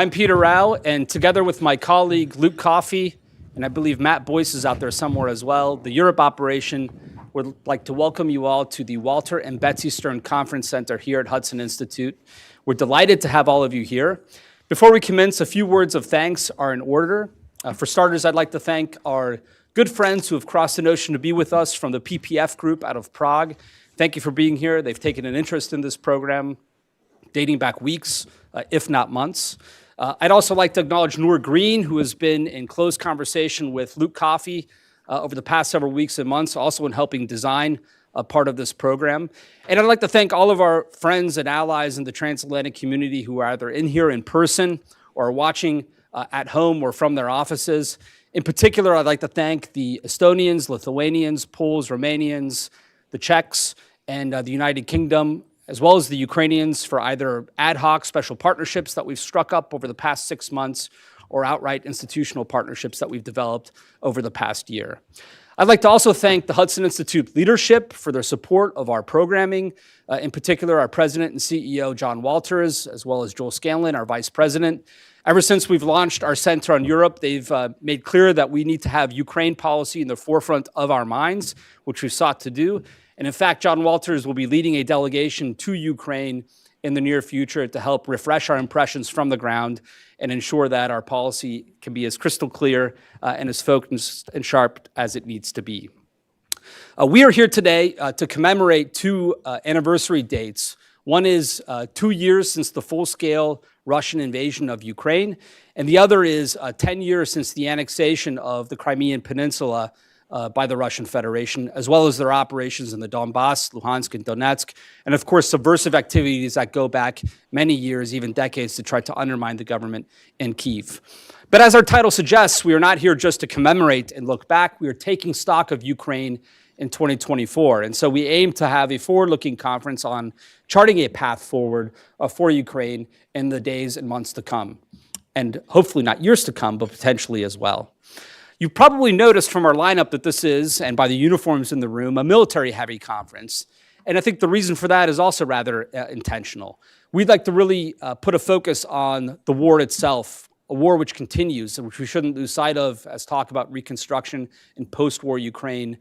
I'm Peter Rao, and together with my colleague Luke Coffey, and I believe Matt Boyce is out there somewhere as well, the Europe operation would like to welcome you all to the Walter and Betsy Stern Conference Center here at Hudson Institute. We're delighted to have all of you here. Before we commence, a few words of thanks are in order. For starters, I'd like to thank our good friends who have crossed an ocean to be with us from the PPF group out of Prague. Thank you for being here. They've taken an interest in this program dating back weeks, if not months. I'd also like to acknowledge Noor Green, who has been in close conversation with Luke Coffey over the past several weeks and months, also in helping design a part of this program. And I'd like to thank all of our friends and allies in the transatlantic community who are either in here in person or are watching at home or from their offices. In particular, I'd like to thank the Estonians, Lithuanians, Poles, Romanians, the Czechs, and the United Kingdom, as well as the Ukrainians for either ad hoc special partnerships that we've struck up over the past 6 months or outright institutional partnerships that we've developed over the past year. I'd like to also thank the Hudson Institute leadership for their support of our programming, in particular our president and CEO, John Walters, as well as Joel Scanlon, our vice president. Ever since we've launched our Center on Europe, they've made clear that we need to have Ukraine policy in the forefront of our minds, which we've sought to do. And in fact, John Walters will be leading a delegation to Ukraine in the near future to help refresh our impressions from the ground and ensure that our policy can be as crystal clear and as focused and sharp as it needs to be. We are here today to commemorate two anniversary dates. One is 2 years since the full-scale Russian invasion of Ukraine, and the other is 10 years since the annexation of the Crimean Peninsula by the Russian Federation, as well as their operations in the Donbass, Luhansk, and Donetsk, and of course subversive activities that go back many years, even decades, to try to undermine the government in Kyiv. But as our title suggests, we are not here just to commemorate and look back. We are taking stock of Ukraine in 2024. And so we aim to have a forward-looking conference on charting a path forward for Ukraine in the days and months to come, and hopefully not years to come, but potentially as well. You've probably noticed from our lineup that this is, and by the uniforms in the room, a military-heavy conference. And I think the reason for that is also rather intentional. We'd like to really put a focus on the war itself, a war which continues and which we shouldn't lose sight of as talk about reconstruction in post-war Ukraine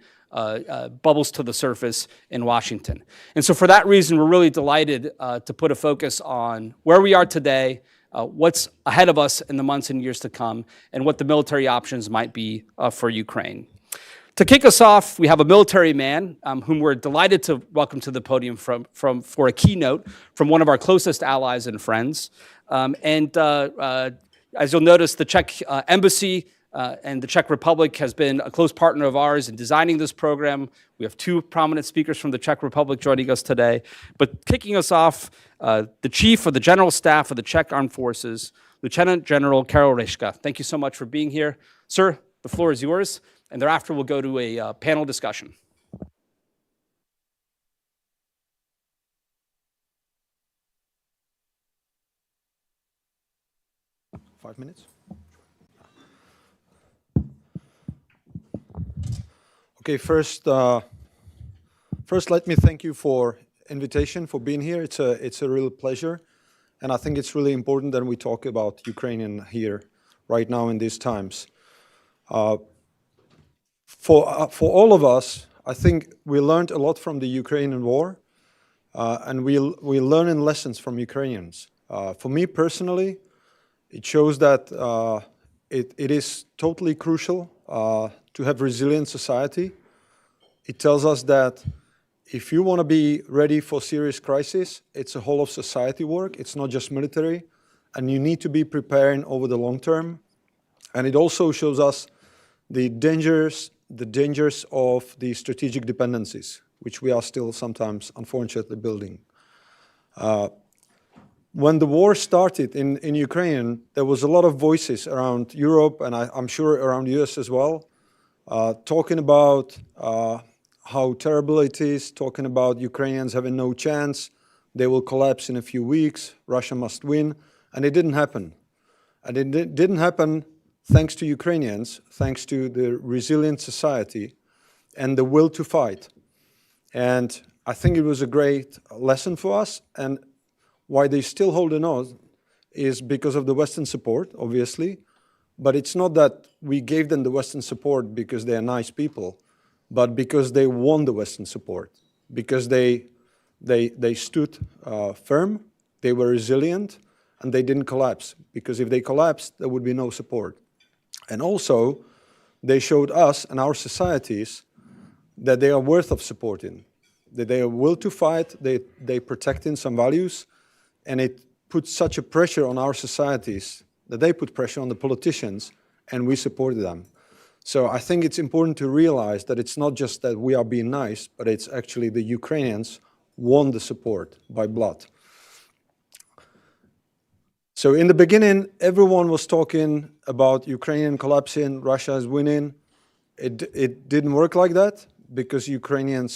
bubbles to the surface in Washington. And so for that reason, we're really delighted to put a focus on where we are today, what's ahead of us in the months and years to come, and what the military options might be for Ukraine. To kick us off, we have a military man whom we're delighted to welcome to the podium for a keynote from one of our closest allies and friends. As you'll notice, the Czech embassy and the Czech Republic has been a close partner of ours in designing this program. We have two prominent speakers from the Czech Republic joining us today. But kicking us off, the Chief of the General Staff of the Czech Armed Forces, Lieutenant General Karol Ryška. Thank you so much for being here. Sir, the floor is yours, and thereafter we'll go to a panel discussion. Five minutes? Okay, first let me thank you for invitation, for being here. It's a real pleasure, and I think it's really important that we talk about Ukrainian here right now in these times. For all of us, I think we learned a lot from the Ukrainian war, and we're learning lessons from Ukrainians. For me personally, it shows that it is totally crucial to have resilient society. It tells us that if you want to be ready for serious crisis, it's a whole of society work. It's not just military, and you need to be preparing over the long term. And it also shows us the dangers of the strategic dependencies, which we are still sometimes, unfortunately, building. When the war started in Ukraine, there was a lot of voices around Europe, and I'm sure around the US as well, talking about how terrible it is, talking about Ukrainians having no chance, they will collapse in a few weeks, Russia must win, and it didn't happen. And it didn't happen thanks to Ukrainians, thanks to the resilient society and the will to fight. And I think it was a great lesson for us, and why they're still holding on is because of the Western support, obviously, but it's not that we gave them the Western support because they are nice people, but because they won the Western support, because they stood firm, they were resilient, and they didn't collapse. Because if they collapsed, there would be no support. And also, they showed us and our societies that they are worth of supporting, that they are will to fight, they protecting some values, and it puts such a pressure on our societies that they put pressure on the politicians, and we supported them. So I think it's important to realize that it's not just that we are being nice, but it's actually the Ukrainians won the support by blood. So in the beginning, everyone was talking about Ukrainian collapsing, Russia is winning. It didn't work like that because Ukrainians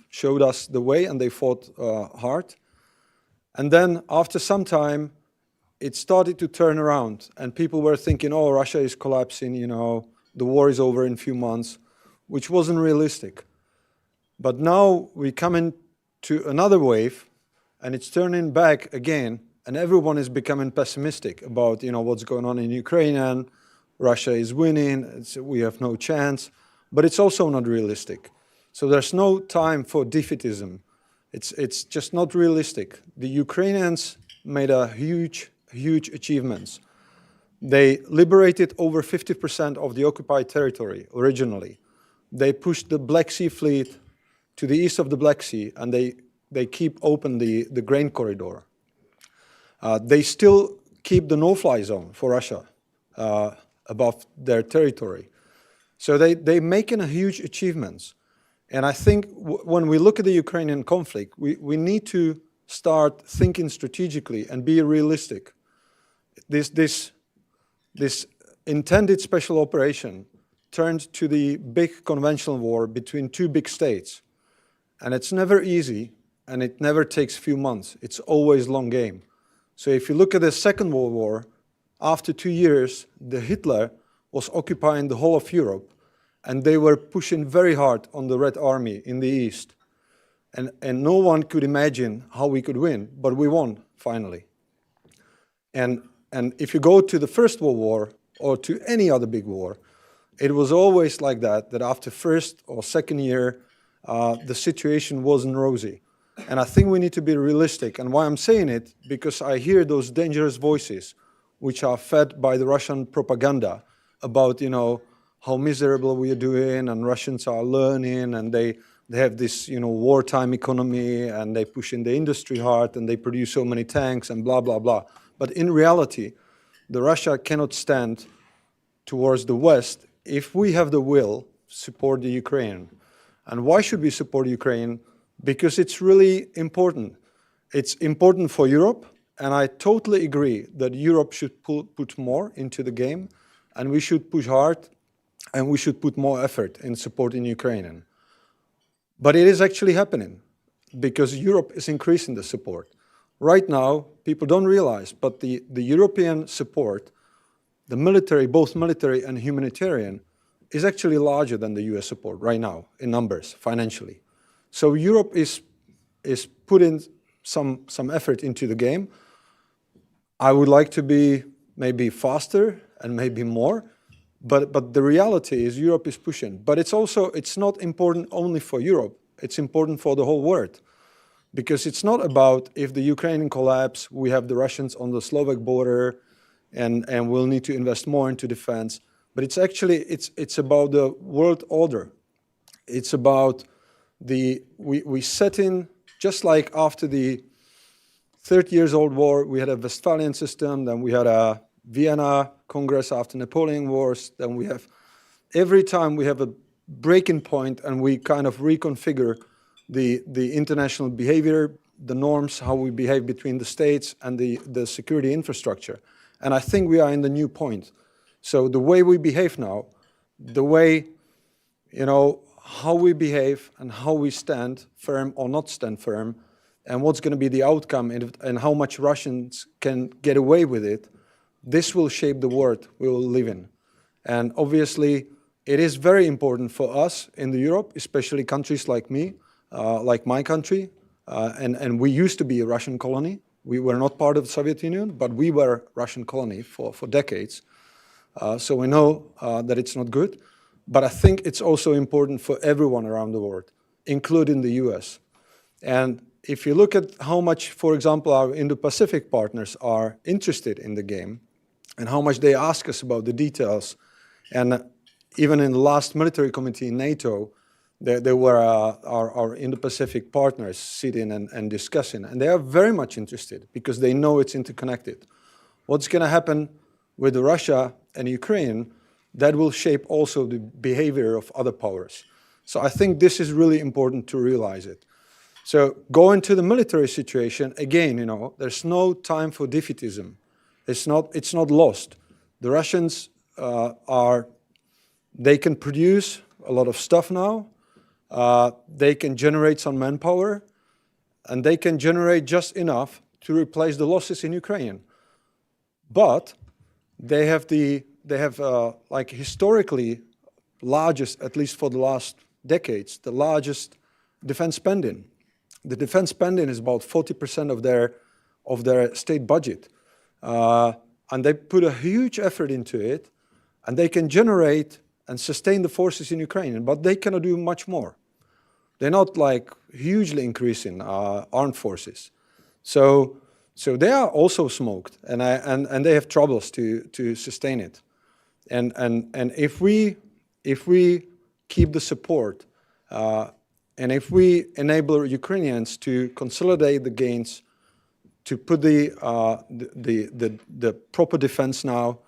showed us the way and they fought hard. And then after some time, it started to turn around and people were thinking, oh, Russia is collapsing, you know, the war is over in a few months, which wasn't realistic. But now we come into another wave and it's turning back again and everyone is becoming pessimistic about, you know, what's going on in Ukraine and Russia is winning, we have no chance, but it's also not realistic. So there's no time for defeatism. It's just not realistic. The Ukrainians made a huge achievements. They liberated over 50% of the occupied territory originally. They pushed the Black Sea fleet to the east of the Black Sea, and they keep open the grain corridor. They still keep the no-fly zone for Russia above their territory. So they're making a huge achievements. And I think when we look at the Ukrainian conflict, we need to start thinking strategically and be realistic. This intended special operation turned to the big conventional war between two big states. And it's never easy, and it never takes a few months. It's always long game. So if you look at the Second World War, after 2 years, the Hitler was occupying the whole of Europe, and they were pushing very hard on the Red Army in the east. And no one could imagine how we could win, but we won, finally. And if you go to the First World War, or to any other big war, it was always like that after first or second year, the situation wasn't rosy. And I think we need to be realistic. And why I'm saying it, because I hear those dangerous voices, which are fed by the Russian propaganda about, you know, how miserable we are doing, and Russians are learning, and they have this, you know, wartime economy, and they push in the industry hard, and they produce so many tanks, and blah, blah, blah. But in reality, the Russia cannot stand towards the West if we have the will to support the Ukraine. And why should we support Ukraine? Because it's really important. It's important for Europe, and I totally agree that Europe should put more into the game, and we should push hard, and we should put more effort in supporting Ukraine. But it is actually happening, because Europe is increasing the support. Right now, people don't realize, but the European support, the military, both military and humanitarian, is actually larger than the US support right now in numbers, financially. So Europe is putting some effort into the game. I would like to be maybe faster and maybe more, but the reality is Europe is pushing. But it's not important only for Europe, it's important for the whole world. Because it's not about if the Ukrainian collapse, we have the Russians on the Slovak border, and we'll need to invest more into defense. But it's actually, it's about the world order. It's about we set in, just like after the 30 years old war, we had a Westphalian system, then we had a Vienna Congress after Napoleon Wars, then we have, every time we have a breaking point and we kind of reconfigure the international behavior, the norms, how we behave between the states and the security infrastructure. And I think we are in the new point. So the way we behave now, the way, you know, how we behave and how we stand firm or not stand firm, and what's going to be the outcome and how much Russians can get away with it, this will shape the world we will live in. And obviously, it is very important for us in Europe, especially countries like me, like my country, and we used to be a Russian colony, We were not part of the Soviet Union, but we were a Russian colony for decades. So we know that it's not good. But I think it's also important for everyone around the world, including the US. And if you look at how much, for example, our Indo-Pacific partners are interested in the game and how much they ask us about the details, and even in the last military committee in NATO, there were our Indo-Pacific partners sitting and discussing, and they are very much interested because they know it's interconnected. What's going to happen with Russia and Ukraine, that will shape also the behavior of other powers. So I think this is really important to realize it. So going to the military situation, again, there's no time for defeatism. It's not lost. The Russians they can produce a lot of stuff now. They can generate some manpower, and they can generate just enough to replace the losses in Ukraine. But they have like historically largest, at least for the last decades, the largest defense spending. The defense spending is about 40% of their state budget. And they put a huge effort into it, and they can generate and sustain the forces in Ukraine, but they cannot do much more. They're not like hugely increasing armed forces. So they are also smoked, and they have troubles to sustain it. And if we keep the support, and if we enable Ukrainians to consolidate the gains, to put the proper defense now,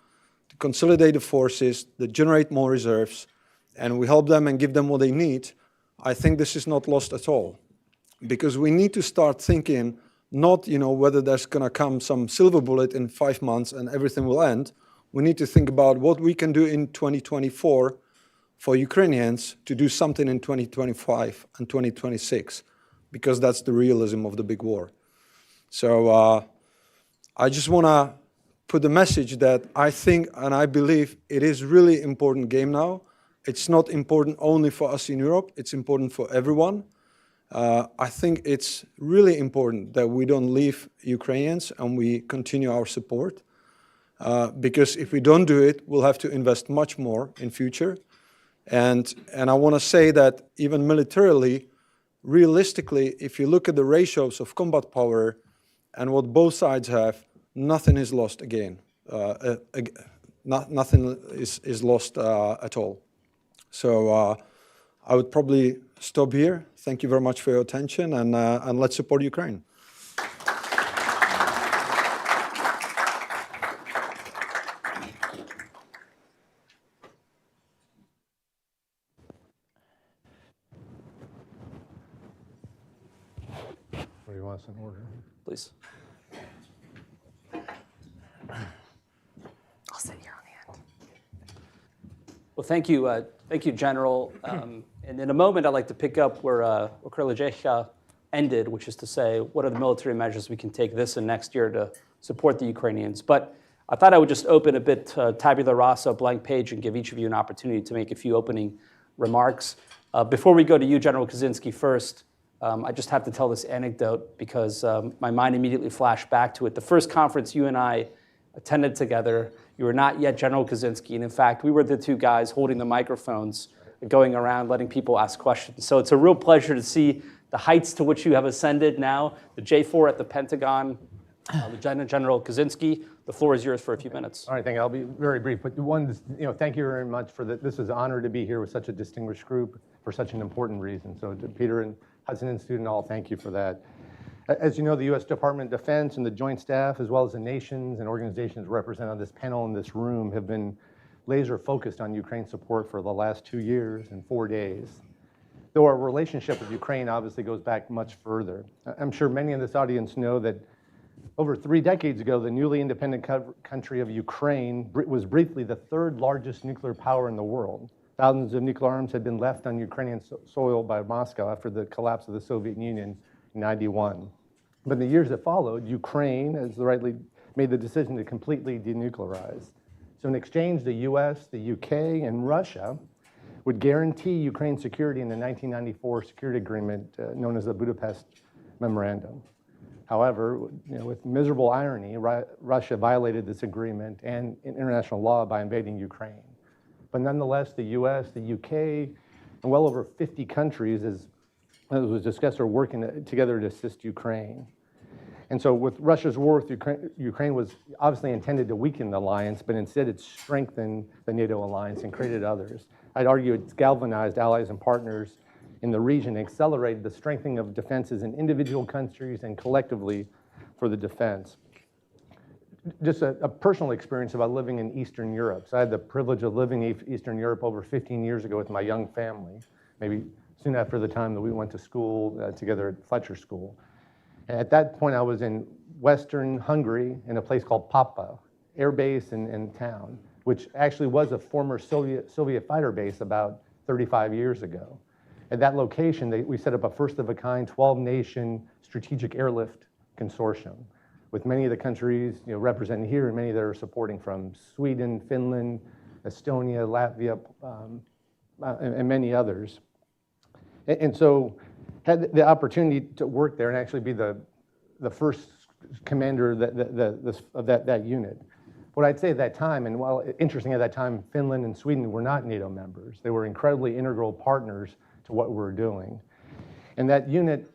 to consolidate the forces, to generate more reserves, and we help them and give them what they need, I think this is not lost at all. Because we need to start thinking not, whether there's going to come some silver bullet in 5 months and everything will end. We need to think about what we can do in 2024 for Ukrainians to do something in 2025 and 2026, because that's the realism of the big war. So I just want to put the message that I think and I believe it is really important game now. It's not important only for us in Europe, it's important for everyone. I think it's really important that we don't leave Ukrainians and we continue our support. Because if we don't do it, we'll have to invest much more in future. And I want to say that even militarily, realistically, if you look at the ratios of combat power and what both sides have, nothing is lost again. Nothing is lost at all. So I would probably stop here. Thank you very much for your attention, and let's support Ukraine. What do you want us in order? Please. I'll sit here on the end. Well, thank you, General. And in a moment, I'd like to pick up where Kyiv ended, which is to say, what are the military measures we can take this and next year to support the Ukrainians? But I thought I would just open a bit tabula rasa, blank page, and give each of you an opportunity to make a few opening remarks. Before we go to you, General Kaczynski, first, I just have to tell this anecdote because my mind immediately flashed back to it. The first conference you and I attended together, you were not yet General Kaczynski, and in fact, we were the two guys holding the microphones, going around letting people ask questions. So it's a real pleasure to see the heights to which you have ascended now, the J4 at the Pentagon. Lieutenant General Kaczynski, the floor is yours for a few minutes. All right, thank you. I'll be very brief. But one, thank you very much for that. This is an honor to be here with such a distinguished group for such an important reason. So to Peter and Hudson Institute and all, thank you for that. As you know, the U.S. Department of Defense and the Joint Staff, as well as the nations and organizations represented on this panel in this room, have been laser focused on Ukraine support for the last 2 years and 4 days. Though our relationship with Ukraine obviously goes back much further. I'm sure many in this audience know that over 3 decades ago, the newly independent country of Ukraine was briefly the third largest nuclear power in the world. Thousands of nuclear arms had been left on Ukrainian soil by Moscow after the collapse of the Soviet Union in '91. But in the years that followed, Ukraine has rightly made the decision to completely denuclearize. So in exchange, the US, the UK, and Russia would guarantee Ukraine's security in the 1994 security agreement known as the Budapest Memorandum. However, with miserable irony, Russia violated this agreement and international law by invading Ukraine. But nonetheless, the US, the UK, and well over 50 countries, as was discussed, are working together to assist Ukraine. And so with Russia's war with Ukraine was obviously intended to weaken the alliance, but instead it strengthened the NATO alliance and created others. I'd argue it's galvanized allies and partners in the region, accelerated the strengthening of defenses in individual countries and collectively for the defense. Just a personal experience about living in Eastern Europe. So I had the privilege of living in Eastern Europe over 15 years ago with my young family, maybe soon after the time that we went to school together at Fletcher School. And at that point, I was in Western Hungary in a place called Papa, air base and town, which actually was a former Soviet fighter base about 35 years ago. At that location, we set up a first-of-a-kind 12-nation strategic airlift consortium, with many of the countries represented here and many that are supporting, from Sweden, Finland, Estonia, Latvia, and many others. And so had the opportunity to work there and actually be the first commander of that unit. What I'd say at that time, and while interesting at that time, Finland and Sweden were not NATO members. They were incredibly integral partners to what we're doing. And that unit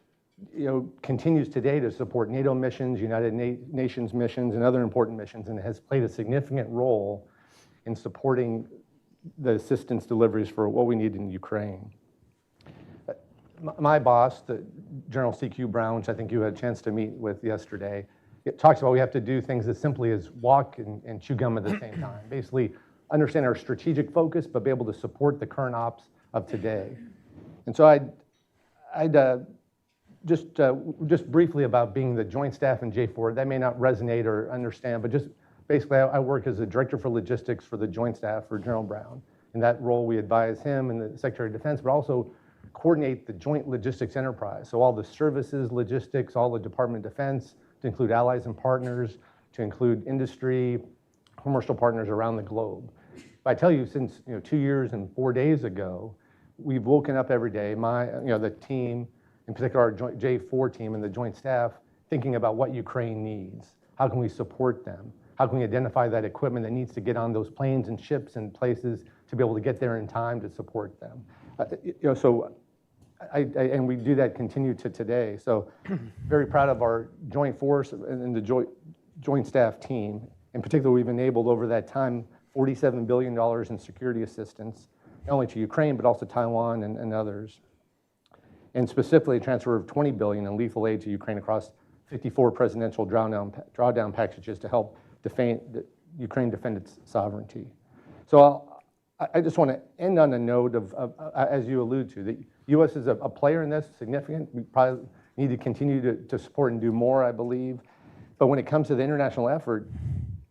continues today to support NATO missions, United Nations missions, and other important missions, and has played a significant role in supporting the assistance deliveries for what we need in Ukraine. My boss, the General C.Q. Brown, which I think you had a chance to meet with yesterday, it talks about we have to do things as simply as walk and chew gum at the same time. Basically, understand our strategic focus, but be able to support the current ops of today. And so I'd just briefly about being the joint staff in J4, that may not resonate or understand, but just basically I work as a director for logistics for the joint staff for General Brown. In that role, we advise him and the Secretary of Defense, but also coordinate the joint logistics enterprise. So all the services, logistics, all the Department of Defense, to include allies and partners, to include industry, commercial partners around the globe. But I tell you, since 2 years and 4 days ago, we've woken up every day, the team, in particular our J4 team and the joint staff, thinking about what Ukraine needs. How can we support them? How can we identify that equipment that needs to get on those planes and ships and places to be able to get there in time to support them? And we do that continue to today. So very proud of our joint force and the joint staff team. In particular, we've enabled over that time $47 billion in security assistance, not only to Ukraine, but also Taiwan and others. And specifically, a transfer of $20 billion in lethal aid to Ukraine across 54 presidential drawdown packages to help Ukraine defend its sovereignty. So I just want to end on a note of as you allude to, the U.S. is a player in this, significant. We probably need to continue to support and do more, I believe. But when it comes to the international effort,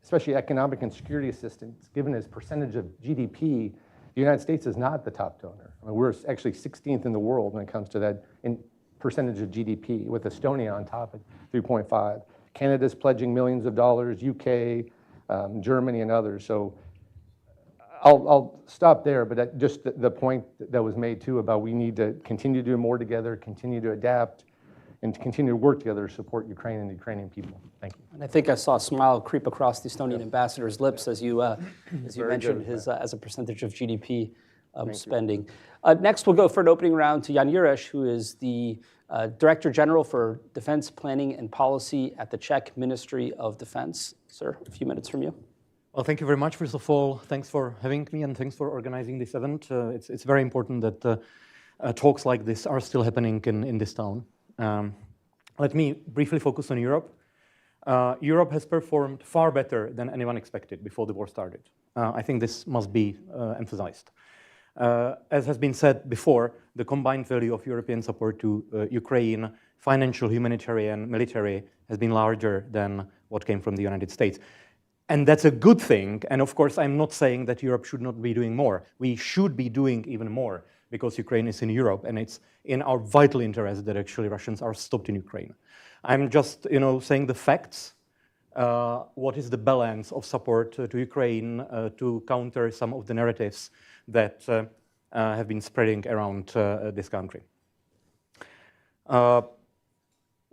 especially economic and security assistance, given its percentage of GDP, the United States is not the top donor. I mean, we're actually 16th in the world when it comes to that in percentage of GDP, with Estonia on top at 3.5. Canada's pledging millions of dollars, UK, Germany, and others. So I'll stop there, but just the point that was made too about we need to continue to do more together, continue to adapt, and to continue to work together to support Ukraine and the Ukrainian people. Thank you. And I think I saw a smile creep across the Estonian ambassador's lips as you mentioned his as a percentage of GDP spending. Next, we'll go for an opening round to Jan Jureš, who is the Director General for Defense Planning and Policy at the Czech Ministry of Defense. Sir, a few minutes from you. Well, thank you very much. First of all, thanks for having me and thanks for organizing this event. It's very important that talks like this are still happening in this town. Let me briefly focus on Europe. Europe has performed far better than anyone expected before the war started. I think this must be emphasized. As has been said before, the combined value of European support to Ukraine, financial, humanitarian, military, has been larger than what came from the United States. And that's a good thing. And of course, I'm not saying that Europe should not be doing more. We should be doing even more because Ukraine is in Europe, and it's in our vital interest that actually Russians are stopped in Ukraine. I'm just, saying the facts. What is the balance of support to Ukraine to counter some of the narratives that have been spreading around this country?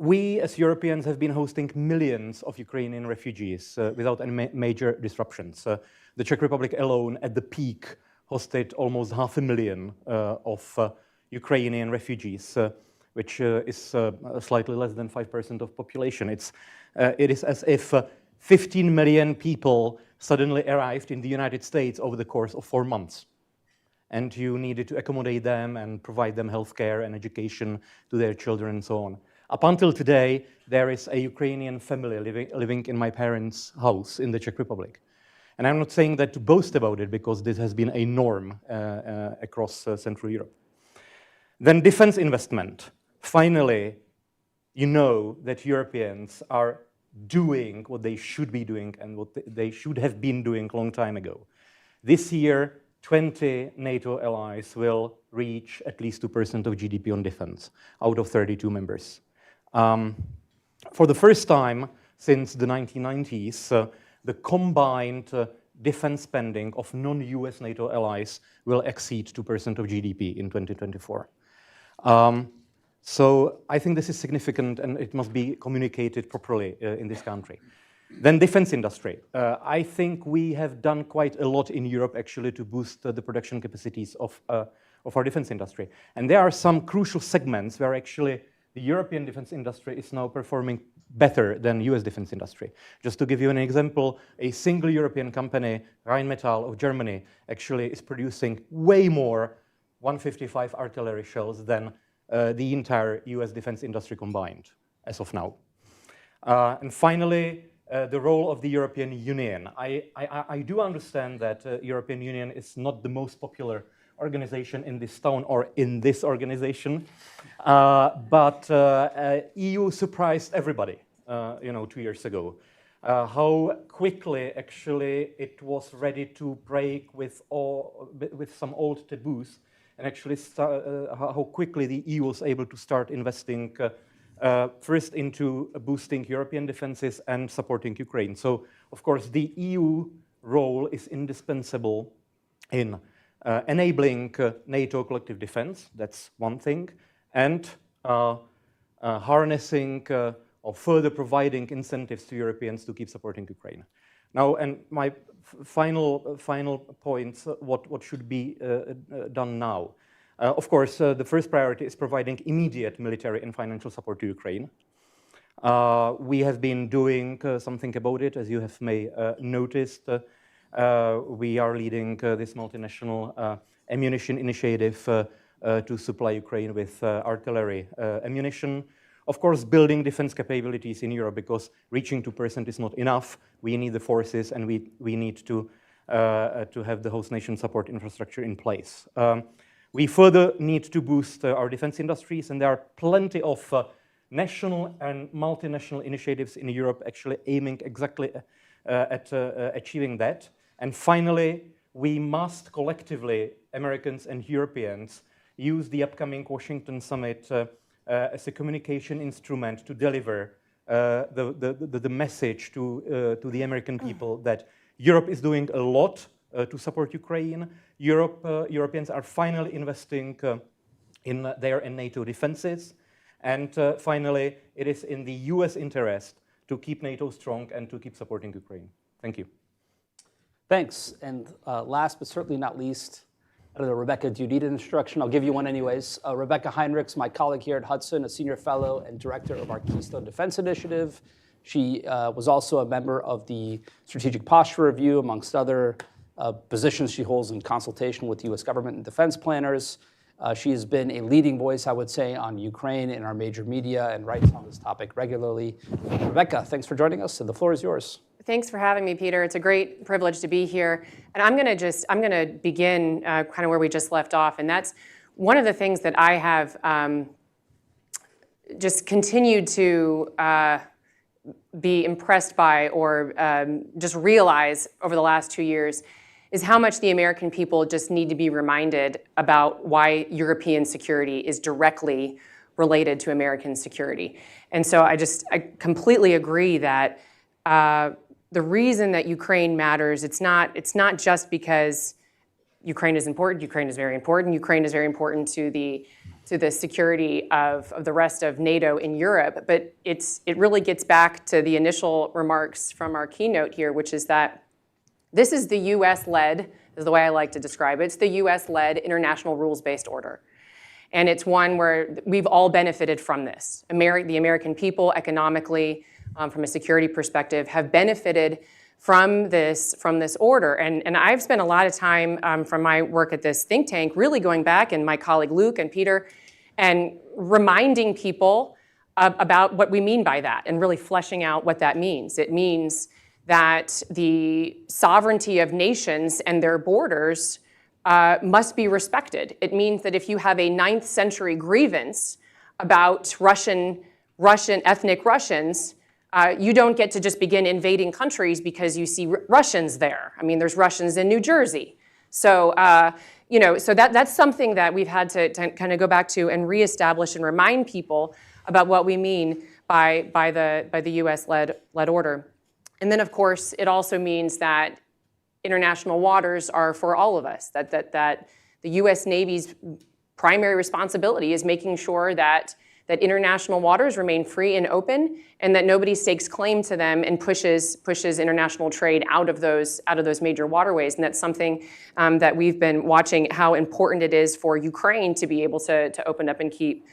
We, as Europeans, have been hosting millions of Ukrainian refugees without any major disruptions. The Czech Republic alone, at the peak, hosted almost 500,000 of Ukrainian refugees, which is slightly less than 5% of population. It is as if 15 million people suddenly arrived in the United States over the course of 4 months. And you needed to accommodate them and provide them healthcare and education to their children and so on. Up until today, there is a Ukrainian family living in my parents' house in the Czech Republic. And I'm not saying that to boast about it, because this has been a norm across Central Europe. Then defense investment. Finally, you know that Europeans are doing what they should be doing and what they should have been doing a long time ago. This year, 20 NATO allies will reach at least 2% of GDP on defense out of 32 members. For the first time since the 1990s, the combined defense spending of non-US NATO allies will exceed 2% of GDP in 2024. So I think this is significant, and it must be communicated properly in this country. Then defense industry. I think we have done quite a lot in Europe, actually, to boost the production capacities of our defense industry. And there are some crucial segments where actually the European defense industry is now performing better than US defense industry. Just to give you an example, a single European company, Rheinmetall of Germany, actually is producing way more 155 artillery shells than the entire US defense industry combined, as of now. And finally, the role of the European Union. I do understand that European Union is not the most popular organization in this town or in this organization, but EU surprised everybody, 2 years ago. How quickly, actually, it was ready to break with some old taboos, and actually how quickly the EU was able to start investing first into boosting European defenses and supporting Ukraine. So, of course, the EU role is indispensable in enabling NATO collective defense, that's one thing, and harnessing or further providing incentives to Europeans to keep supporting Ukraine. Now, and my final points, what should be done now? Of course, the first priority is providing immediate military and financial support to Ukraine. We have been doing something about it, as you have may noticed. We are leading this multinational ammunition initiative to supply Ukraine with artillery ammunition. Of course, building defense capabilities in Europe, because reaching 2% is not enough. We need the forces, and we need to have the host nation support infrastructure in place. We further need to boost our defense industries, and there are plenty of national and multinational initiatives in Europe actually aiming exactly at achieving that. And finally, we must collectively, Americans and Europeans, use the upcoming Washington summit as a communication instrument to deliver the message to the American people that Europe is doing a lot to support Ukraine. Europeans are finally investing in their NATO defenses. And finally, it is in the US interest to keep NATO strong and to keep supporting Ukraine. Thank you. Thanks. And last but certainly not least, I don't know, Rebecca, do you need an introduction? I'll give you one anyways. Rebecca Heinrichs, my colleague here at Hudson, a senior fellow and director of our Keystone Defense Initiative. She was also a member of the Strategic Posture Review, amongst other positions she holds in consultation with U.S. government and defense planners. She has been a leading voice, I would say, on Ukraine in our major media and writes on this topic regularly. Rebecca, thanks for joining us, and the floor is yours. Thanks for having me, Peter. It's a great privilege to be here. And I'm going to begin kind of where we just left off. And that's one of the things that I have just continued to be impressed by or just realize over the last 2 years is how much the American people just need to be reminded about why European security is directly related to American security. And so I completely agree that the reason that Ukraine matters, it's not just because Ukraine is important. Ukraine is very important. Ukraine is very important to the security of the rest of NATO in Europe. But it really gets back to the initial remarks from our keynote here, which is that this is the U.S.-led, is the way I like to describe it. It's the U.S.-led international rules-based order. And it's one where we've all benefited from this. The American people, economically, from a security perspective, have benefited from this order. And I've spent a lot of time from my work at this think tank really going back, and my colleague Luke and Peter, and reminding people about what we mean by that and really fleshing out what that means. It means that the sovereignty of nations and their borders must be respected. It means that if you have a 9th century grievance about ethnic Russians, you don't get to just begin invading countries because you see Russians there. I mean, there's Russians in New Jersey. So, so that's something that we've had to kind of go back to and reestablish and remind people about what we mean by the U.S.-led order. And then, of course, it also means that international waters are for all of us, that the U.S. Navy's primary responsibility is making sure that international waters remain free and open, and that nobody stakes claim to them and pushes international trade out of those major waterways. And that's something that we've been watching, how important it is for Ukraine to be able to open up and keep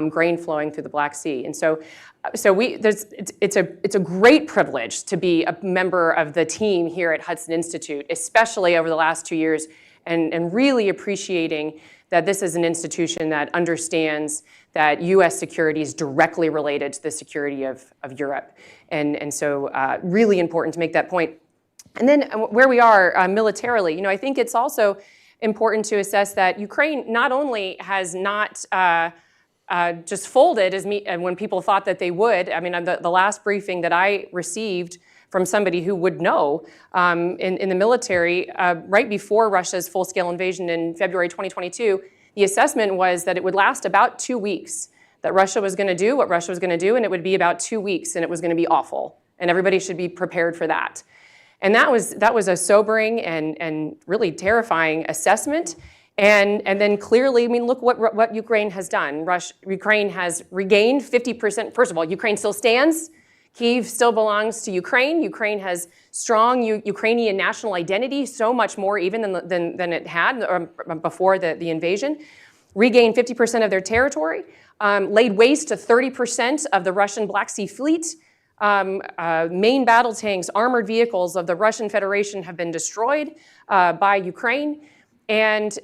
grain flowing through the Black Sea. And so it's a great privilege to be a member of the team here at Hudson Institute, especially over the last 2 years, and really appreciating that this is an institution that understands that U.S. security is directly related to the security of Europe. And so really important to make that point. And then where we are militarily, I think it's also important to assess that Ukraine not only has not just folded when people thought that they would. I mean, the last briefing that I received from somebody who would know in the military, right before Russia's full-scale invasion in February 2022, the assessment was that it would last about 2 weeks, that Russia was going to do what Russia was going to do, and it would be about 2 weeks, and it was going to be awful, and everybody should be prepared for that. And that was a sobering and really terrifying assessment. And then clearly, I mean, look what Ukraine has done. Ukraine has regained 50%. First of all, Ukraine still stands. Kyiv still belongs to Ukraine. Ukraine has strong Ukrainian national identity, so much more even than it had before the invasion. Regained 50% of their territory, laid waste to 30% of the Russian Black Sea Fleet. Main battle tanks, armored vehicles of the Russian Federation have been destroyed by Ukraine. And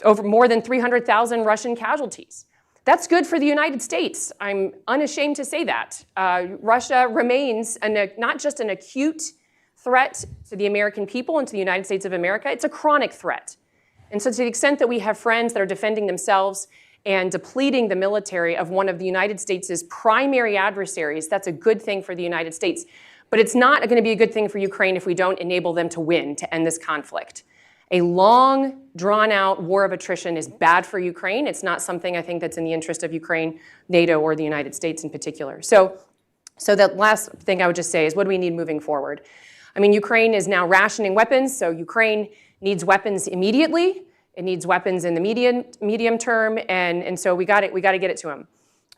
over more than 300,000 Russian casualties. That's good for the United States. I'm unashamed to say that. Russia remains not just an acute threat to the American people and to the United States of America, it's a chronic threat. And so to the extent that we have friends that are defending themselves and depleting the military of one of the United States' primary adversaries, that's a good thing for the United States. But it's not going to be a good thing for Ukraine if we don't enable them to win, to end this conflict. A long, drawn-out war of attrition is bad for Ukraine. It's not something I think that's in the interest of Ukraine, NATO, or the United States in particular. So the last thing I would just say is, what do we need moving forward? I mean, Ukraine is now rationing weapons, so Ukraine needs weapons immediately. It needs weapons in the medium term, and so we got to get it to them.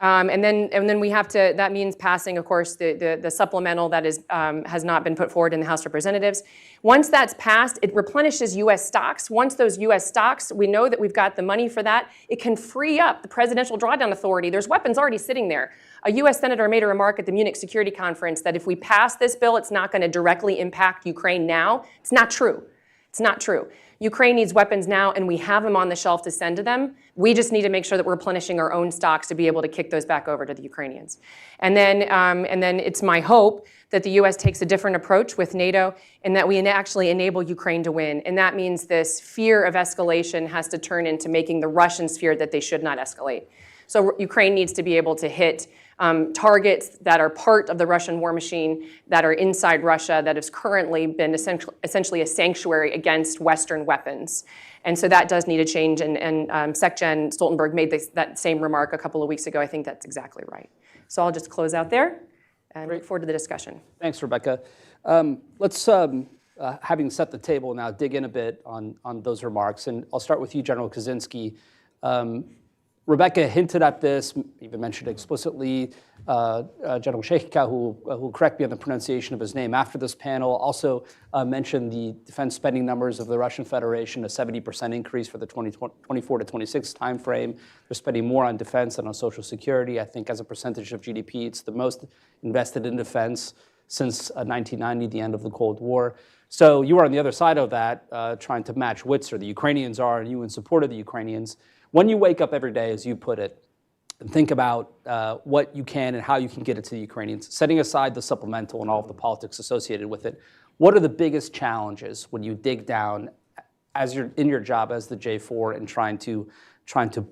And then we have to. That means passing, of course, the supplemental that has not been put forward in the House of Representatives. Once that's passed, it replenishes U.S. stocks. Once those U.S. stocks, we know that we've got the money for that. It can free up the Presidential Drawdown Authority. There's weapons already sitting there. A U.S. senator made a remark at the Munich Security Conference that if we pass this bill, it's not going to directly impact Ukraine now. It's not true. It's not true. Ukraine needs weapons now, and we have them on the shelf to send to them. We just need to make sure that we're replenishing our own stocks to be able to kick those back over to the Ukrainians. And then it's my hope that the U.S. takes a different approach with NATO and that we actually enable Ukraine to win. And that means this fear of escalation has to turn into making the Russians fear that they should not escalate. So Ukraine needs to be able to hit targets that are part of the Russian war machine, that are inside Russia, that has currently been essentially a sanctuary against Western weapons. And so that does need a change. And SecGen Stoltenberg made that same remark a couple of weeks ago. I think that's exactly right. So I'll just close out there and look forward to the discussion. Thanks, Rebecca. Let's having set the table, now dig in a bit on those remarks. And I'll start with you, General Kaczynski. Rebecca hinted at this, even mentioned explicitly. General Shekika, who will correct me on the pronunciation of his name after this panel, also mentioned the defense spending numbers of the Russian Federation, a 70% increase for the 2024 to 26 timeframe. They're spending more on defense than on social security. I think as a percentage of GDP, it's the most invested in defense since 1990, the end of the Cold War. So you are on the other side of that, trying to match wits, or the Ukrainians are, and you in support of the Ukrainians. When you wake up every day, as you put it, and think about what you can and how you can get it to the Ukrainians, setting aside the supplemental and all of the politics associated with it, what are the biggest challenges when you dig down as you're in your job as the J4 and trying to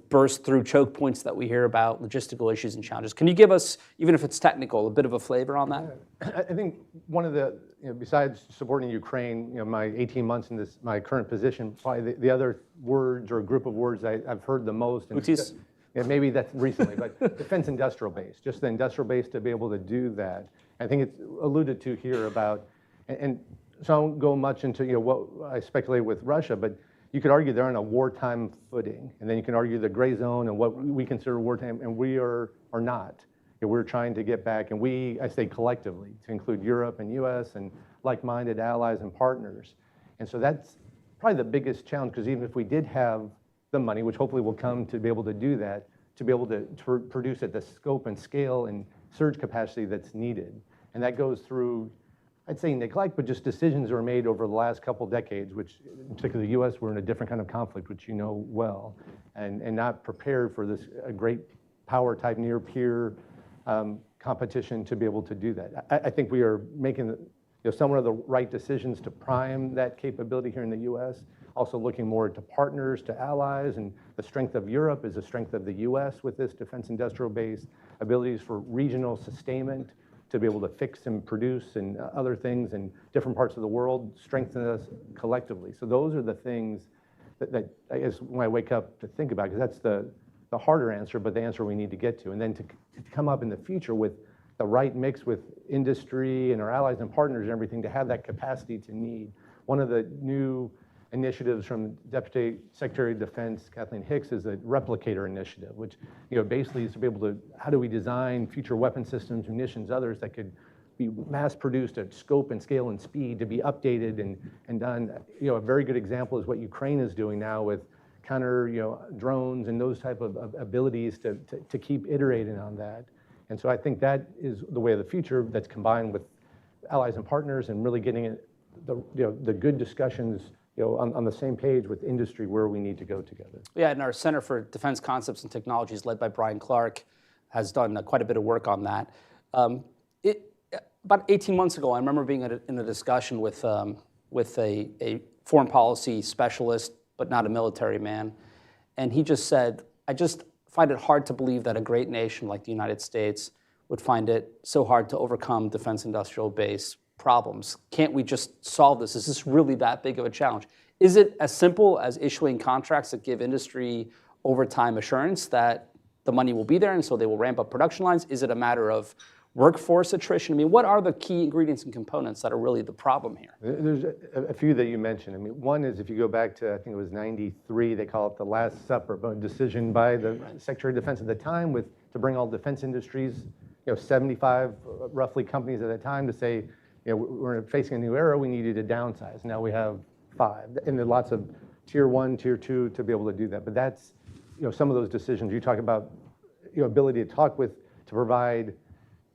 burst through choke points that we hear about, logistical issues and challenges? Can you give us, even if it's technical, a bit of a flavor on that? I think one of the, besides supporting Ukraine, my 18 months in this, my current position, probably the other words or group of words I've heard the most. Utis? Yeah, maybe that's recently, but defense industrial base, just the industrial base to be able to do that. I think it's alluded to here about, and so I won't go much into what I speculate with Russia, but you could argue they're on a wartime footing, and then you can argue the gray zone and what we consider wartime, and we are not. We're trying to get back, and I say collectively, to include Europe and US and like-minded allies and partners. And so that's probably the biggest challenge, because even if we did have the money, which hopefully will come to be able to do that, to be able to produce at the scope and scale and surge capacity that's needed. And that goes through, I'd say neglect, but just decisions that were made over the last couple decades, which in particular the US, we're in a different kind of conflict, which you know well, and not prepared for this great power type near peer competition to be able to do that. I think we are making some of the right decisions to prime that capability here in the US, also looking more to partners, to allies, and the strength of Europe is the strength of the US with this defense industrial base, abilities for regional sustainment, to be able to fix and produce and other things in different parts of the world, strengthen us collectively. So those are the things that I guess when I wake up to think about, because that's the harder answer, but the answer we need to get to. And then to come up in the future with the right mix with industry and our allies and partners and everything to have that capacity to need. One of the new initiatives from Deputy Secretary of Defense Kathleen Hicks is a replicator initiative, which basically is to be able to, how do we design future weapon systems, munitions, others that could be mass produced at scope and scale and speed to be updated and done. A very good example is what Ukraine is doing now with counter drones and those type of abilities to keep iterating on that. And so I think that is the way of the future, that's combined with allies and partners and really getting the good discussions on the same page with industry where we need to go together. Yeah, and our Center for Defense Concepts and Technologies, led by Brian Clark, has done quite a bit of work on that. About 18 months ago, I remember being in a discussion with a foreign policy specialist, but not a military man, and he just said, I just find it hard to believe that a great nation like the United States would find it so hard to overcome defense industrial base problems. Can't we just solve this? Is this really that big of a challenge? Is it as simple as issuing contracts that give industry over time assurance that the money will be there and so they will ramp up production lines? Is it a matter of workforce attrition? I mean, what are the key ingredients and components that are really the problem here? There's a few that you mentioned. I mean, one is if you go back to, I think it was 93, they call it the Last Supper, but a decision by the Secretary of Defense at the time to bring all defense industries, 75 roughly companies at the time to say, we're facing a new era, we needed to downsize. Now we have 5, and there are lots of tier 1, tier 2 to be able to do that. But that's, some of those decisions. You talk about, ability to talk with, to provide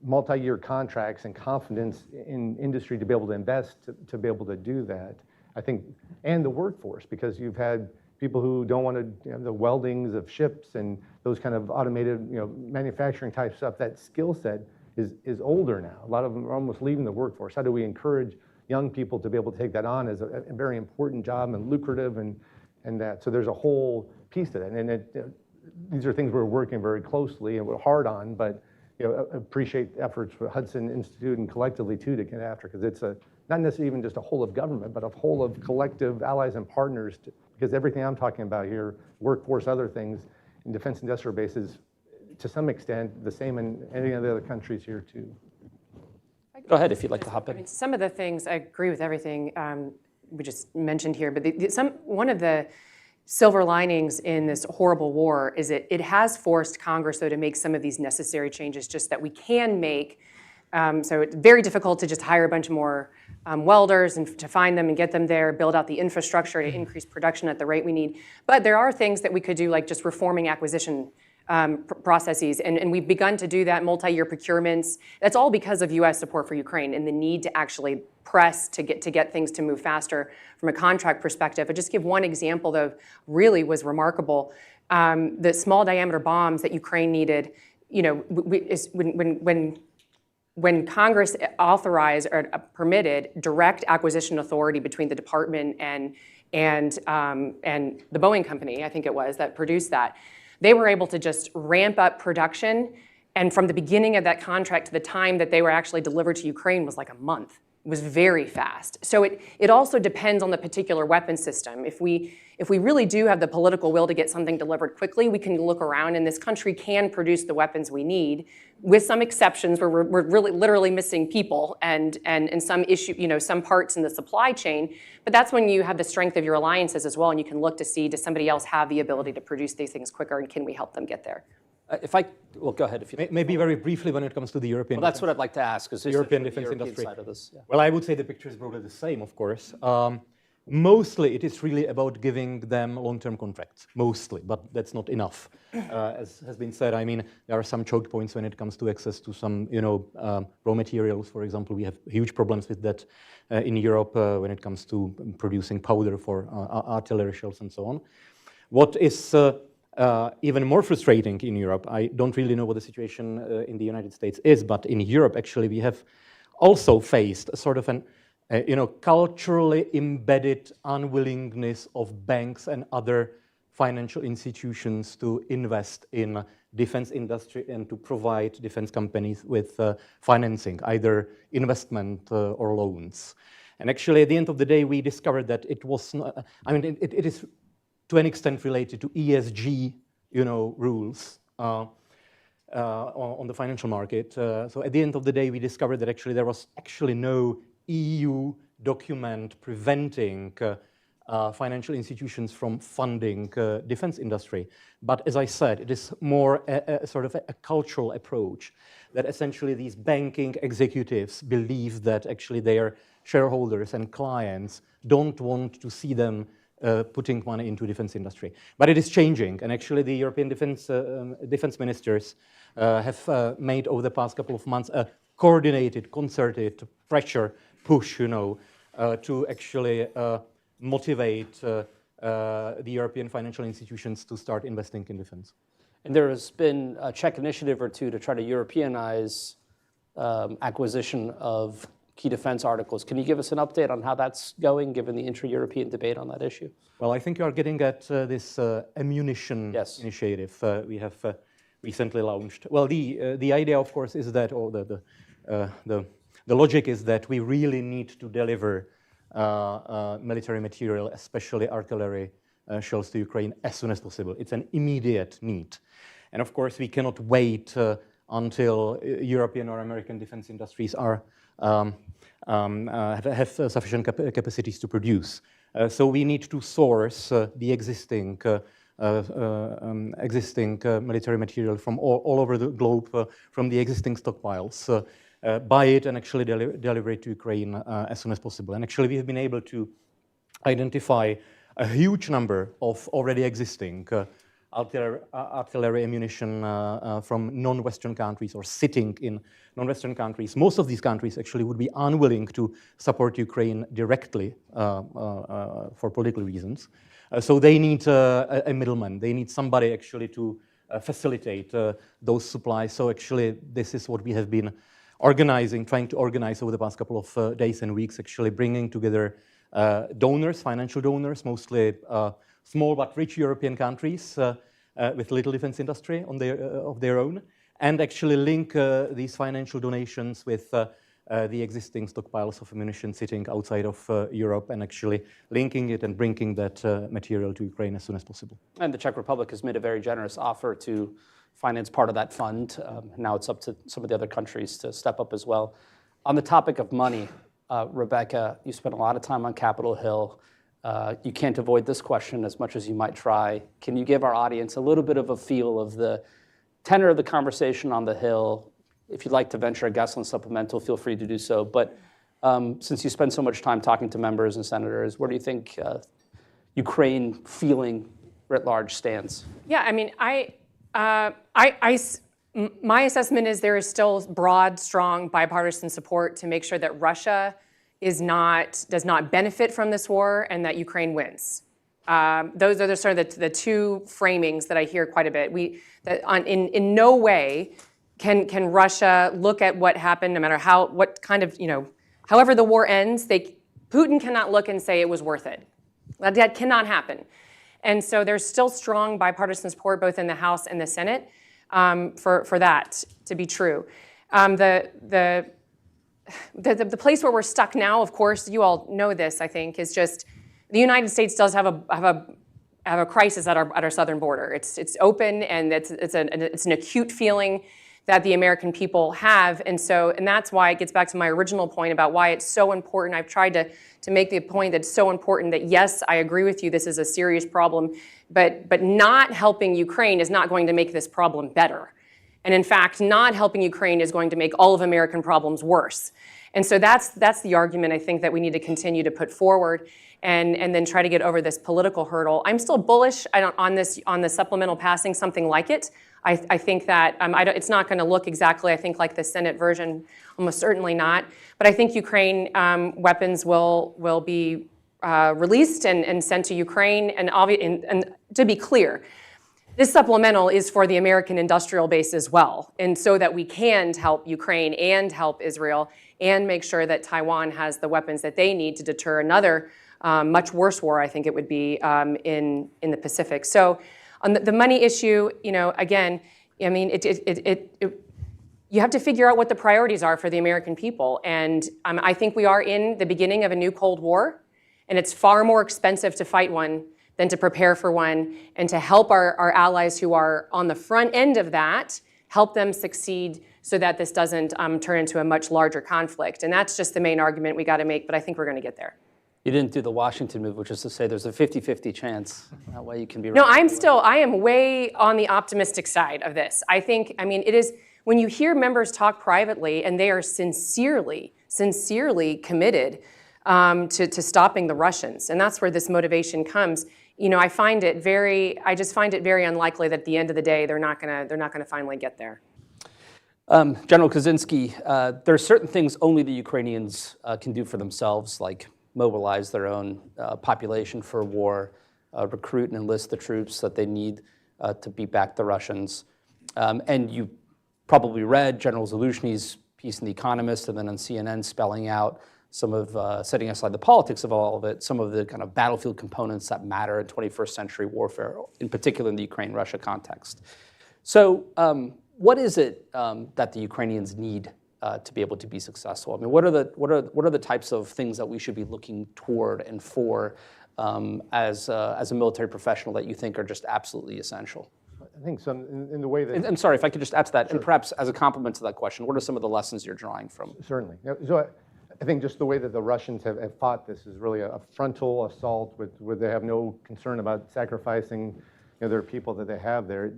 multi-year contracts and confidence in industry to be able to invest, to be able to do that. I think, and the workforce, because you've had people who don't want to, the weldings of ships and those kind of automated, manufacturing type stuff, that skill set is older now. A lot of them are almost leaving the workforce. How do we encourage young people to be able to take that on as a very important job and lucrative and that? So there's a whole piece to that. And these are things we're working very closely and we're hard on, but appreciate efforts for Hudson Institute and collectively too to get after, because it's not necessarily even just a whole of government, but a whole of collective allies and partners, because everything I'm talking about here, workforce, other things, in defense industrial bases, to some extent, the same in any of the other countries here too. I Go ahead if you'd like to hop I in. mean, some of the things, I agree with everything we just mentioned here, but one of the silver linings in this horrible war is it has forced Congress, though, to make some of these necessary changes just that we can make. So it's very difficult to just hire a bunch more welders and to find them and get them there, build out the infrastructure to increase production at the rate we need. But there are things that we could do, like just reforming acquisition processes, and we've begun to do that, multi-year procurements. That's all because of U.S. support for Ukraine and the need to actually press to get things to move faster from a contract perspective. I'll just give one example that really was remarkable. The small diameter bombs that Ukraine needed, you know, when Congress authorized or permitted direct acquisition authority between the department and the Boeing company, I think it was, that produced that, they were able to just ramp up production. And from the beginning of that contract to the time that they were actually delivered to Ukraine was like a month. It was very fast. So it also depends on the particular weapon system. If we really do have the political will to get something delivered quickly, we can look around and this country can produce the weapons we need, with some exceptions where we're really literally missing people and some issue, you know, some parts in the supply chain. But that's when you have the strength of your alliances as well, and you can look to see, does somebody else have the ability to produce these things quicker, and can we help them get there? Well, go ahead if you. Maybe very briefly when it comes to the European. Well, that's what I'd like to ask. Is European the defense European industry. side of this? Yeah. Well, I would say the picture is broadly the same, of course. Mostly, it is really about giving them long-term contracts. Mostly, but that's not enough. As has been said, I mean, there are some choke points when it comes to access to some, you know, raw materials. For example, we have huge problems with that in Europe when it comes to producing powder for artillery shells and so on. What is even more frustrating in Europe, I don't really know what the situation in the United States is, but in Europe, actually, we have also faced a sort of an culturally embedded unwillingness of banks and other financial institutions to invest in defense industry and to provide defense companies with financing, either investment or loans. And actually, at the end of the day, we discovered that it was not, I mean, it is to an extent related to ESG, you know, rules on the financial market. So at the end of the day, we discovered that actually there was actually no EU document preventing financial institutions from funding defense industry. But as I said, it is more a sort of a cultural approach that essentially these banking executives believe that actually their shareholders and clients don't want to see them putting money into defense industry. But it is changing, and actually the European defense ministers have made over the past couple of months a coordinated, concerted pressure push, you know, to actually motivate the European financial institutions to start investing in defense. And there has been a Czech initiative or two to try to Europeanize acquisition of key defense articles. Can you give us an update on how that's going, given the intra-European debate on that issue? Well, I think you are getting at this ammunition initiative we have recently launched. Well, the idea, of course, is that, or the logic is that we really need to deliver military material, especially artillery shells, to Ukraine as soon as possible. It's an immediate need. And of course, we cannot wait until European or American defense industries are have sufficient capacities to produce. So we need to source the existing military material from all over the globe, from the existing stockpiles, buy it and actually deliver it to Ukraine as soon as possible. And actually we have been able to identify a huge number of already existing artillery ammunition from non-Western countries or sitting in non-Western countries. Most of these countries actually would be unwilling to support Ukraine directly for political reasons. So they need a middleman. They need somebody actually to facilitate those supplies. So actually this is what we have been organizing, trying to organize over the past couple of days and weeks, actually bringing together donors, financial donors, mostly small but rich European countries with little defense industry of their own, and actually link these financial donations with the existing stockpiles of ammunition sitting outside of Europe, and actually linking it and bringing that material to Ukraine as soon as possible. And the Czech Republic has made a very generous offer to finance part of that fund. Now it's up to some of the other countries to step up as well. On the topic of money, Rebecca, you spent a lot of time on Capitol Hill. You can't avoid this question as much as you might try. Can you give our audience a little bit of a feel of the tenor of the conversation on the Hill? If you'd like to venture a guess on supplemental, feel free to do so. But since you spend so much time talking to members and senators, where do you think Ukraine feeling writ large stands? Yeah, I mean, my assessment is there is still broad, strong bipartisan support to make sure that Russia does not benefit from this war and that Ukraine wins. Those are sort of the two framings that I hear quite a bit. In no way can Russia look at what happened, no matter however the war ends, Putin cannot look and say it was worth it. That cannot happen. And so there's still strong bipartisan support both in the House and the Senate for that to be true. The place where we're stuck now, of course, you all know this, I think, is just the United States does have a crisis at our southern border. It's open, and it's an acute feeling that the American people have, and that's why it gets back to my original point about why it's so important. I've tried to make the point that it's so important that yes, I agree with you, this is a serious problem, but not helping Ukraine is not going to make this problem better. And in fact, not helping Ukraine is going to make all of American problems worse. And so that's the argument I think that we need to continue to put forward and then try to get over this political hurdle. I'm still bullish on the supplemental passing something like it. I think that it's not going to look exactly, I think, like the Senate version, almost certainly not. But I think Ukraine weapons will be released and sent to Ukraine. And to be clear, this supplemental is for the American industrial base as well, and so that we can help Ukraine and help Israel and make sure that Taiwan has the weapons that they need to deter another much worse war, I think it would be, in the Pacific. So on the money issue, again, I mean, you have to figure out what the priorities are for the American people. And I think we are in the beginning of a new Cold War, and it's far more expensive to fight one than to prepare for one, and to help our allies who are on the front end of that, help them succeed so that this doesn't turn into a much larger conflict. And that's just the main argument we got to make, but I think we're going to get there. You didn't do the Washington move, which is to say there's a 50-50 chance. That way you can be right. No, I am way on the optimistic side of this. It is, when you hear members talk privately and they are sincerely committed to stopping the Russians, and that's where this motivation comes. I just find it very unlikely that at the end of the day they're not gonna finally get there. General Kaczynski, there are certain things only the Ukrainians can do for themselves, like mobilize their own population for war, recruit and enlist the troops that they need to beat back the Russians. And you probably read General Zaluzhny's piece in The Economist and then on CNN spelling out some of, setting aside the politics of all of it, some of the kind of battlefield components that matter in 21st century warfare, in particular in the Ukraine-Russia context. So what is it that the Ukrainians need to be able to be successful? I mean, what are the types of things that we should be looking toward and for as a military professional that you think are just absolutely essential? I think in the way that... I'm sorry, if I could just add to that, Sure. And perhaps as a complement to that question, what are some of the lessons you're drawing from? Certainly. So I think just the way that the Russians have fought this is really a frontal assault where they have no concern about sacrificing their people that they have there.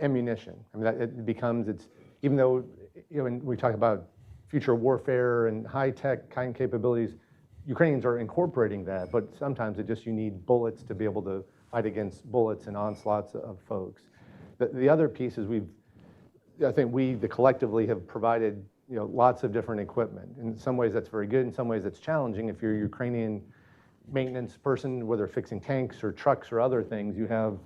Ammunition. I mean, even though when we talk about future warfare and high-tech kind of capabilities, Ukrainians are incorporating that, but sometimes you need bullets to be able to fight against bullets and onslaughts of folks. The other piece is we collectively have provided lots of different equipment. In some ways that's very good, in some ways that's challenging. If you're a Ukrainian maintenance person, whether fixing tanks or trucks or other things, you have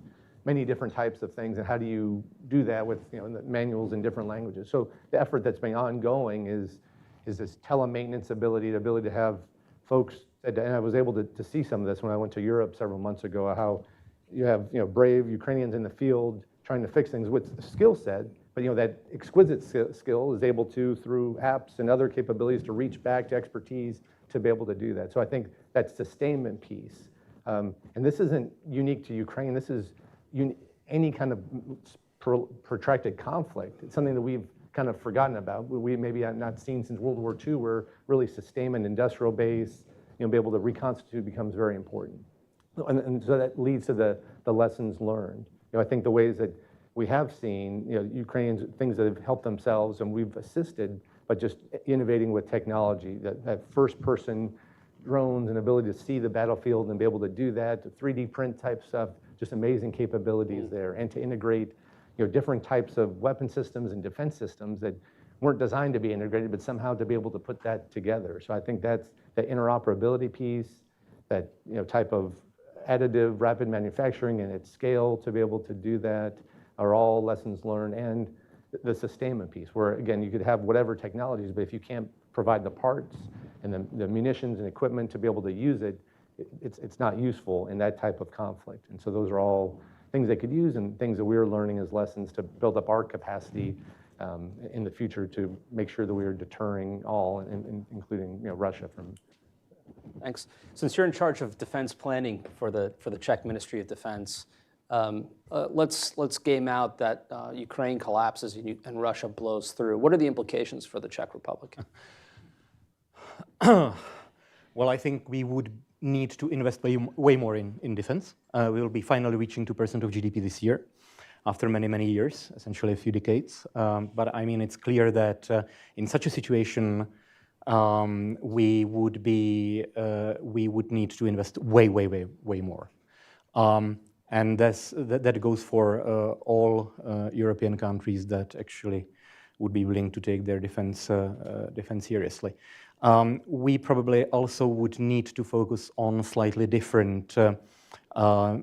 many different types of things, and how do you do that with manuals in different languages? So the effort that's been ongoing is this tele-maintenance ability, the ability to have folks, and I was able to see some of this when I went to Europe several months ago, how you have brave Ukrainians in the field trying to fix things with a skill set, but that exquisite skill is able to, through apps and other capabilities, to reach back to expertise to be able to do that. So I think that sustainment piece, and this isn't unique to Ukraine, this is any kind of protracted conflict. It's something that we've kind of forgotten about. We maybe have not seen since World War II, where really sustainment, industrial base, be able to reconstitute becomes very important. And so that leads to the lessons learned. I think the ways that we have seen, Ukrainians, things that have helped themselves and we've assisted, but just innovating with technology, that first-person drones and ability to see the battlefield and be able to do that, the 3D print type stuff, just amazing capabilities there, and to integrate different types of weapon systems and defense systems that weren't designed to be integrated, but somehow to be able to put that together. So I think that's the interoperability piece, that type of additive rapid manufacturing and at scale to be able to do that are all lessons learned, and the sustainment piece, where again you could have whatever technologies, but if you can't provide the parts and the munitions and equipment to be able to use it, it's not useful in that type of conflict. And so those are all things they could use and things that we're learning as lessons to build up our capacity in the future to make sure that we are deterring all, including Russia from. Thanks. Since you're in charge of defense planning for the Czech Ministry of Defense, let's game out that Ukraine collapses and Russia blows through. What are the implications for the Czech Republic? Well, I think we would need to invest way more in defense. We will be finally reaching 2% of GDP this year, after many, many years, essentially a few decades. But I mean, it's clear that in such a situation, we would need to invest way more. And that goes for all European countries that actually would be willing to take their defense seriously. We probably also would need to focus on slightly different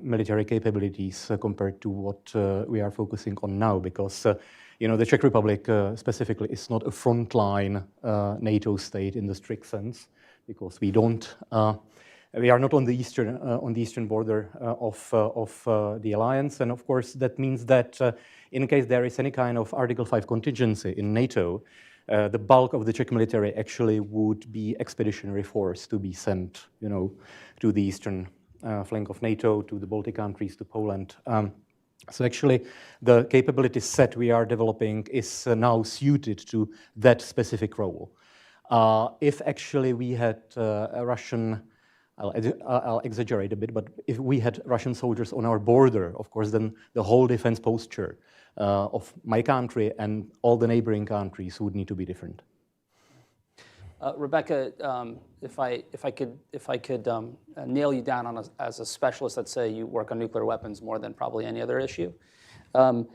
military capabilities compared to what we are focusing on now, because the Czech Republic specifically is not a frontline NATO state in the strict sense, because we are not on the eastern border of the alliance, and of course that means that in case there is any kind of Article 5 contingency in NATO, the bulk of the Czech military actually would be expeditionary force to be sent, to the eastern flank of NATO, to the Baltic countries, to Poland. So actually, the capability set we are developing is now suited to that specific role. If actually we had a Russian, I'll exaggerate a bit, but if we had Russian soldiers on our border, of course, then the whole defense posture of my country and all the neighboring countries would need to be different. Rebecca, if I could nail you down as a specialist, let's say you work on nuclear weapons more than probably any other issue. In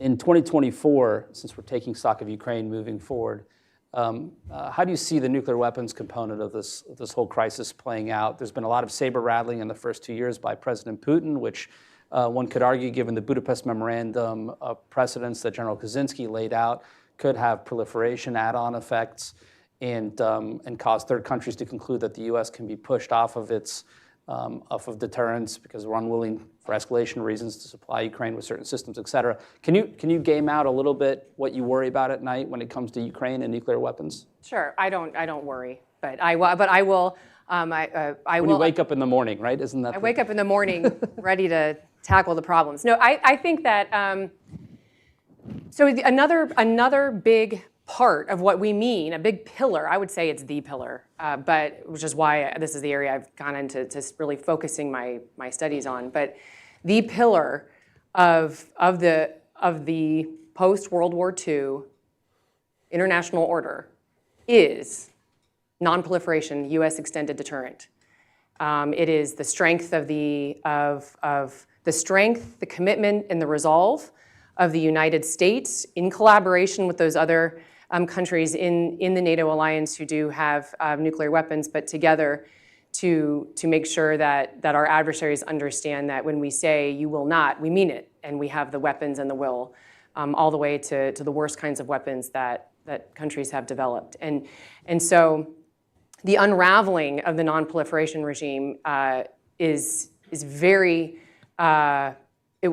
2024, since we're taking stock of Ukraine moving forward, how do you see the nuclear weapons component of this whole crisis playing out? There's been a lot of saber rattling in the first 2 years by President Putin, which one could argue, given the Budapest Memorandum precedents that General Kaczynski laid out, could have proliferation add-on effects and cause third countries to conclude that the U.S. can be pushed off of deterrence because we're unwilling, for escalation reasons, to supply Ukraine with certain systems, et cetera. Can you game out a little bit what you worry about at night when it comes to Ukraine and nuclear weapons? Sure, I don't worry, but I will. When you wake up in the morning, right? Isn't that? I wake up in the morning ready to tackle the problems. No, I think that. So another big part of what we mean, a big pillar, I would say it's the pillar, but which is why this is the area I've gone into to really focusing my studies on. But the pillar of the post-World War II international order is non-proliferation, U.S. extended deterrent. It is the strength of the strength, the commitment, and the resolve of the United States in collaboration with those other countries in the NATO alliance who do have nuclear weapons, but together to make sure that our adversaries understand that when we say you will not, we mean it, and we have the weapons and the will, all the way to the worst kinds of weapons that countries have developed. And so the unraveling of the non-proliferation regime is very. It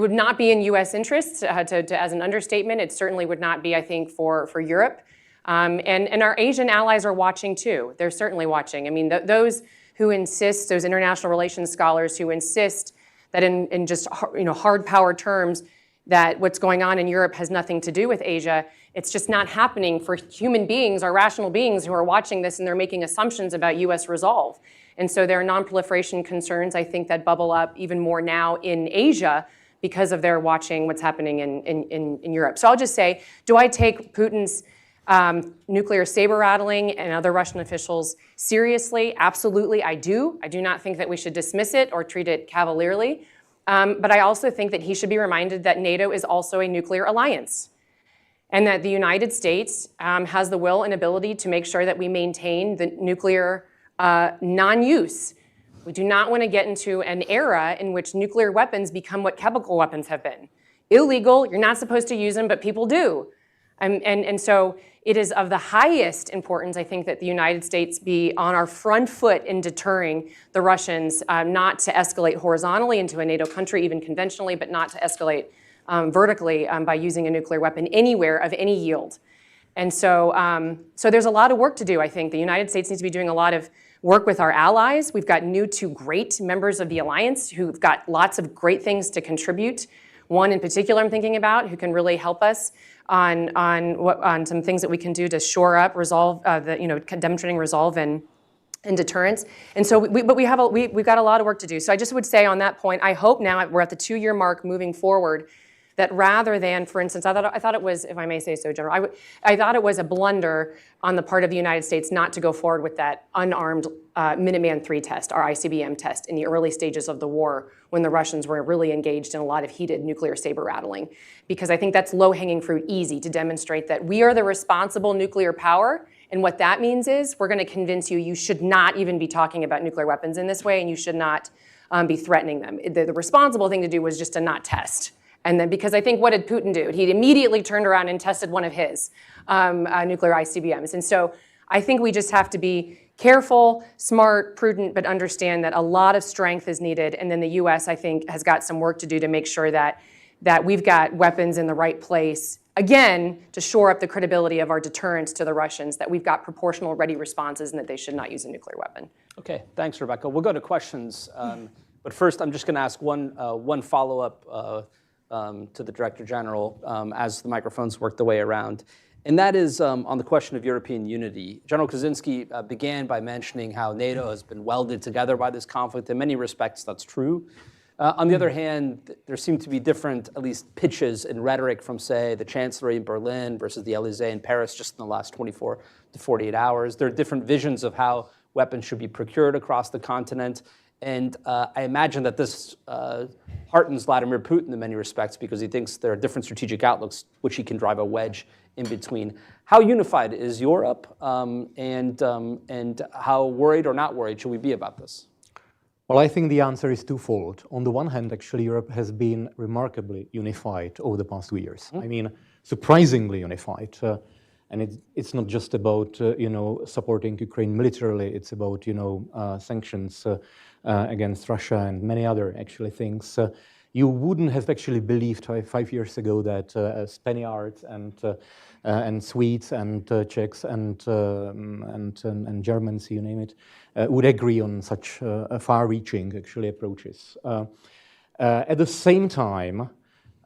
would not be in U.S. interests, as an understatement. It certainly would not be, I think, for Europe. And our Asian allies are watching too. They're certainly watching. I mean, those who insist, those international relations scholars who insist that in just hard power terms, that what's going on in Europe has nothing to do with Asia. It's just not happening for human beings or rational beings who are watching this and they're making assumptions about US resolve. And so there are non-proliferation concerns, I think, that bubble up even more now in Asia because of their watching what's happening in Europe. So I'll just say, do I take Putin's nuclear saber rattling and other Russian officials seriously? Absolutely, I do. I do not think that we should dismiss it or treat it cavalierly. But I also think that he should be reminded that NATO is also a nuclear alliance and that the United States has the will and ability to make sure that we maintain the nuclear non-use. We do not want to get into an era in which nuclear weapons become what chemical weapons have been. Illegal, you're not supposed to use them, but people do. And so it is of the highest importance, I think, that the United States be on our front foot in deterring the Russians, not to escalate horizontally into a NATO country, even conventionally, but not to escalate vertically by using a nuclear weapon anywhere of any yield. And so, so there's a lot of work to do, I think. The United States needs to be doing a lot of work with our allies. We've got two great members of the alliance who've got lots of great things to contribute. One in particular I'm thinking about who can really help us on some things that we can do to shore up, resolve, demonstrating resolve and deterrence. And so, we've got a lot of work to do. So I just would say on that point, I hope now we're at the 2-year mark moving forward, that rather than, for instance, I thought it was, if I may say so, General, I thought it was a blunder on the part of the United States not to go forward with that unarmed Minuteman III test, our ICBM test, in the early stages of the war when the Russians were really engaged in a lot of heated nuclear saber rattling. Because I think that's low-hanging fruit, easy to demonstrate that we are the responsible nuclear power. And what that means is we're going to convince you should not even be talking about nuclear weapons in this way, and you should not be threatening them. The responsible thing to do was just to not test. And then, because I think, what did Putin do? He immediately turned around and tested one of his nuclear ICBMs. And so I think we just have to be careful, smart, prudent, but understand that a lot of strength is needed. And then the US, I think, has got some work to do to make sure that we've got weapons in the right place, again, to shore up the credibility of our deterrence to the Russians, that we've got proportional, ready responses, and that they should not use a nuclear weapon. Okay, thanks, Rebecca. We'll go to questions. But first, I'm just going to ask one follow-up to the Director General as the microphones work their way around. And that is on the question of European unity. General Kaczynski began by mentioning how NATO has been welded together by this conflict. In many respects, that's true. On the other hand, there seem to be different, at least pitches and rhetoric from, say, the Chancellery in Berlin versus the Élysée in Paris just in the last 24 to 48 hours. There are different visions of how weapons should be procured across the continent. And I imagine that this heartens Vladimir Putin in many respects because he thinks there are different strategic outlooks which he can drive a wedge in between. How unified is Europe, and how worried or not worried should we be about this? Well, I think the answer is twofold. On the one hand, actually, Europe has been remarkably unified over the past 2 years. I mean, surprisingly unified. And it's not just about, supporting Ukraine militarily. It's about, sanctions against Russia and many other, actually, things. You wouldn't have actually believed 5 years ago that Spaniards and Swedes and Czechs and Germans, you name it, would agree on such far-reaching, actually, approaches. At the same time,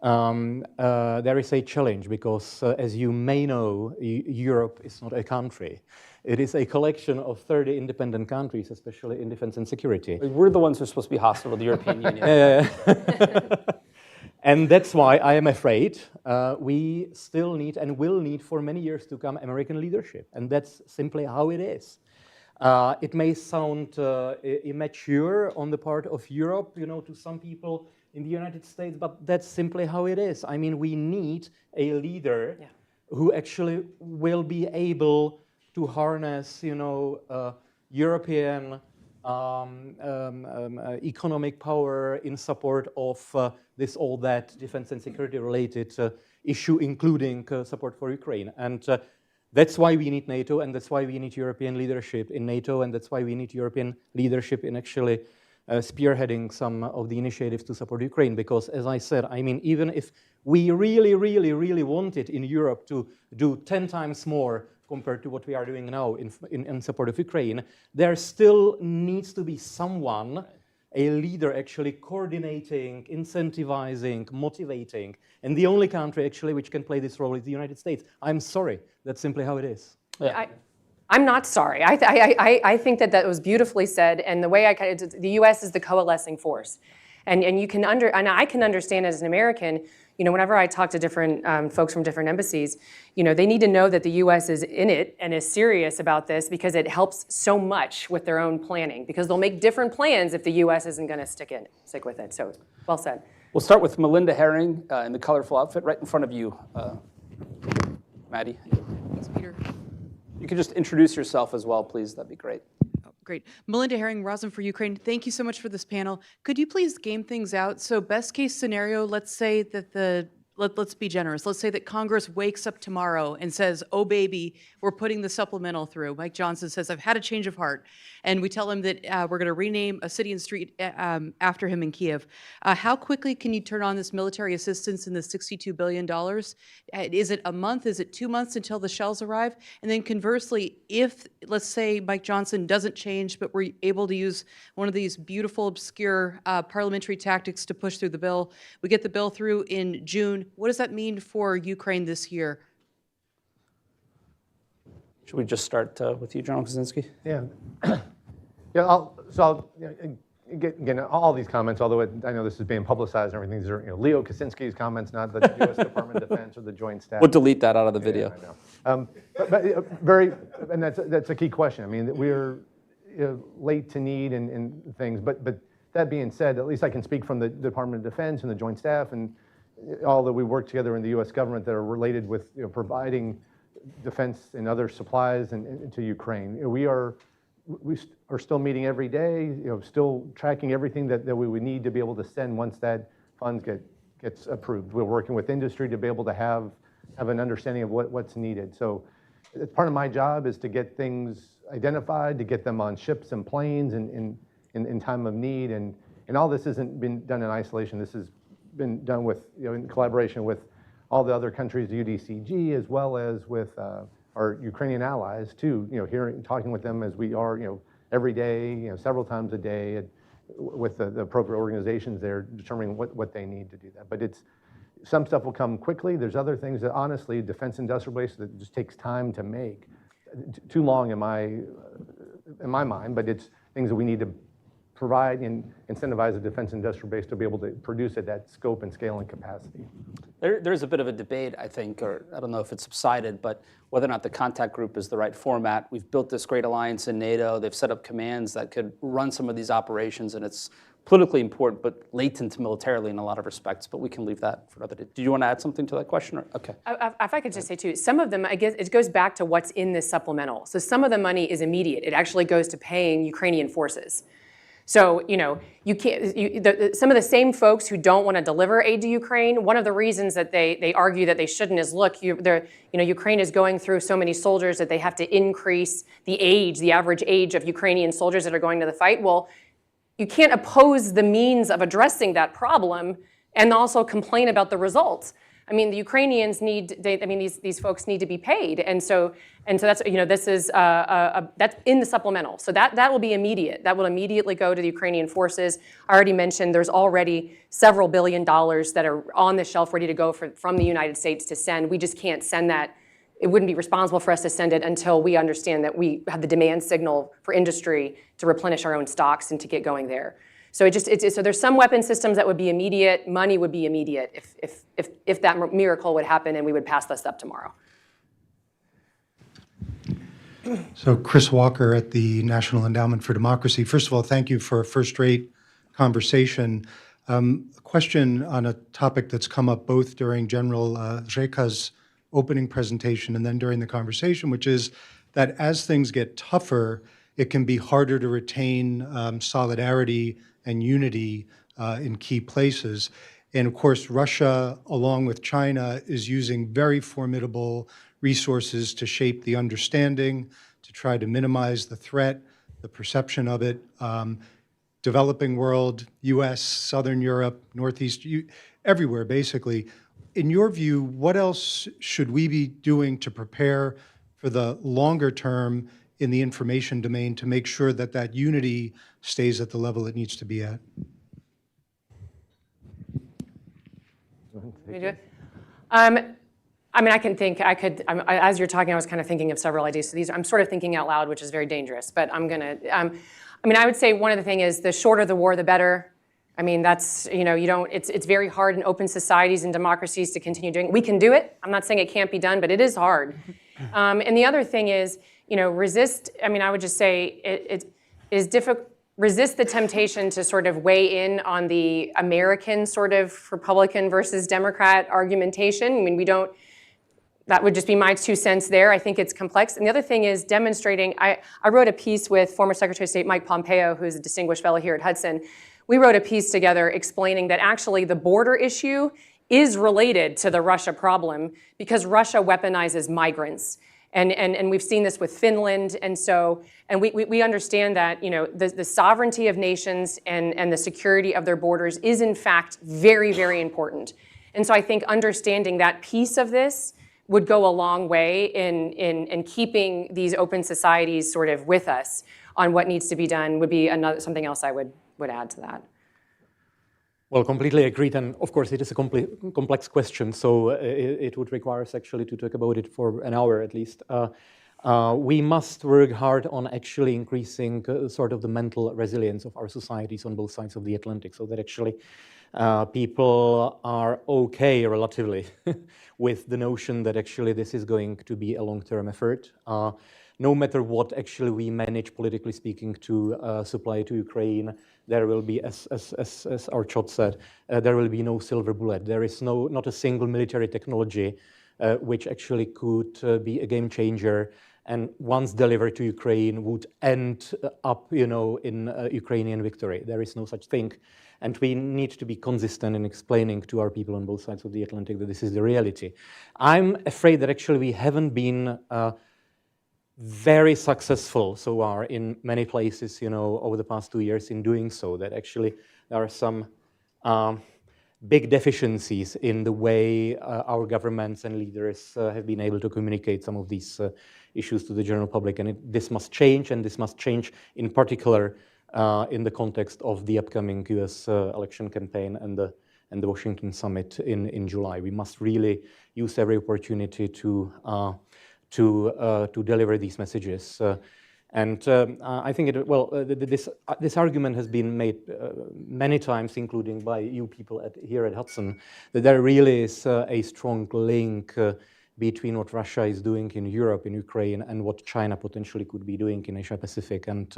there is a challenge because, as you may know, Europe is not a country. It is a collection of 30 independent countries, especially in defense and security. We're the ones who are supposed to be hostile to the European Union. And that's why I am afraid we still need and will need for many years to come American leadership. And that's simply how it is. It may sound immature on the part of Europe, to some people in the United States, but that's simply how it is. I mean, we need a leader who actually will be able to harness, European economic power in support of this or that defense and security related issue, including support for Ukraine. And that's why we need NATO, and that's why we need European leadership in NATO, and that's why we need European leadership in actually spearheading some of the initiatives to support Ukraine. Because, as I said, I mean, even if we really, really, really wanted in Europe to do 10 times more compared to what we are doing now in support of Ukraine, there still needs to be someone a leader actually coordinating, incentivizing, motivating. And the only country actually which can play this role is the United States. I'm sorry, that's simply how it is. I'm not sorry. I think that was beautifully said, and the way the U.S. is the coalescing force, and I can understand as an American, whenever I talk to different folks from different embassies, they need to know that the U.S. is in it and is serious about this because it helps so much with their own planning. Because they'll make different plans if the U.S. isn't going to stick with it. So, well said. We'll start with Melinda Herring in the colorful outfit right in front of you, Maddie. Thanks, Peter. You could just introduce yourself as well, please. That'd be great. Oh, great. Melinda Herring, Rosin for Ukraine. Thank you so much for this panel. Could you please game things out? So best case scenario, let's say that let's be generous. Let's say that Congress wakes up tomorrow and says, oh, baby, we're putting the supplemental through. Mike Johnson says, I've had a change of heart. And we tell him that we're going to rename a city and street after him in Kyiv. How quickly can you turn on this military assistance in the $62 billion? Is it a month? Is it 2 months until the shells arrive? And then conversely, if, let's say, Mike Johnson doesn't change, but we're able to use one of these beautiful, obscure parliamentary tactics to push through the bill, we get the bill through in June. What does that mean for Ukraine this year? Should we just start with you, General Kaczynski? Yeah. I'll again, all these comments, although I know this is being publicized and everything, these are Leo Kaczynski's comments, not the U.S. Department of Defense or the Joint Staff. We'll delete that out of the video. Yeah, I know. But and that's a key question. I mean, we're late to need and things, but that being said, at least I can speak from the Department of Defense and the Joint Staff and all that we work together in the U.S. government that are related with providing defense and other supplies and to Ukraine. We are still meeting every day, still tracking everything that we would need to be able to send once that funds gets approved. We're working with industry to be able to have an understanding of what's needed. So part of my job is to get things identified, to get them on ships and planes in time of need. And all this hasn't been done in isolation. This has been done with, in collaboration with all the other countries, UDCG, as well as with our Ukrainian allies too. Talking with them as we are, every day, several times a day, with the appropriate organizations there, determining what they need to do that. But some stuff will come quickly. There's other things that honestly, defense industrial base, that just takes time to make. Too long in my mind, but it's things that we need to provide and incentivize the defense industrial base to be able to produce at that scope and scale and capacity. There's a bit of a debate, I think, or I don't know if it's subsided, but whether or not the contact group is the right format. We've built this great alliance in NATO. They've set up commands that could run some of these operations, and it's politically important, but latent militarily in a lot of respects. But we can leave that for another day. Do you want to add something to that question? Or? Okay. If I could just say too, some of them, I guess it goes back to what's in this supplemental. So some of the money is immediate. It actually goes to paying Ukrainian forces. So, you can't, some of the same folks who don't want to deliver aid to Ukraine, one of the reasons that they argue that they shouldn't is, look, Ukraine is going through so many soldiers that they have to increase the average age of Ukrainian soldiers that are going to the fight. Well, you can't oppose the means of addressing that problem and also complain about the results. I mean, the Ukrainians these folks need to be paid, and so that's this is that's in the supplemental. So that will be immediate. That will immediately go to the Ukrainian forces. I already mentioned there's already several $1 billion that are on the shelf ready to go from the United States to send. We just can't send that. It wouldn't be responsible for us to send it until we understand that we have the demand signal for industry to replenish our own stocks and to get going there. So so there's some weapon systems that would be immediate. Money would be immediate if that miracle would happen and we would pass this up tomorrow. So Chris Walker at the National Endowment for Democracy. First of all, thank you for a first-rate conversation. A question on a topic that's come up both during General Rzeka's opening presentation and then during the conversation, which is that as things get tougher, it can be harder to retain solidarity and unity in key places. And of course, Russia, along with China, is using very formidable resources to shape the understanding, to try to minimize the threat, the perception of it. Developing world, US, Southern Europe, Northeast, everywhere basically. In your view, what else should we be doing to prepare for the longer term in the information domain to make sure that that unity stays at the level it needs to be at? Can you do it? I mean, as you're talking, I was kind of thinking of several ideas. So I'm sort of thinking out loud, which is very dangerous, but I'm gonna, I mean, I would say one of the things is the shorter the war, the better. I mean, that's, it's very hard in open societies and democracies to continue doing it. We can do it. I'm not saying it can't be done, but it is hard. And the other thing is, resist, I mean, I would just say it is difficult. Resist the temptation to sort of weigh in on the American sort of Republican versus Democrat argumentation. I mean, that would just be my 2 cents there. I think it's complex. And the other thing is demonstrating, I wrote a piece with former Secretary of State Mike Pompeo, who's a distinguished fellow here at Hudson. We wrote a piece together explaining that actually the border issue is related to the Russia problem because Russia weaponizes migrants. And we've seen this with Finland, and we understand that the sovereignty of nations and the security of their borders is in fact very, very important. And so I think understanding that piece of this would go a long way in keeping these open societies sort of with us on what needs to be done. Would be something else I would add to that. Well, completely agreed, and of course it is a complex question, so it would require us actually to talk about it for an hour at least. We must work hard on actually increasing sort of the mental resilience of our societies on both sides of the Atlantic, so that actually people are okay relatively with the notion that actually this is going to be a long-term effort. No matter what actually we manage, politically speaking, to supply to Ukraine, there will be, as our Chot said, there will be no silver bullet. There is not a single military technology which actually could be a game changer and once delivered to Ukraine would end up, in Ukrainian victory. There is no such thing. And we need to be consistent in explaining to our people on both sides of the Atlantic that this is the reality. I'm afraid that actually we haven't been very successful so far in many places, over the past 2 years in doing so, that actually there are some big deficiencies in the way our governments and leaders have been able to communicate some of these issues to the general public. And this must change, and this must change in particular in the context of the upcoming US election campaign and the Washington summit in July. We must really use every opportunity to deliver these messages. I think this argument has been made many times, including by you people here at Hudson, that there really is a strong link between what Russia is doing in Europe, in Ukraine, and what China potentially could be doing in Asia Pacific. And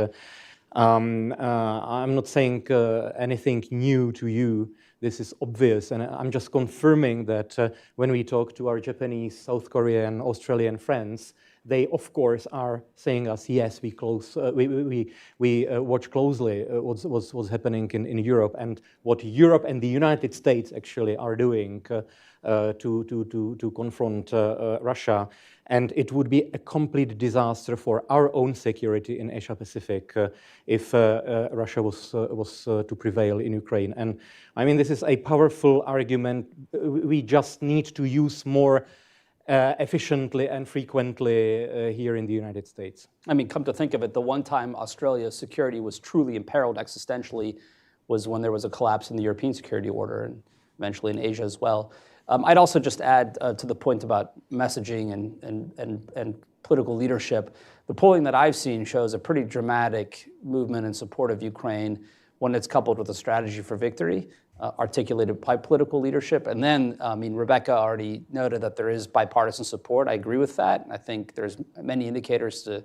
I'm not saying anything new to you. This is obvious, and I'm just confirming that when we talk to our Japanese, South Korean, Australian friends, they of course are saying us, yes, we watch closely what's happening in Europe and what Europe and the United States actually are doing to confront Russia. And it would be a complete disaster for our own security in Asia Pacific if Russia was to prevail in Ukraine. And I mean, this is a powerful argument. We just need to use more efficiently and frequently here in the United States. I mean, come to think of it, the one time Australia's security was truly imperiled existentially was when there was a collapse in the European security order and eventually in Asia as well. I'd also just add to the point about messaging and political leadership. The polling that I've seen shows a pretty dramatic movement in support of Ukraine when it's coupled with a strategy for victory, articulated by political leadership. And then, I mean, Rebecca already noted that there is bipartisan support. I agree with that. I think there's many indicators to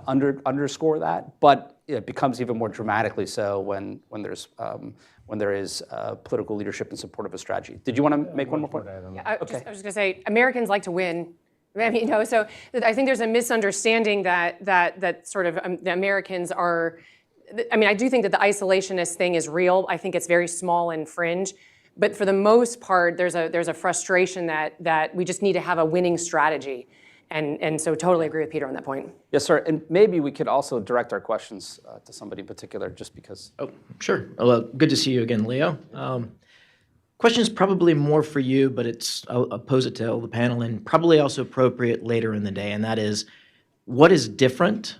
underscore that, but it becomes even more dramatically so when there is political leadership in support of a strategy. Did you want to make one more point? Yeah, I was just going to say, Americans like to win. I mean, so I think there's a misunderstanding that sort of the Americans are. I mean, I do think that the isolationist thing is real. I think it's very small and fringe, but for the most part, there's a frustration that we just need to have a winning strategy. And so totally agree with Peter on that point. Yes, sir. And maybe we could also direct our questions to somebody in particular, just because. Oh, sure. Well, good to see you again, Leo. Question's probably more for you, but I'll pose it to all the panel and probably also appropriate later in the day, and that is, what is different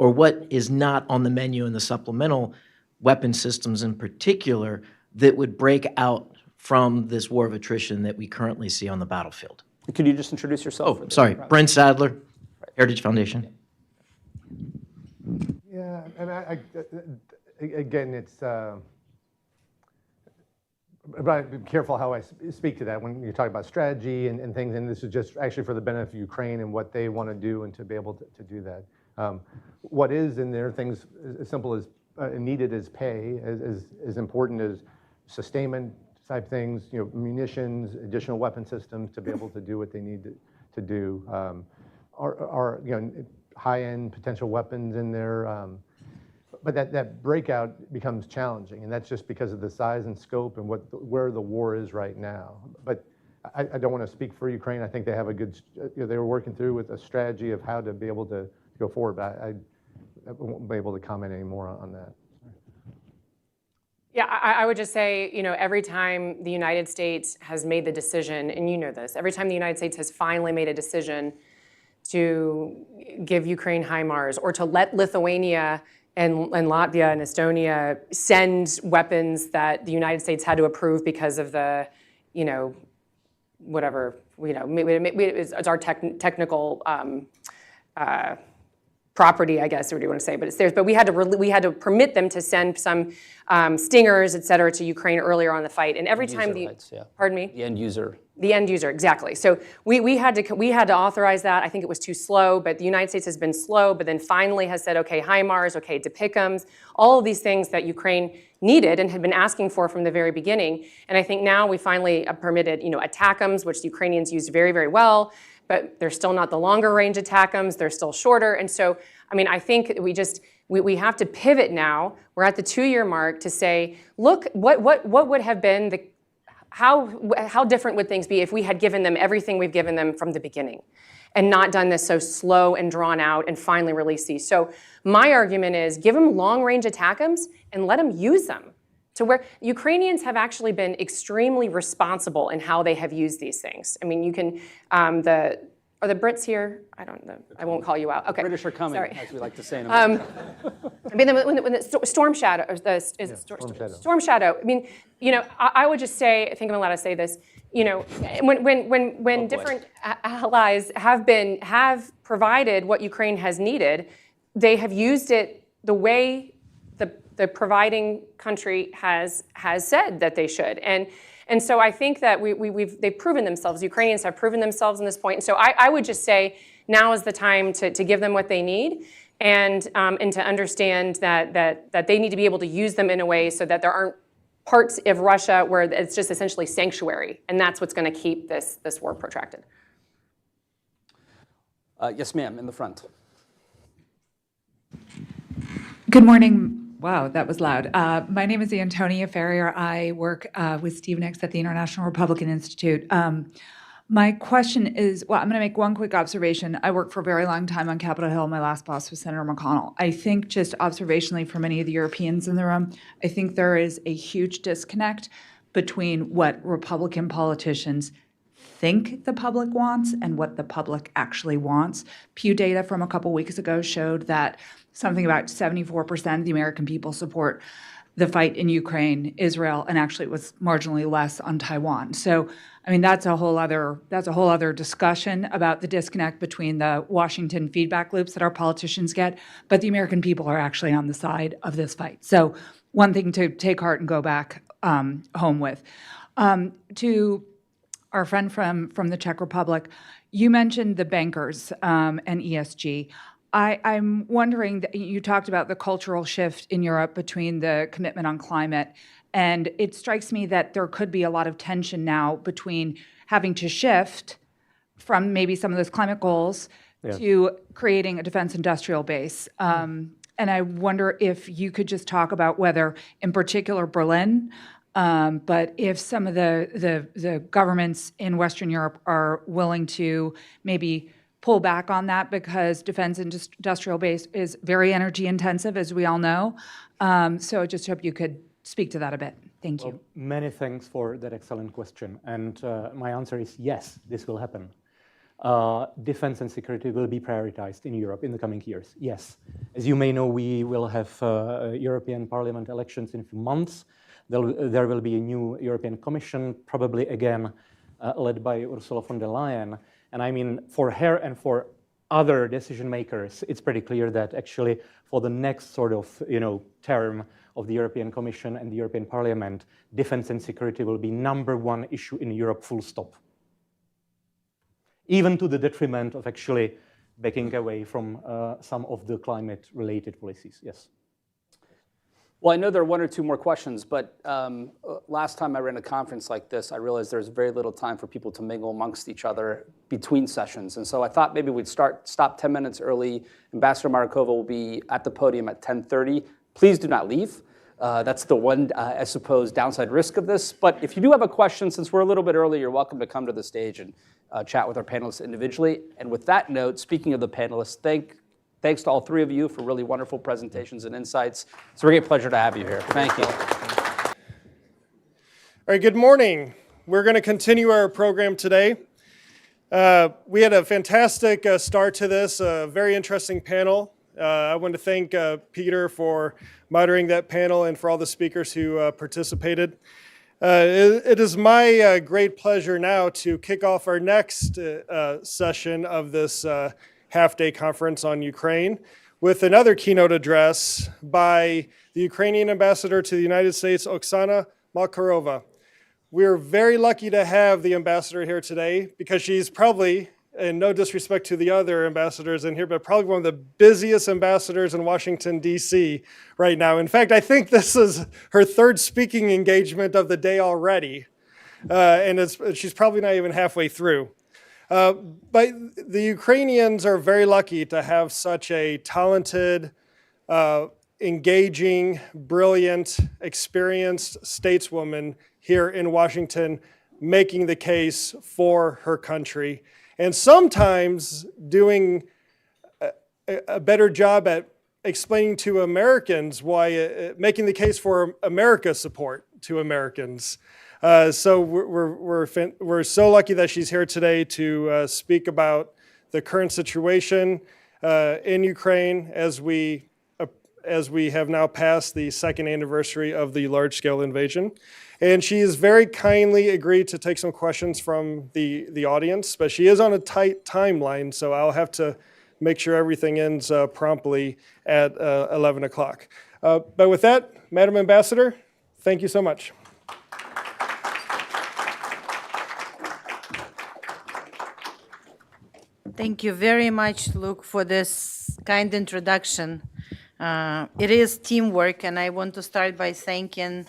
or what is not on the menu in the supplemental weapon systems in particular that would break out from this war of attrition that we currently see on the battlefield? Could you just introduce yourself? Oh, sorry, Brent Sadler, Heritage Foundation. Yeah, and again, it's, but be careful how I speak to that when you're talking about strategy and things, and this is just actually for the benefit of Ukraine and what they want to do and to be able to do that. What is in there, things as simple as needed as pay, as important as sustainment type things, munitions, additional weapon systems to be able to do what they need to do. Are high-end potential weapons in there, but that breakout becomes challenging, and that's just because of the size and scope and where the war is right now. But I don't want to speak for Ukraine. I think they have a good, they were working through with a strategy of how to be able to go forward, but I won't be able to comment any more on that. Yeah, I would just say, every time the United States has made the decision, and you know this, every time the United States has finally made a decision to give Ukraine HIMARS or to let Lithuania and Latvia and Estonia send weapons that the United States had to approve because of the, whatever, it's our technical property, I guess, or what do you want to say? But it's theirs. But we had to permit them to send some stingers, et cetera, to Ukraine earlier on in the fight. And every time pardon me, the end user. The end user, exactly. So we had to authorize that. I think it was too slow, but the United States has been slow, but then finally has said, okay, HIMARS, okay, DPICMs, all of these things that Ukraine needed and had been asking for from the very beginning. And I think now we finally permitted, ATACMs, which the Ukrainians used very, very well, but they're still not the longer range ATACMs, they're still shorter. And so, I think we have to pivot now. We're at the 2-year mark to say, look, what would have been how different would things be if we had given them everything we've given them from the beginning and not done this so slow and drawn out and finally release these? So my argument is give them long-range ATACMs and let them use them to where Ukrainians have actually been extremely responsible in how they have used these things. You can, are the Brits here? I don't know. I won't call you out. Okay. British are coming, Sorry. as we like to say in America. when the Storm Shadow, Storm Shadow. I would just say, I think I'm allowed to say this. When different allies have provided what Ukraine has needed, they have used it the way the providing country has said that they should. And so I think that they've proven themselves. Ukrainians have proven themselves in this point. And so I would just say now is the time to give them what they need and to understand that they need to be able to use them in a way so that there aren't parts of Russia where it's just essentially sanctuary. And that's what's going to keep this war protracted. Yes, ma'am, in the front. Good morning. Wow, that was loud. My name is Antonia Ferrier. I work with Steve Nix at the International Republican Institute. My question is, I'm going to make one quick observation. I worked for a very long time on Capitol Hill. My last boss was Senator McConnell. I think just observationally for many of the Europeans in the room, I think there is a huge disconnect between what Republican politicians think the public wants and what the public actually wants. Pew data from a couple weeks ago showed that something about 74% of the American people support the fight in Ukraine, Israel, and actually it was marginally less on Taiwan. So, that's a whole other discussion about the disconnect between the Washington feedback loops that our politicians get, but the American people are actually on the side of this fight. So, one thing to take heart and go back home with. To our friend from the Czech Republic, you mentioned the bankers and ESG. I'm wondering, that you talked about the cultural shift in Europe between the commitment on climate, and it strikes me that there could be a lot of tension now between having to shift from maybe some of those climate goals to creating a defense industrial base. And I wonder if you could just talk about whether, in particular, Berlin, but if some of the governments in Western Europe are willing to maybe pull back on that, because defense industrial base is very energy intensive, as we all know. So I just hope you could speak to that a bit. Thank you. Many thanks for that excellent question. And my answer is yes, this will happen. defense and security will be prioritized in Europe in the coming years. Yes. As you may know, we will have European Parliament elections in a few months. There will be a new European Commission, probably again led by Ursula von der Leyen. And I mean, for her and for other decision makers, it's pretty clear that actually for the next sort of term of the European Commission and the European Parliament, defense and security will be #1 issue in Europe, full stop. Even to the detriment of actually backing away from some of the climate-related policies. Yes. Well, I know there are 1 or 2 more questions, but last time I ran a conference like this, I realized there's very little time for people to mingle amongst each other between sessions. And so I thought maybe we'd stop 10 minutes early. Ambassador Markova will be at the podium at 10:30. Please do not leave. That's the one, I suppose, downside risk of this. But if you do have a question, since we're a little bit early, you're welcome to come to the stage and chat with our panelists individually. And with that note, speaking of the panelists, thanks to all 3 of you for really wonderful presentations and insights. It's a great pleasure to have you here. Thank you. All right, good morning. We're going to continue our program today. We had a fantastic start to this, a very interesting panel. I want to thank Peter for moderating that panel and for all the speakers who participated. It is my great pleasure now to kick off our next session of this half-day conference on Ukraine with another keynote address by the Ukrainian ambassador to the United States, Oksana Makarova. We're very lucky to have the ambassador here today because she's probably, and no disrespect to the other ambassadors in here, but probably one of the busiest ambassadors in Washington, D.C. right now. In fact, I think this is her 3rd speaking engagement of the day already, and she's probably not even halfway through. But the Ukrainians are very lucky to have such a talented, engaging, brilliant, experienced stateswoman here in Washington making the case for her country, and sometimes doing a better job at explaining to Americans why, making the case for America's support to Americans. So we're so lucky that she's here today to speak about the current situation in Ukraine as we have now passed the 2nd anniversary of the large-scale invasion. And she has very kindly agreed to take some questions from the audience, but she is on a tight timeline, so I'll have to make sure everything ends promptly at 11 o'clock. But with that, Madam Ambassador, thank you so much. Thank you very much, Luke, for this kind introduction. It is teamwork, and I want to start by thanking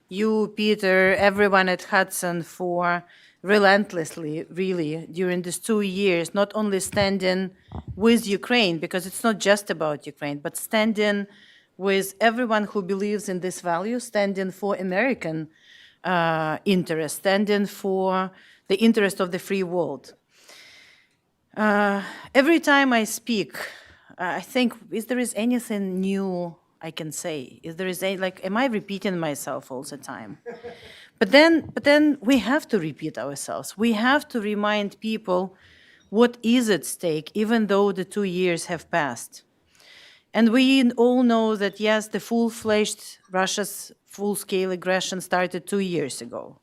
you, Peter, everyone at Hudson for relentlessly, really, during these 2 years, not only standing with Ukraine, because it's not just about Ukraine, but standing with everyone who believes in this value, standing for American interests, standing for the interest of the free world. Every time I speak, I think, is there anything new I can say? Is there am I repeating myself all the time? But then we have to repeat ourselves. We have to remind people what is at stake, even though the 2 years have passed. And we all know that, yes, the full-fledged Russia's full-scale aggression started 2 years ago.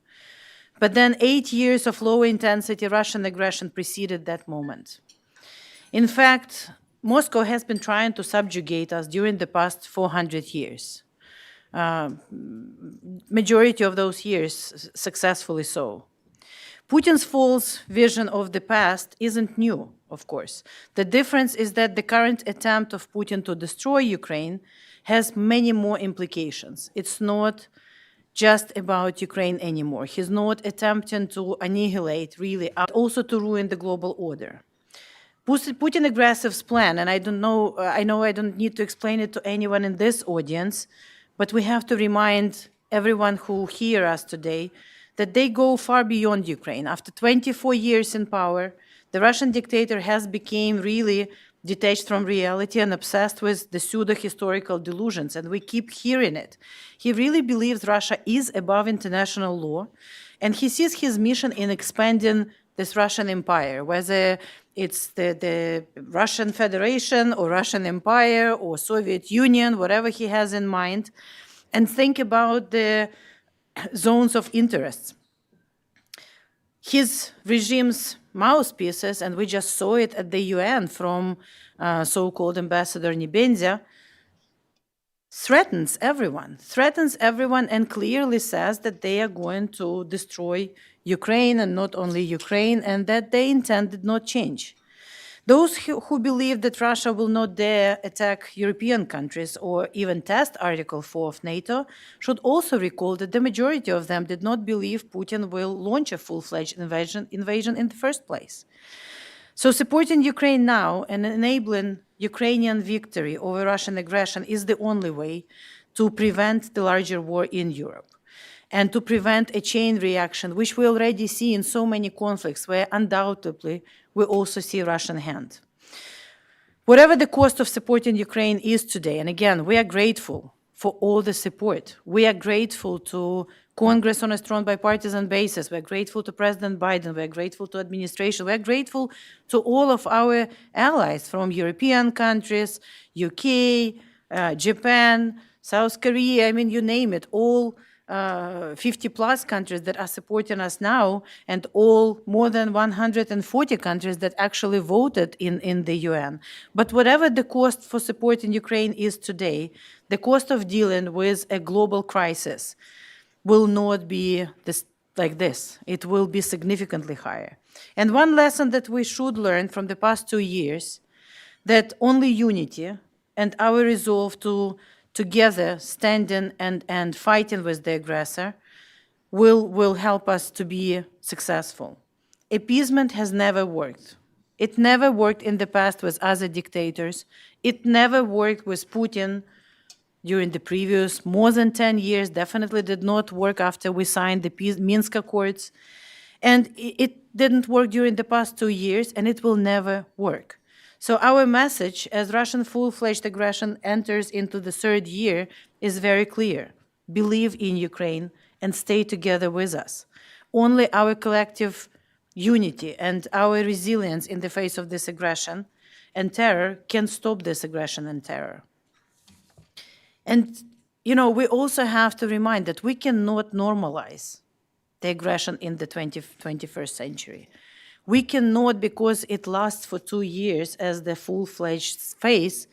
But then 8 years of low-intensity Russian aggression preceded that moment. In fact, Moscow has been trying to subjugate us during the past 400 years. Majority of those years successfully so. Putin's false vision of the past isn't new, of course. The difference is that the current attempt of Putin to destroy Ukraine has many more implications. It's not just about Ukraine anymore. He's not attempting to annihilate, really, but also to ruin the global order. Putin's aggressive plan, and I know I don't need to explain it to anyone in this audience, but we have to remind everyone who hear us today that they go far beyond Ukraine. After 24 years in power, the Russian dictator has become really detached from reality and obsessed with the pseudo-historical delusions, and we keep hearing it. He really believes Russia is above international law, and he sees his mission in expanding this Russian empire, whether it's the Russian Federation or Russian Empire or Soviet Union, whatever he has in mind, and think about the zones of interest. His regime's mouthpieces, and we just saw it at the UN from so-called Ambassador Nebenzia, threatens everyone and clearly says that they are going to destroy Ukraine, and not only Ukraine, and that their intent did not change. Those who believe that Russia will not dare attack European countries or even test Article 4 of NATO should also recall that the majority of them did not believe Putin will launch a full-fledged invasion in the first place. So supporting Ukraine now and enabling Ukrainian victory over Russian aggression is the only way to prevent the larger war in Europe and to prevent a chain reaction, which we already see in so many conflicts where undoubtedly we also see Russian hand. Whatever the cost of supporting Ukraine is today, and again, we are grateful for all the support. We are grateful to Congress on a strong bipartisan basis. We're grateful to President Biden. We're grateful to administration. We're grateful to all of our allies from European countries, UK, Japan, South Korea, I mean, you name it, all 50-plus countries that are supporting us now, and all more than 140 countries that actually voted in the UN. But whatever the cost for supporting Ukraine is today, the cost of dealing with a global crisis will not be like this. It will be significantly higher. And one lesson that we should learn from the past 2 years, that only unity and our resolve to together standing and fighting with the aggressor will help us to be successful. Appeasement has never worked. It never worked in the past with other dictators. It never worked with Putin during the previous more than 10 years, definitely did not work after we signed the Minsk Accords. And it didn't work during the past 2 years, and it will never work. So our message as Russian full-fledged aggression enters into the 3rd year is very clear. Believe in Ukraine and stay together with us. Only our collective unity and our resilience in the face of this aggression and terror can stop this aggression and terror. And, you know, we also have to remind that we cannot normalize the aggression in the 21st century. We cannot, because it lasts for 2 years as the full-fledged phase,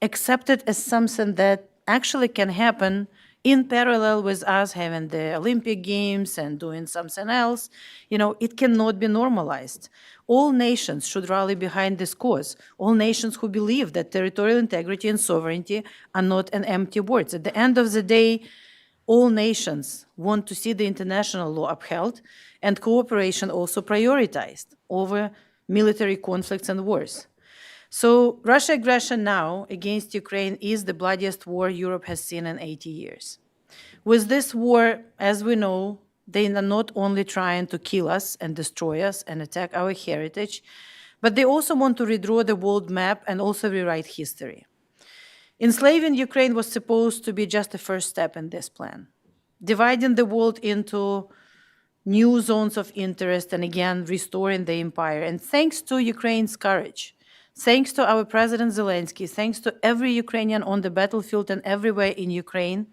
accept it as something that actually can happen in parallel with us having the Olympic Games and doing something else. You know, it cannot be normalized. All nations should rally behind this cause. All nations who believe that territorial integrity and sovereignty are not an empty words. At the end of the day, all nations want to see the international law upheld and cooperation also prioritized over military conflicts and wars. So Russia aggression now against Ukraine is the bloodiest war Europe has seen in 80 years. With this war, as we know, they are not only trying to kill us and destroy us and attack our heritage, but they also want to redraw the world map and also rewrite history. Enslaving Ukraine was supposed to be just a first step in this plan, dividing the world into new zones of interest and again restoring the empire. And thanks to Ukraine's courage, thanks to our President Zelensky, thanks to every Ukrainian on the battlefield and everywhere in Ukraine,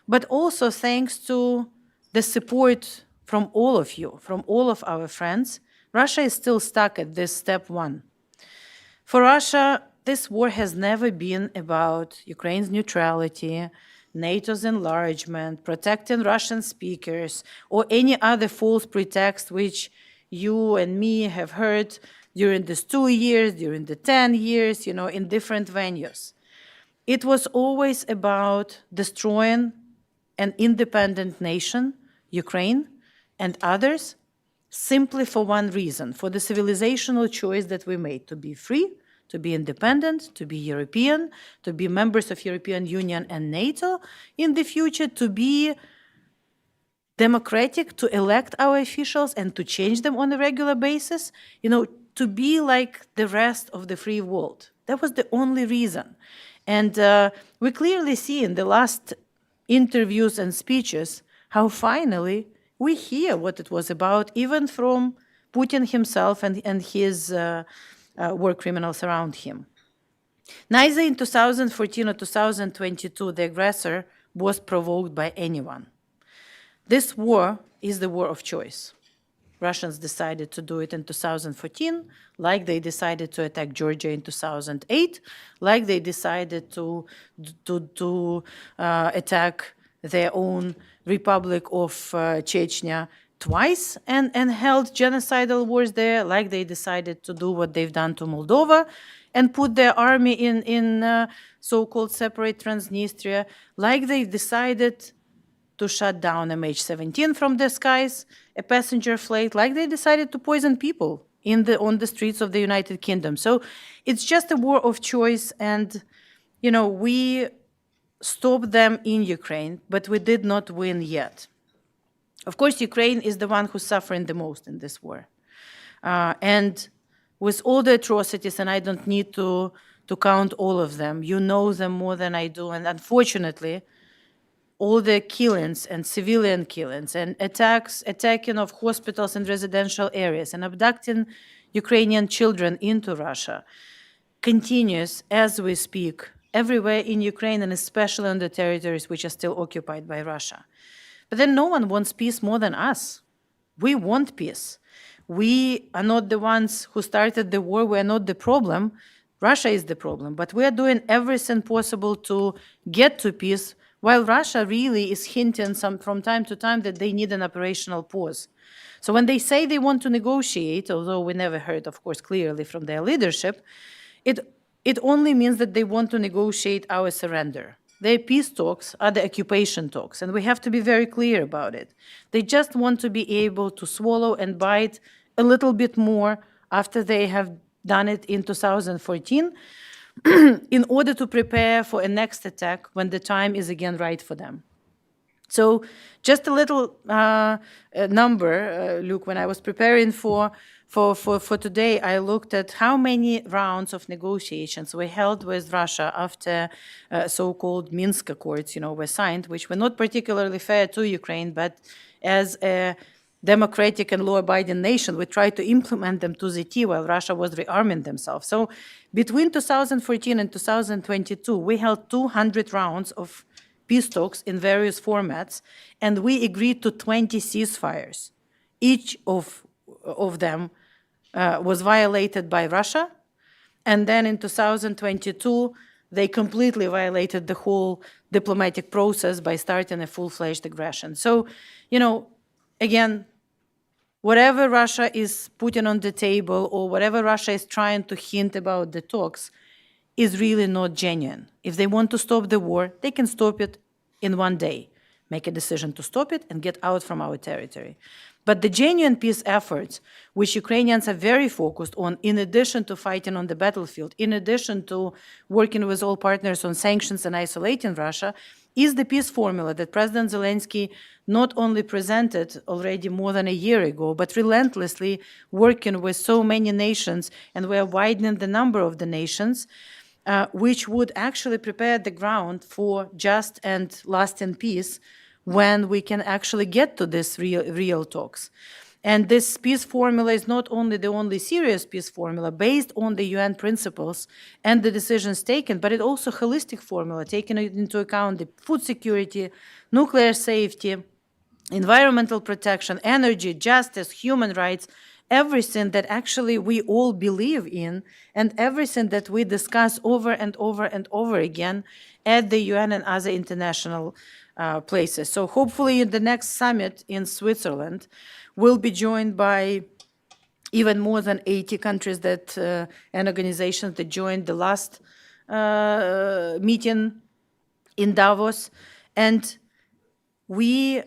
but also thanks to the support from all of you, from all of our friends, Russia is still stuck at this step 1. For Russia, this war has never been about Ukraine's neutrality, NATO's enlargement, protecting Russian speakers, or any other false pretext which you and me have heard during these 2 years, during the 10 years, you know, in different venues. It was always about destroying an independent nation, Ukraine, and others, simply for one reason, for the civilizational choice that we made to be free, to be independent, to be European, to be members of European Union and NATO in the future, to be democratic, to elect our officials and to change them on a regular basis, you know, to be like the rest of the free world. That was the only reason. And we clearly see in the last interviews and speeches how finally we hear what it was about, even from Putin himself and his war criminals around him. Neither in 2014 or 2022 the aggressor was provoked by anyone. This war is the war of choice. Russians decided to do it in 2014, like they decided to attack Georgia in 2008, like they decided to attack their own Republic of Chechnya twice and held genocidal wars there, like they decided to do what they've done to Moldova and put their army in so-called separate Transnistria, like they decided to shut down MH17 from the skies, a passenger flight, like they decided to poison people on the streets of the United Kingdom. So it's just a war of choice, and we stopped them in Ukraine, but we did not win yet. Of course, Ukraine is the one who's suffering the most in this war. And with all the atrocities, and I don't need to count all of them, you know them more than I do, and unfortunately, all the killings and civilian killings and attacking of hospitals and residential areas and abducting Ukrainian children into Russia continues as we speak everywhere in Ukraine, and especially on the territories which are still occupied by Russia. But then no one wants peace more than us. We want peace. We are not the ones who started the war. We are not the problem. Russia is the problem. But we are doing everything possible to get to peace, while Russia really is hinting from time to time that they need an operational pause. So when they say they want to negotiate, although we never heard, of course, clearly from their leadership, it only means that they want to negotiate our surrender. Their peace talks are the occupation talks, and we have to be very clear about it. They just want to be able to swallow and bite a little bit more after they have done it in 2014 in order to prepare for a next attack when the time is again right for them. So just a little number, Luke, when I was preparing for today, I looked at how many rounds of negotiations we held with Russia after so-called Minsk Accords, were signed, which were not particularly fair to Ukraine, but as a democratic and law-abiding nation, we tried to implement them to the T while Russia was rearming themselves. So between 2014 and 2022, we held 200 rounds of peace talks in various formats, and we agreed to 20 ceasefires. Each of them was violated by Russia, and then in 2022, they completely violated the whole diplomatic process by starting a full-fledged aggression. So, again, whatever Russia is putting on the table or whatever Russia is trying to hint about the talks is really not genuine. If they want to stop the war, they can stop it in one day, make a decision to stop it and get out from our territory. But the genuine peace efforts, which Ukrainians are very focused on, in addition to fighting on the battlefield, in addition to working with all partners on sanctions and isolating Russia, is the peace formula that President Zelensky not only presented already more than a year ago, but relentlessly working with so many nations, and we are widening the number of the nations, which would actually prepare the ground for just and lasting peace when we can actually get to this real talks. And this peace formula is not only the only serious peace formula based on the UN principles and the decisions taken, but it's also a holistic formula, taking into account the food security, nuclear safety, environmental protection, energy, justice, human rights, everything that actually we all believe in, and everything that we discuss over and over and over again at the UN and other international places. So hopefully in the next summit in Switzerland, we'll be joined by even more than 80 countries and organizations that joined the last meeting in Davos. And we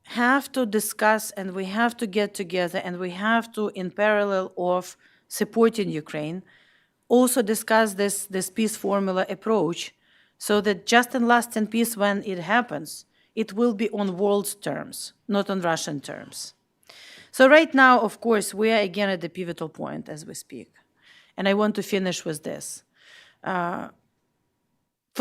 have to discuss, and we have to get together, and we have to, in parallel of supporting Ukraine, also discuss this peace formula approach, so that just and lasting peace, when it happens, it will be on world terms, not on Russian terms. So right now, of course, we are again at the pivotal point as we speak. And I want to finish with this. For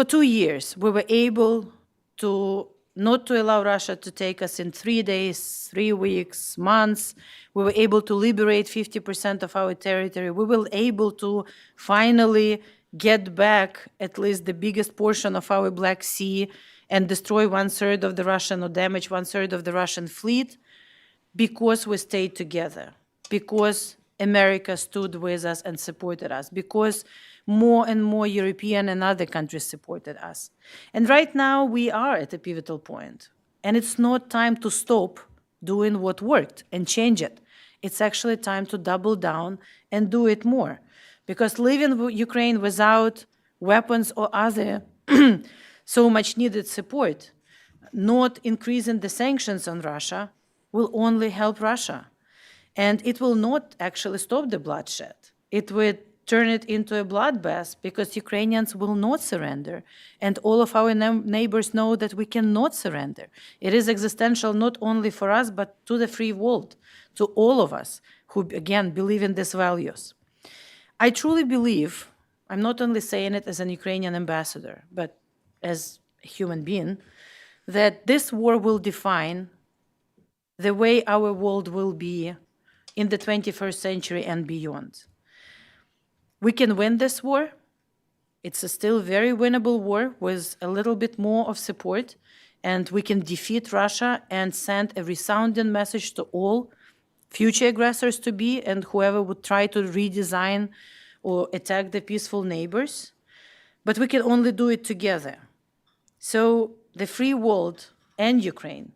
2 years, we were able to not to allow Russia to take us in 3 days, 3 weeks, months. We were able to liberate 50% of our territory. We were able to finally get back at least the biggest portion of our Black Sea and destroy 1/3 of the Russian, or damage 1/3 of the Russian fleet, because we stayed together, because America stood with us and supported us, because more and more European and other countries supported us. And right now we are at a pivotal point. And it's not time to stop doing what worked and change it. It's actually time to double down and do it more. Because leaving Ukraine without weapons or other so much needed support, not increasing the sanctions on Russia, will only help Russia. And it will not actually stop the bloodshed. It will turn it into a bloodbath, because Ukrainians will not surrender. And all of our neighbors know that we cannot surrender. It is existential not only for us, but to the free world, to all of us who, again, believe in these values. I truly believe, I'm not only saying it as an Ukrainian ambassador, but as a human being, that this war will define the way our world will be in the 21st century and beyond. We can win this war. It's a still very winnable war with a little bit more of support, and we can defeat Russia and send a resounding message to all future aggressors to be, and whoever would try to redesign or attack the peaceful neighbors. But we can only do it together. So the free world and Ukraine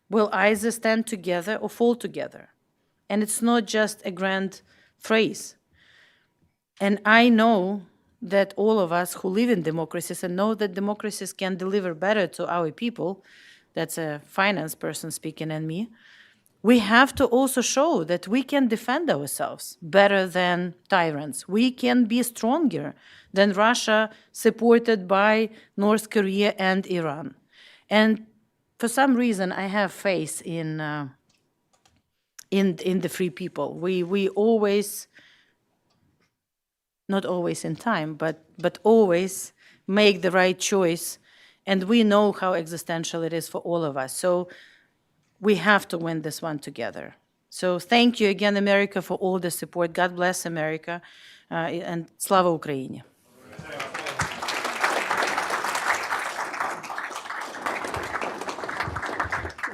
will either stand together or fall together. And it's not just a grand phrase. And I know that all of us who live in democracies and know that democracies can deliver better to our people, that's a finance person speaking in me, we have to also show that we can defend ourselves better than tyrants. We can be stronger than Russia, supported by North Korea and Iran. And for some reason, I have faith in the free people. We always, not always in time, but always make the right choice. And we know how existential it is for all of us. So we have to win this one together. So thank you again, America, for all the support. God bless America, and Slava Ukraini.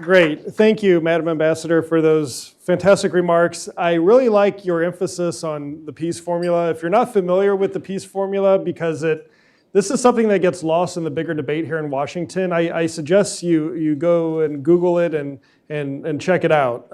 Great. Thank you, Madam Ambassador, for those fantastic remarks. I really like your emphasis on the peace formula. If you're not familiar with the peace formula, because this is something that gets lost in the bigger debate here in Washington, I suggest you go and Google it and check it out.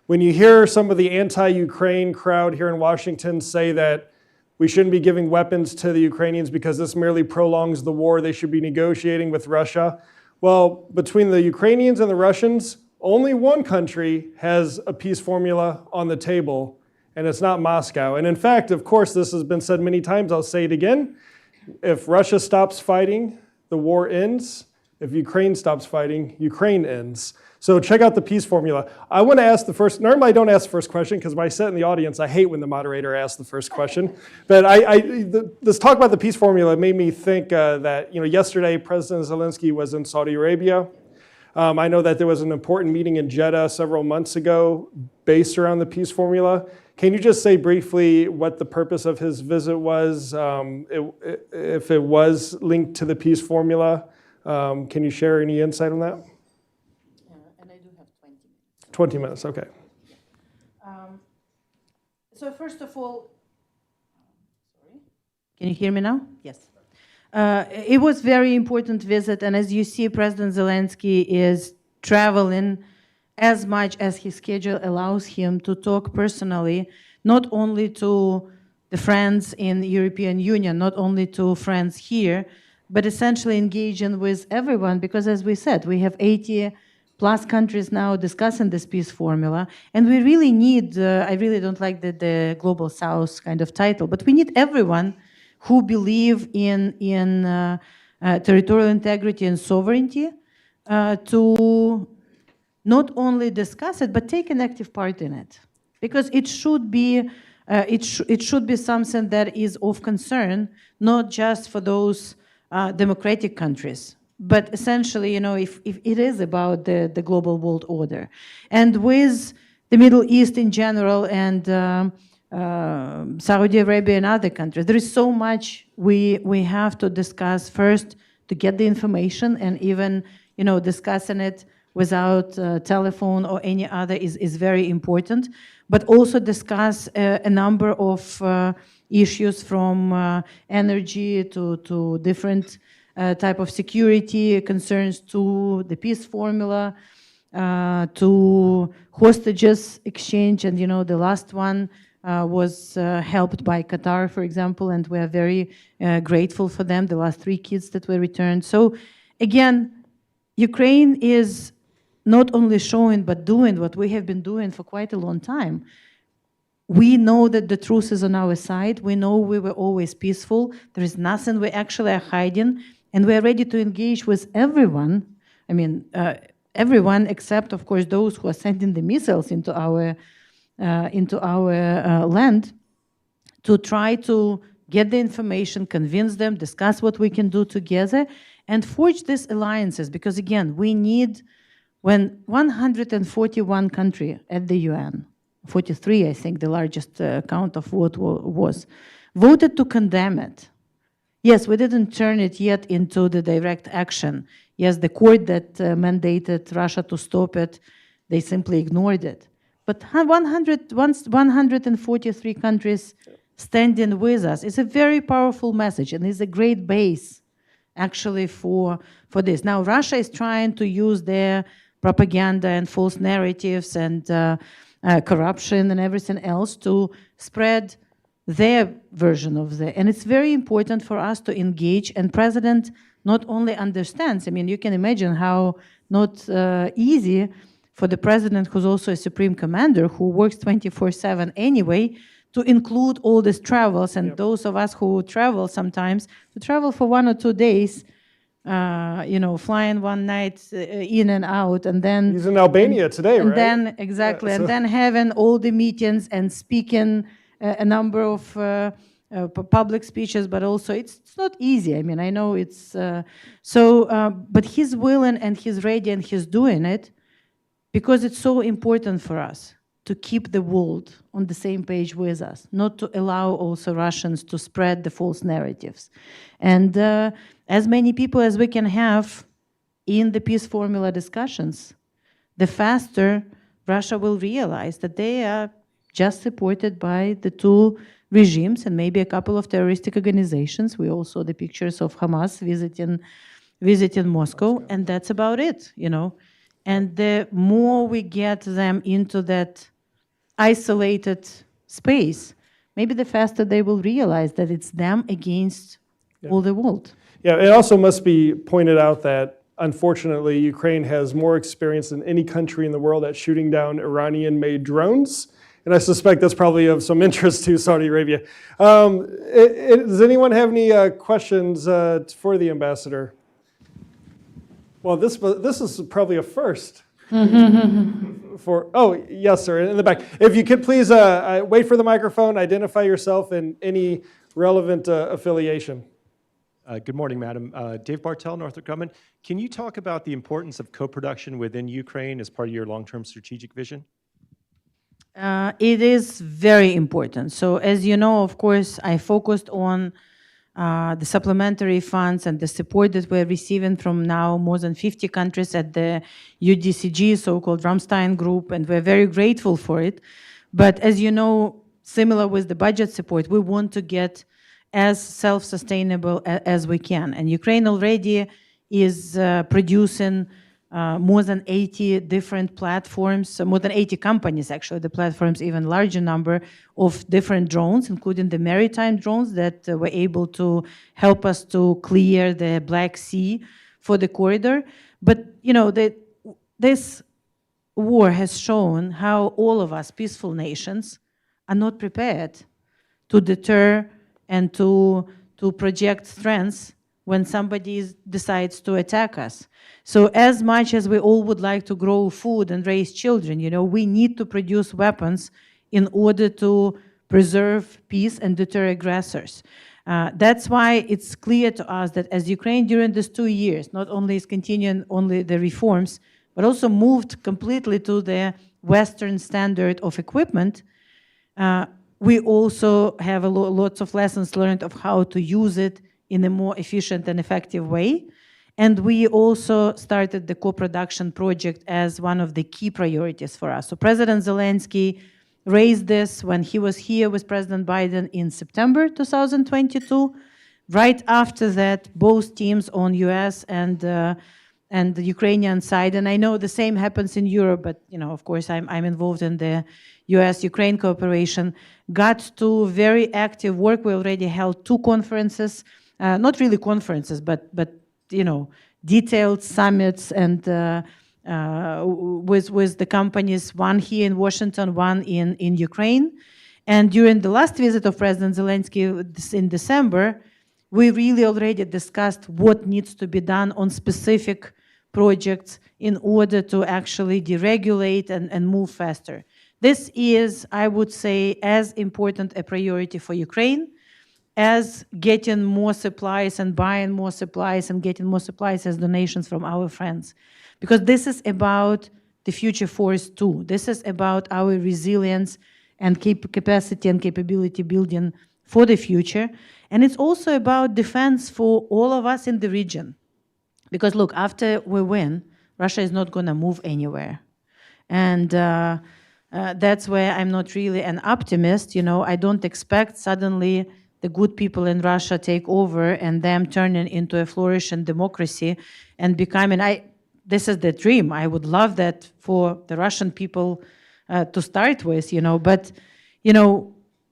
When you hear some of the anti-Ukraine crowd here in Washington say that we shouldn't be giving weapons to the Ukrainians because this merely prolongs the war, they should be negotiating with Russia. Well, between the Ukrainians and the Russians, only one country has a peace formula on the table, and it's not Moscow. And in fact, of course, this has been said many times, I'll say it again. If Russia stops fighting, the war ends. If Ukraine stops fighting, Ukraine ends. So check out the peace formula. I want to ask the first, normally I don't ask the first question because when I sit in the audience, I hate when the moderator asks the first question. But this talk about the peace formula made me think that yesterday President Zelensky was in Saudi Arabia. I know that there was an important meeting in Jeddah several months ago based around the peace formula. Can you just say briefly what the purpose of his visit was, if it was linked to the peace formula? Can you share any insight on that? And I do have 20 minutes. 20 minutes, okay. So first of all, sorry, can you hear me now? Yes. It was very important visit, and as you see, President Zelensky is traveling as much as his schedule allows him to talk personally, not only to the friends in the European Union, not only to friends here, but essentially engaging with everyone, because as we said, we have 80 plus countries now discussing this peace formula, and we really need, I really don't like the Global South kind of title, but we need everyone who believe in territorial integrity and sovereignty to not only discuss it, but take an active part in it. Because it should be something that is of concern, not just for those democratic countries, but essentially, if it is about the global world order. And with the Middle East in general and Saudi Arabia and other countries, there is so much we have to discuss first to get the information, and even discussing it without telephone or any other is very important, but also discuss a number of issues from energy to different type of security concerns, to the peace formula, to hostages exchange. And the last one was helped by Qatar, for example, and we are very grateful for them, the last 3 kids that were returned. So again, Ukraine is not only showing but doing what we have been doing for quite a long time. We know that the truth is on our side. We know we were always peaceful. There is nothing we actually are hiding, and we are ready to engage with everyone. I mean, everyone except, of course, those who are sending the missiles into our land, to try to get the information, convince them, discuss what we can do together, and forge these alliances. Because again, we need, when 141 countries at the UN, 43, I think, the largest count of what was, voted to condemn it. Yes, we didn't turn it yet into the direct action. Yes, the court that mandated Russia to stop it, they simply ignored it. But 143 countries standing with us is a very powerful message, and is a great base, actually, for this. Now, Russia is trying to use their propaganda and false narratives and corruption and everything else to spread their version of and it's very important for us to engage. And President not only understands, I mean, you can imagine how not easy for the president, who's also a supreme commander, who works 24/7 anyway, to include all these travels. And those of us who travel sometimes, to travel for 1 or 2 days, flying one night in and out, and then he's in Albania today, and right? then exactly, and then having all the meetings and speaking a number of public speeches, but also it's not easy. I mean, I know it's but he's willing and he's ready and he's doing it because it's so important for us to keep the world on the same page with us, not to allow also Russians to spread the false narratives. And as many people as we can have in the peace formula discussions, the faster Russia will realize that they are just supported by the 2 regimes and maybe a couple of terroristic organizations. We all saw the pictures of Hamas visiting Moscow, and that's about it, And the more we get them into that isolated space, maybe the faster they will realize that it's them against all the world. Yeah, it also must be pointed out that, unfortunately, Ukraine has more experience than any country in the world at shooting down Iranian-made drones. And I suspect that's probably of some interest to Saudi Arabia. Does anyone have any questions for the ambassador? Well, this is probably a first. Yes, sir, in the back. If you could please wait for the microphone, identify yourself and any relevant affiliation. Good morning, Madam. Dave Bartel, Northrop Grumman. Can you talk about the importance of co-production within Ukraine as part of your long-term strategic vision? It is very important. So as you know, of course, I focused on the supplementary funds and the support that we're receiving from now more than 50 countries at the UDCG, so-called Ramstein Group, and we're very grateful for it. But as you know, similar with the budget support, we want to get as self-sustainable as we can. And Ukraine already is producing more than 80 different platforms, more than 80 companies, actually, the platforms, even larger number of different drones, including the maritime drones that were able to help us to clear the Black Sea for the corridor. But, this war has shown how all of us, peaceful nations, are not prepared to deter and to project strengths when somebody decides to attack us. So as much as we all would like to grow food and raise children, we need to produce weapons in order to preserve peace and deter aggressors. That's why it's clear to us that as Ukraine during these 2 years, not only is continuing only the reforms, but also moved completely to the Western standard of equipment, we also have lots of lessons learned of how to use it in a more efficient and effective way. And we also started the co-production project as one of the key priorities for us. So President Zelensky raised this when he was here with President Biden in September 2022. Right after that, both teams on US and the Ukrainian side, and I know the same happens in Europe, but of course I'm involved in the US-Ukraine cooperation, got to very active work. We already held 2 conferences, not really conferences, but detailed summits and with the companies, one here in Washington, one in Ukraine. And during the last visit of President Zelensky in December, we really already discussed what needs to be done on specific projects in order to actually deregulate and move faster. This is, I would say, as important a priority for Ukraine as getting more supplies and buying more supplies and getting more supplies as donations from our friends. Because this is about the future force too. This is about our resilience and capacity and capability building for the future. And it's also about defense for all of us in the region. Because look, after we win, Russia is not going to move anywhere. And that's where I'm not really an optimist. I don't expect suddenly the good people in Russia take over and them turning into a flourishing democracy and becoming, this is the dream. I would love that for the Russian people to start with, but,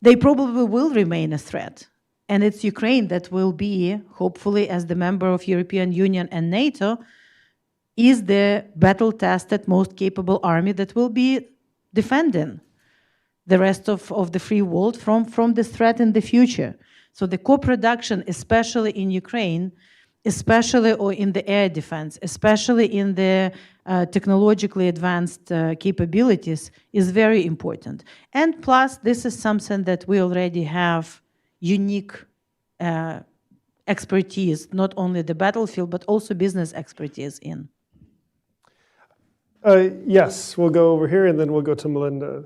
they probably will remain a threat. And it's Ukraine that will be, hopefully, as the member of European Union and NATO, is the battle-tested, most capable army that will be defending the rest of the free world from this threat in the future. So the co-production, especially in Ukraine, especially or in the air defense, especially in the technologically advanced capabilities, is very important. And plus, this is something that we already have unique expertise, not only the battlefield, but also business expertise in. Yes, we'll go over here and then we'll go to Melinda.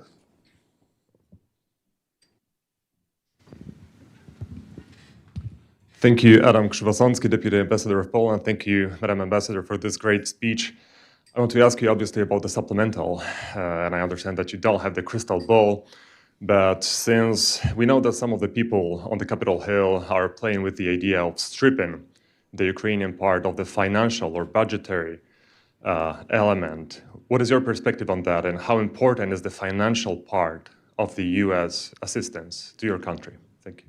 Thank you, Adam Krzywosącki, Deputy Ambassador of Poland. Thank you, Madam Ambassador, for this great speech. I want to ask you, obviously, about the supplemental, and I understand that you don't have the crystal ball, but since we know that some of the people on the Capitol Hill are playing with the idea of stripping the Ukrainian part of the financial or budgetary element, what is your perspective on that, and how important is the financial part of the U.S. assistance to your country? Thank you.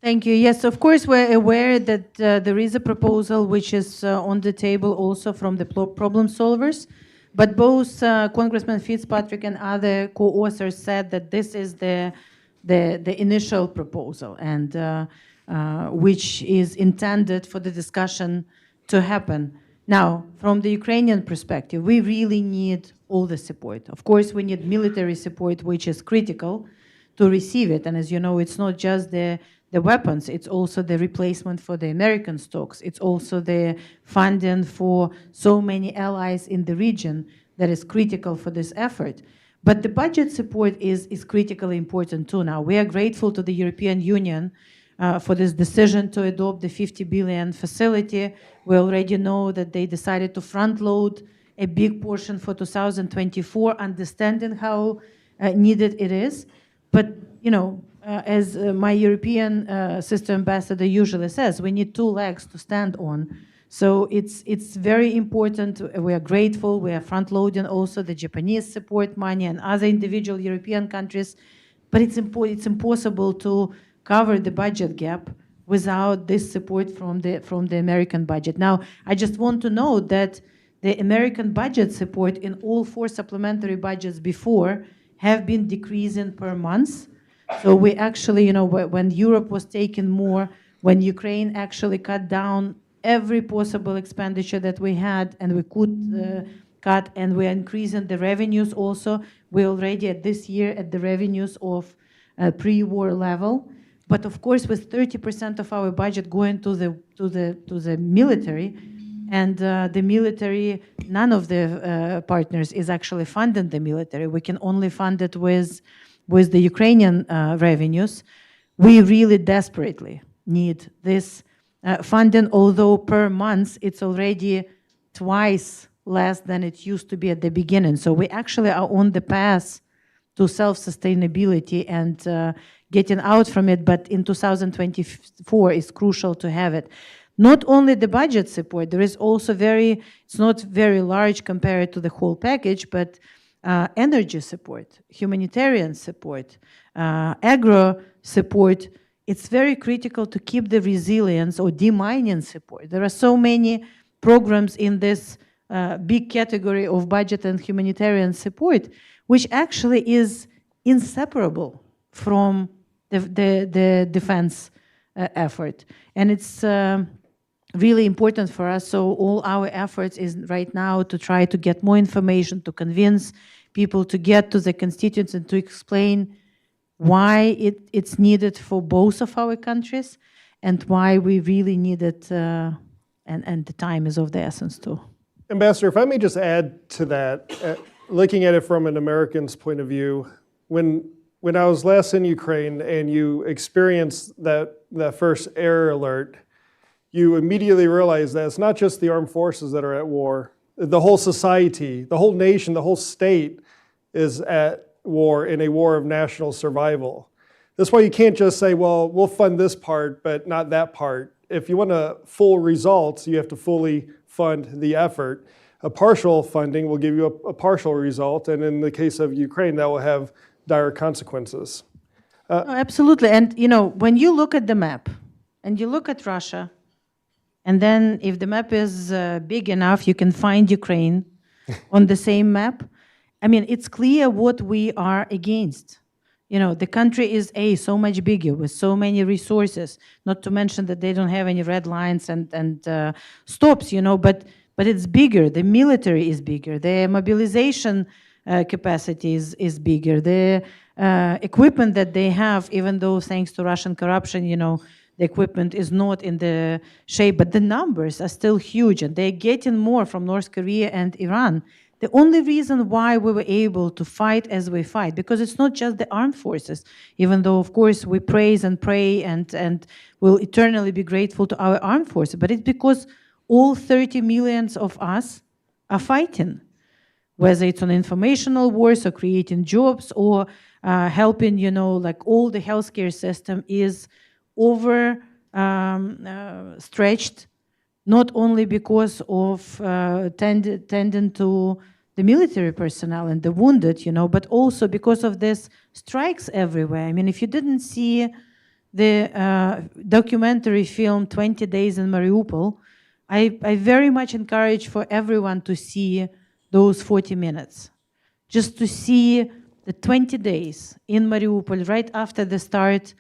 Thank you. Yes, of course, we're aware that there is a proposal which is on the table also from the problem solvers. But both Congressman Fitzpatrick and other co-authors said that this is the initial proposal, and which is intended for the discussion to happen. Now, from the Ukrainian perspective, we really need all the support. Of course, we need military support, which is critical to receive it. And as you know, it's not just the weapons, it's also the replacement for the American stocks. It's also the funding for so many allies in the region that is critical for this effort. But the budget support is critically important too now. We are grateful to the European Union for this decision to adopt the 50 billion facility. We already know that they decided to front load a big portion for 2024, understanding how needed it is. But, as my European sister ambassador usually says, we need 2 legs to stand on. So it's very important. We are grateful. We are front-loading also the Japanese support money and other individual European countries. But it's impossible to cover the budget gap without this support from the American budget. Now, I just want to note that the American budget support in all 4 supplementary budgets before have been decreasing per month. So we actually, when Europe was taking more, when Ukraine actually cut down every possible expenditure that we had and we could cut, and we're increasing the revenues also. We're already at this year at the revenues of pre-war level. But of course, with 30% of our budget going to the military, and the military, none of the partners is actually funding the military. We can only fund it with the Ukrainian revenues. We really desperately need this funding, although per month it's already twice less than it used to be at the beginning. So we actually are on the path to self-sustainability and getting out from it, but in 2024 it's crucial to have it. Not only the budget support, there is also it's not very large compared to the whole package, but energy support, humanitarian support, agro support. It's very critical to keep the resilience, or demining support. There are so many programs in this big category of budget and humanitarian support, which actually is inseparable from the defense effort. And it's really important for us. So all our efforts is right now to try to get more information, to convince people to get to the constituents and to explain why it's needed for both of our countries and why we really need it, and the time is of the essence too. Ambassador, if I may just add to that, looking at it from an American's point of view, when I was last in Ukraine and you experienced that first air alert, you immediately realize that it's not just the armed forces that are at war. The whole society, the whole nation, the whole state is at war, in a war of national survival. That's why you can't just say, well, we'll fund this part, but not that part. If you want a full results, you have to fully fund the effort. A partial funding will give you a partial result, and in the case of Ukraine, that will have dire consequences. Absolutely, and when you look at the map, and you look at Russia, and then if the map is big enough, you can find Ukraine on the same map. I mean, it's clear what we are against. The country is so much bigger with so many resources, not to mention that they don't have any red lines and stops, but it's bigger. The military is bigger. The mobilization capacity is bigger. The equipment that they have, even though thanks to Russian corruption, the equipment is not in the shape, but the numbers are still huge, and they're getting more from North Korea and Iran. The only reason why we were able to fight as we fight, because it's not just the armed forces, even though, of course, we praise and pray and will eternally be grateful to our armed forces, but it's because all 30 million of us are fighting, whether it's on informational wars or creating jobs or helping, like all the healthcare system is over stretched, not only because of tending to the military personnel and the wounded, but also because of this strikes everywhere. I mean, if you didn't see the documentary film 20 Days in Mariupol, I very much encourage for everyone to see those 40 minutes, just to see the 20 days in Mariupol right after the start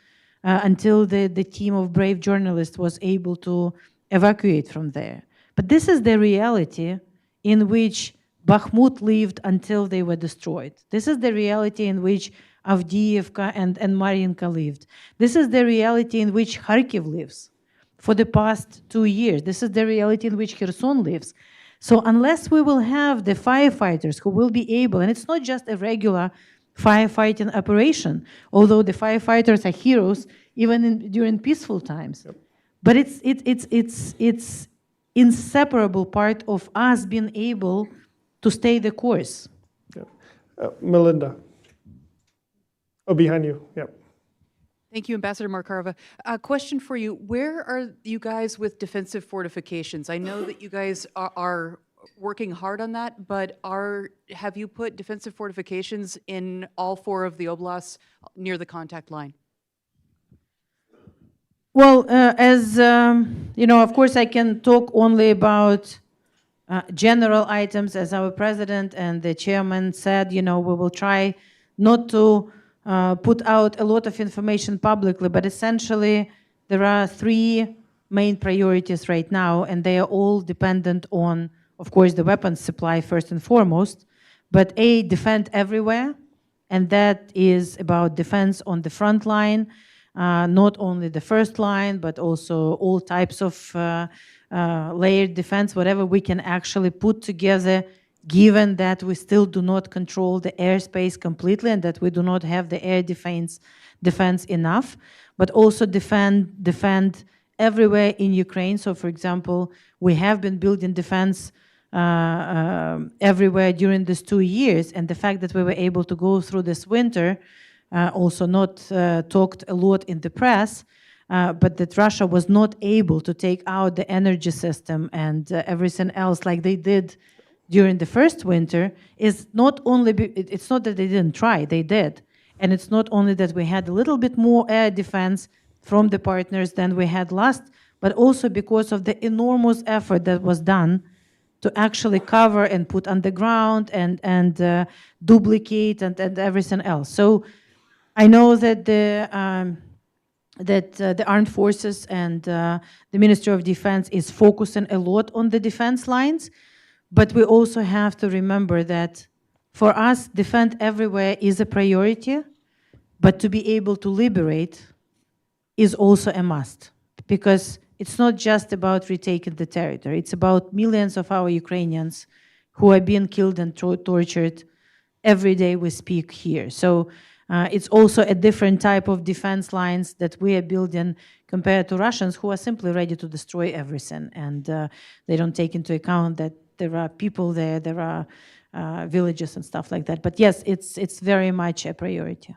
until the team of brave journalists was able to evacuate from there. But this is the reality in which Bakhmut lived until they were destroyed. This is the reality in which Avdiivka and Mariinka lived. This is the reality in which Kharkiv lives for the past 2 years. This is the reality in which Kherson lives. So unless we will have the firefighters who will be able, and it's not just a regular firefighting operation, although the firefighters are heroes even during peaceful times. Yep. But it's inseparable part of us being able to stay the course. Yeah. Melinda. Oh, behind you. Yep. Thank you, Ambassador Markarova. A question for you. Where are you guys with defensive fortifications? I know that you guys are working hard on that, but have you put defensive fortifications in all 4 of the oblasts near the contact line? Well, as of course, I can talk only about general items. As our president and the chairman said, we will try not to put out a lot of information publicly, but essentially there are 3 main priorities right now, and they are all dependent on, of course, the weapons supply first and foremost, but defend everywhere, and that is about defense on the front line, not only the first line, but also all types of layered defense, whatever we can actually put together, given that we still do not control the airspace completely and that we do not have the air defense enough, but also defend everywhere in Ukraine. So, for example, we have been building defense everywhere during these 2 years, and the fact that we were able to go through this winter, also not talked a lot in the press, but that Russia was not able to take out the energy system and everything else like they did during the first winter, is not only, it's not that they didn't try, they did. And it's not only that we had a little bit more air defense from the partners than we had last, but also because of the enormous effort that was done to actually cover and put underground and duplicate and everything else. So I know that the armed forces and the Ministry of Defense is focusing a lot on the defense lines, but we also have to remember that for us, defend everywhere is a priority, but to be able to liberate is also a must, because it's not just about retaking the territory. It's about millions of our Ukrainians who are being killed and tortured every day we speak here. So it's also a different type of defense lines that we are building compared to Russians who are simply ready to destroy everything. And they don't take into account that there are people there, there are villages and stuff like that. But yes, it's very much a priority.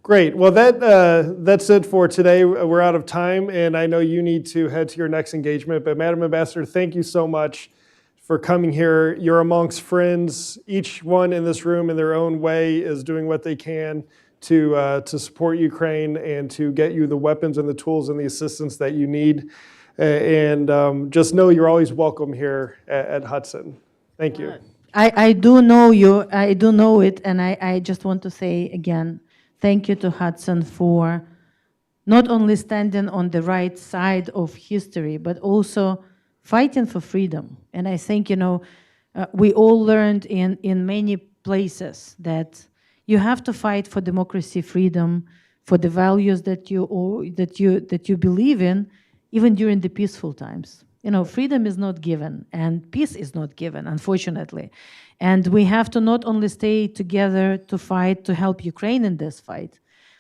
Great. Well, that's it for today. We're out of time, and I know you need to head to your next engagement. But Madam Ambassador, thank you so much for coming here. You're amongst friends. Each one in this room in their own way is doing what they can to support Ukraine and to get you the weapons and the tools and the assistance that you need. And just know you're always welcome here at Hudson. Thank you. I do know you. I do know it. And I just want to say again, thank you to Hudson for not only standing on the right side of history, but also fighting for freedom. And I think, we all learned in many places that you have to fight for democracy, freedom, for the values that you believe in, even during the peaceful times. Freedom is not given, and peace is not given, unfortunately. And we have to not only stay together to fight, to help Ukraine in this fight,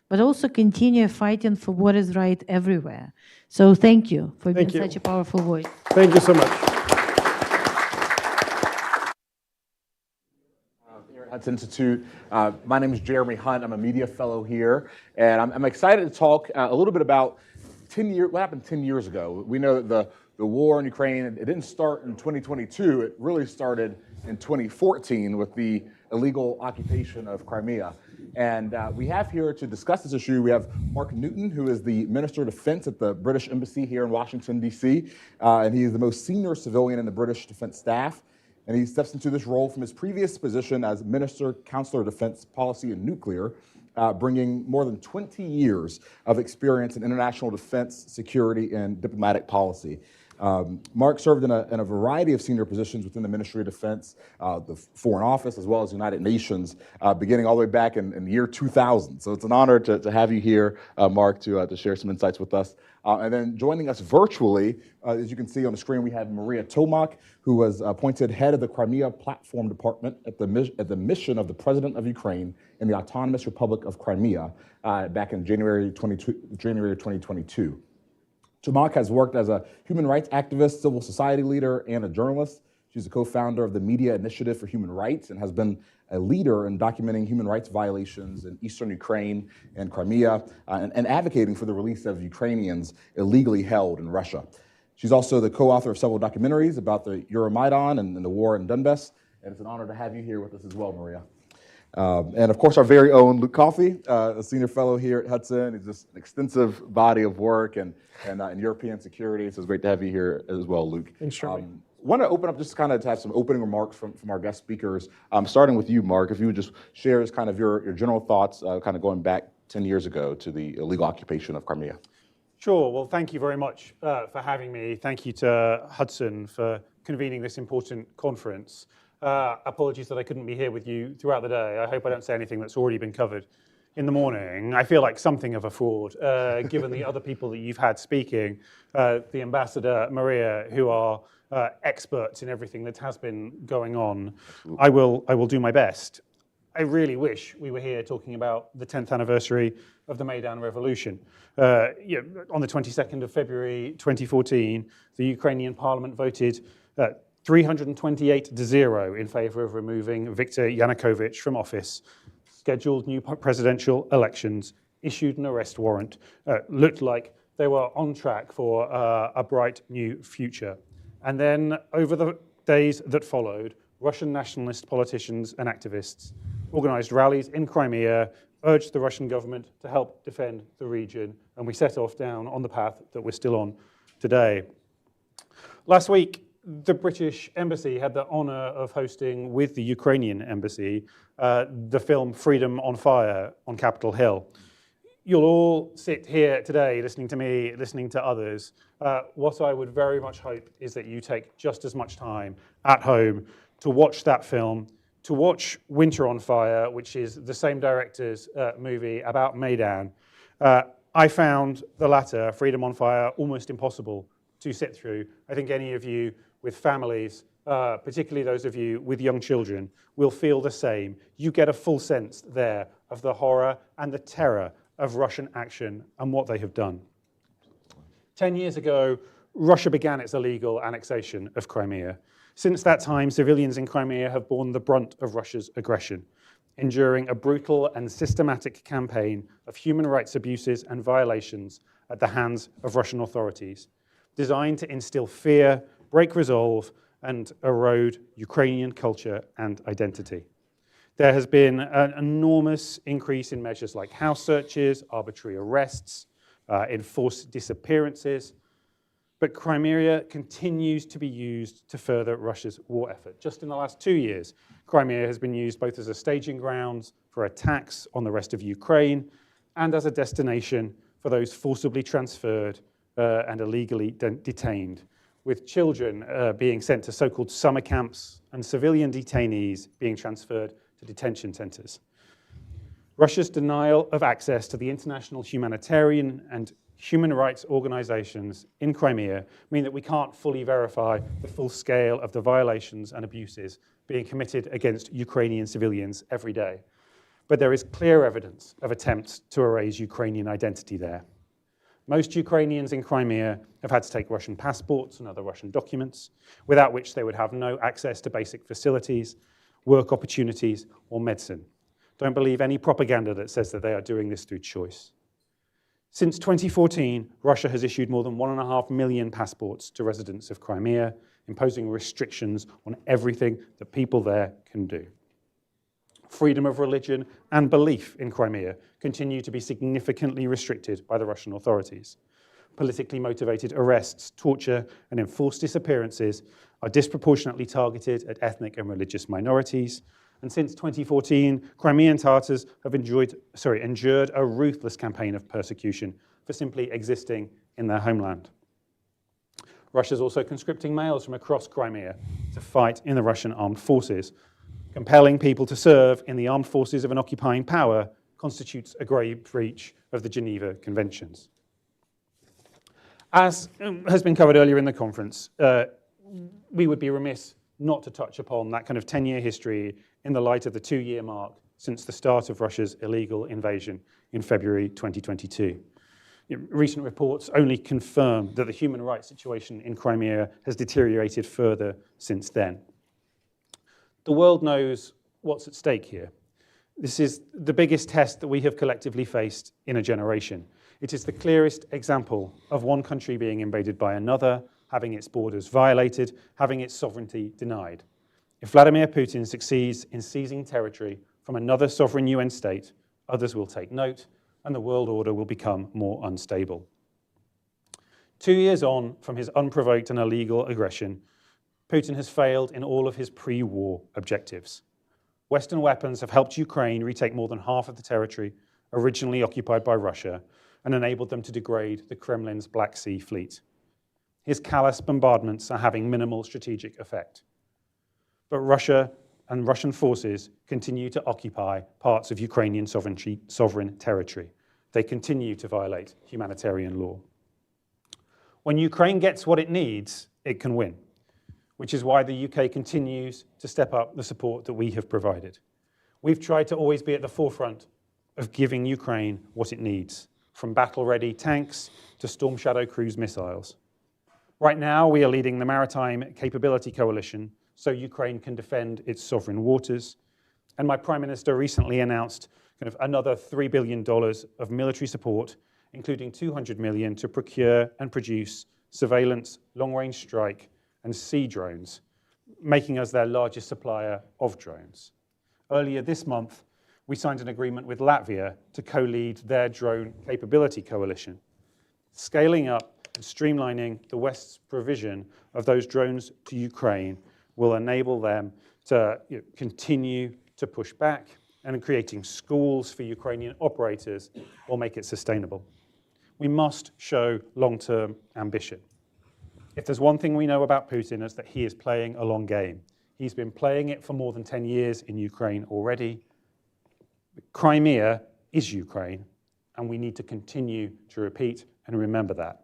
but also continue fighting for what is right everywhere. So thank you for being such a powerful voice. Thank you so much. Here at Hudson Institute. My name is Jeremy Hunt. I'm a media fellow here, and I'm excited to talk a little bit about what happened 10 years ago. We know that the war in Ukraine, it didn't start in 2022. It really started in 2014 with the illegal occupation of Crimea. And we have here to discuss this issue, we have Mark Newton, who is the Minister of Defense at the British Embassy here in Washington, D.C. And he is the most senior civilian in the British Defense staff. And he steps into this role from his previous position as Minister, Counselor of Defense Policy and Nuclear, bringing more than 20 years of experience in international defense, security, and diplomatic policy. Mark served in a variety of senior positions within the Ministry of Defense, the Foreign Office, as well as the United Nations, beginning all the way back in the year 2000. So it's an honor to have you here, Mark, to share some insights with us. And then joining us virtually, as you can see on the screen, we have Maria Tomak, who was appointed head of the Crimea Platform Department at the mission of the President of Ukraine in the Autonomous Republic of Crimea back in January 2022. Tomak has worked as a human rights activist, civil society leader, and a journalist. She's a co-founder of the Media Initiative for Human Rights and has been a leader in documenting human rights violations in eastern Ukraine and Crimea and advocating for the release of Ukrainians illegally held in Russia. She's also the co-author of several documentaries about the Euromaidan and the war in Donbass. And it's an honor to have you here with us as well, Maria. And of course, our very own Luke Coffey, a senior fellow here at Hudson. He's just an extensive body of work and in European security. So it's great to have you here as well, Luke. Thanks, Jeremy. Want to open up just kind of to have some opening remarks from our guest speakers. Starting with you, Mark, if you would just share kind of your general thoughts, kind of going back 10 years ago to the illegal occupation of Crimea. Sure. Well, thank you very much for having me. Thank you to Hudson for convening this important conference. Apologies that I couldn't be here with you throughout the day. I hope I don't say anything that's already been covered in the morning, I feel like something of a fraud, given the other people that you've had speaking, the Ambassador, Maria, who are experts in everything that has been going on. I will do my best. I really wish we were here talking about the 10th anniversary of the Maidan Revolution. On the 22nd of February 2014, the Ukrainian parliament voted 328-0 in favor of removing Viktor Yanukovych from office, scheduled new presidential elections, issued an arrest warrant, looked like they were on track for a bright new future. And then over the days that followed, Russian nationalist politicians and activists organized rallies in Crimea, urged the Russian government to help defend the region, and we set off down on the path that we're still on today. Last week, the British Embassy had the honor of hosting with the Ukrainian Embassy the film Freedom on Fire on Capitol Hill. You'll all sit here today listening to me, listening to others. What I would very much hope is that you take just as much time at home to watch that film, to watch Winter on Fire, which is the same director's movie about Maidan. I found the latter, Freedom on Fire, almost impossible to sit through. I think any of you with families, particularly those of you with young children, will feel the same. You get a full sense there of the horror and the terror of Russian action and what they have done. 10 years ago, Russia began its illegal annexation of Crimea. Since that time, civilians in Crimea have borne the brunt of Russia's aggression, enduring a brutal and systematic campaign of human rights abuses and violations at the hands of Russian authorities, designed to instill fear, break resolve, and erode Ukrainian culture and identity. There has been an enormous increase in measures like house searches, arbitrary arrests, enforced disappearances, but Crimea continues to be used to further Russia's war effort. Just in the last 2 years, Crimea has been used both as a staging ground for attacks on the rest of Ukraine and as a destination for those forcibly transferred and illegally detained, with children being sent to so-called summer camps and civilian detainees being transferred to detention centers. Russia's denial of access to the international humanitarian and human rights organizations in Crimea mean that we can't fully verify the full scale of the violations and abuses being committed against Ukrainian civilians every day. But there is clear evidence of attempts to erase Ukrainian identity there. Most Ukrainians in Crimea have had to take Russian passports and other Russian documents, without which they would have no access to basic facilities, work opportunities, or medicine. Don't believe any propaganda that says that they are doing this through choice. Since 2014, Russia has issued more than 1.5 million passports to residents of Crimea, imposing restrictions on everything that people there can do. Freedom of religion and belief in Crimea continue to be significantly restricted by the Russian authorities. Politically motivated arrests, torture, and enforced disappearances are disproportionately targeted at ethnic and religious minorities. And since 2014, Crimean Tatars have endured a ruthless campaign of persecution for simply existing in their homeland. Russia is also conscripting males from across Crimea to fight in the Russian armed forces. Compelling people to serve in the armed forces of an occupying power constitutes a grave breach of the Geneva Conventions. As has been covered earlier in the conference, we would be remiss not to touch upon that kind of 10-year history in the light of the 2-year mark since the start of Russia's illegal invasion in February 2022. Recent reports only confirm that the human rights situation in Crimea has deteriorated further since then. The world knows what's at stake here. This is the biggest test that we have collectively faced in a generation. It is the clearest example of one country being invaded by another, having its borders violated, having its sovereignty denied. If Vladimir Putin succeeds in seizing territory from another sovereign UN state, others will take note, and the world order will become more unstable. 2 years on from his unprovoked and illegal aggression, Putin has failed in all of his pre-war objectives. Western weapons have helped Ukraine retake more than half of the territory originally occupied by Russia and enabled them to degrade the Kremlin's Black Sea fleet. His callous bombardments are having minimal strategic effect. But Russia and Russian forces continue to occupy parts of Ukrainian sovereign territory. They continue to violate humanitarian law. When Ukraine gets what it needs, it can win, which is why the UK continues to step up the support that we have provided. We've tried to always be at the forefront of giving Ukraine what it needs, from battle-ready tanks to Storm Shadow cruise missiles. Right now, we are leading the Maritime Capability Coalition so Ukraine can defend its sovereign waters. And my Prime Minister recently announced another $3 billion of military support, including $200 million to procure and produce surveillance, long-range strike, and sea drones, making us their largest supplier of drones. Earlier this month, we signed an agreement with Latvia to co-lead their drone capability coalition, scaling up and streamlining the West's provision of those drones to Ukraine will enable them to continue to push back, and creating schools for Ukrainian operators will make it sustainable. We must show long-term ambition. If there's one thing we know about Putin, it's that he is playing a long game. He's been playing it for more than 10 years in Ukraine already. Crimea is Ukraine, and we need to continue to repeat and remember that.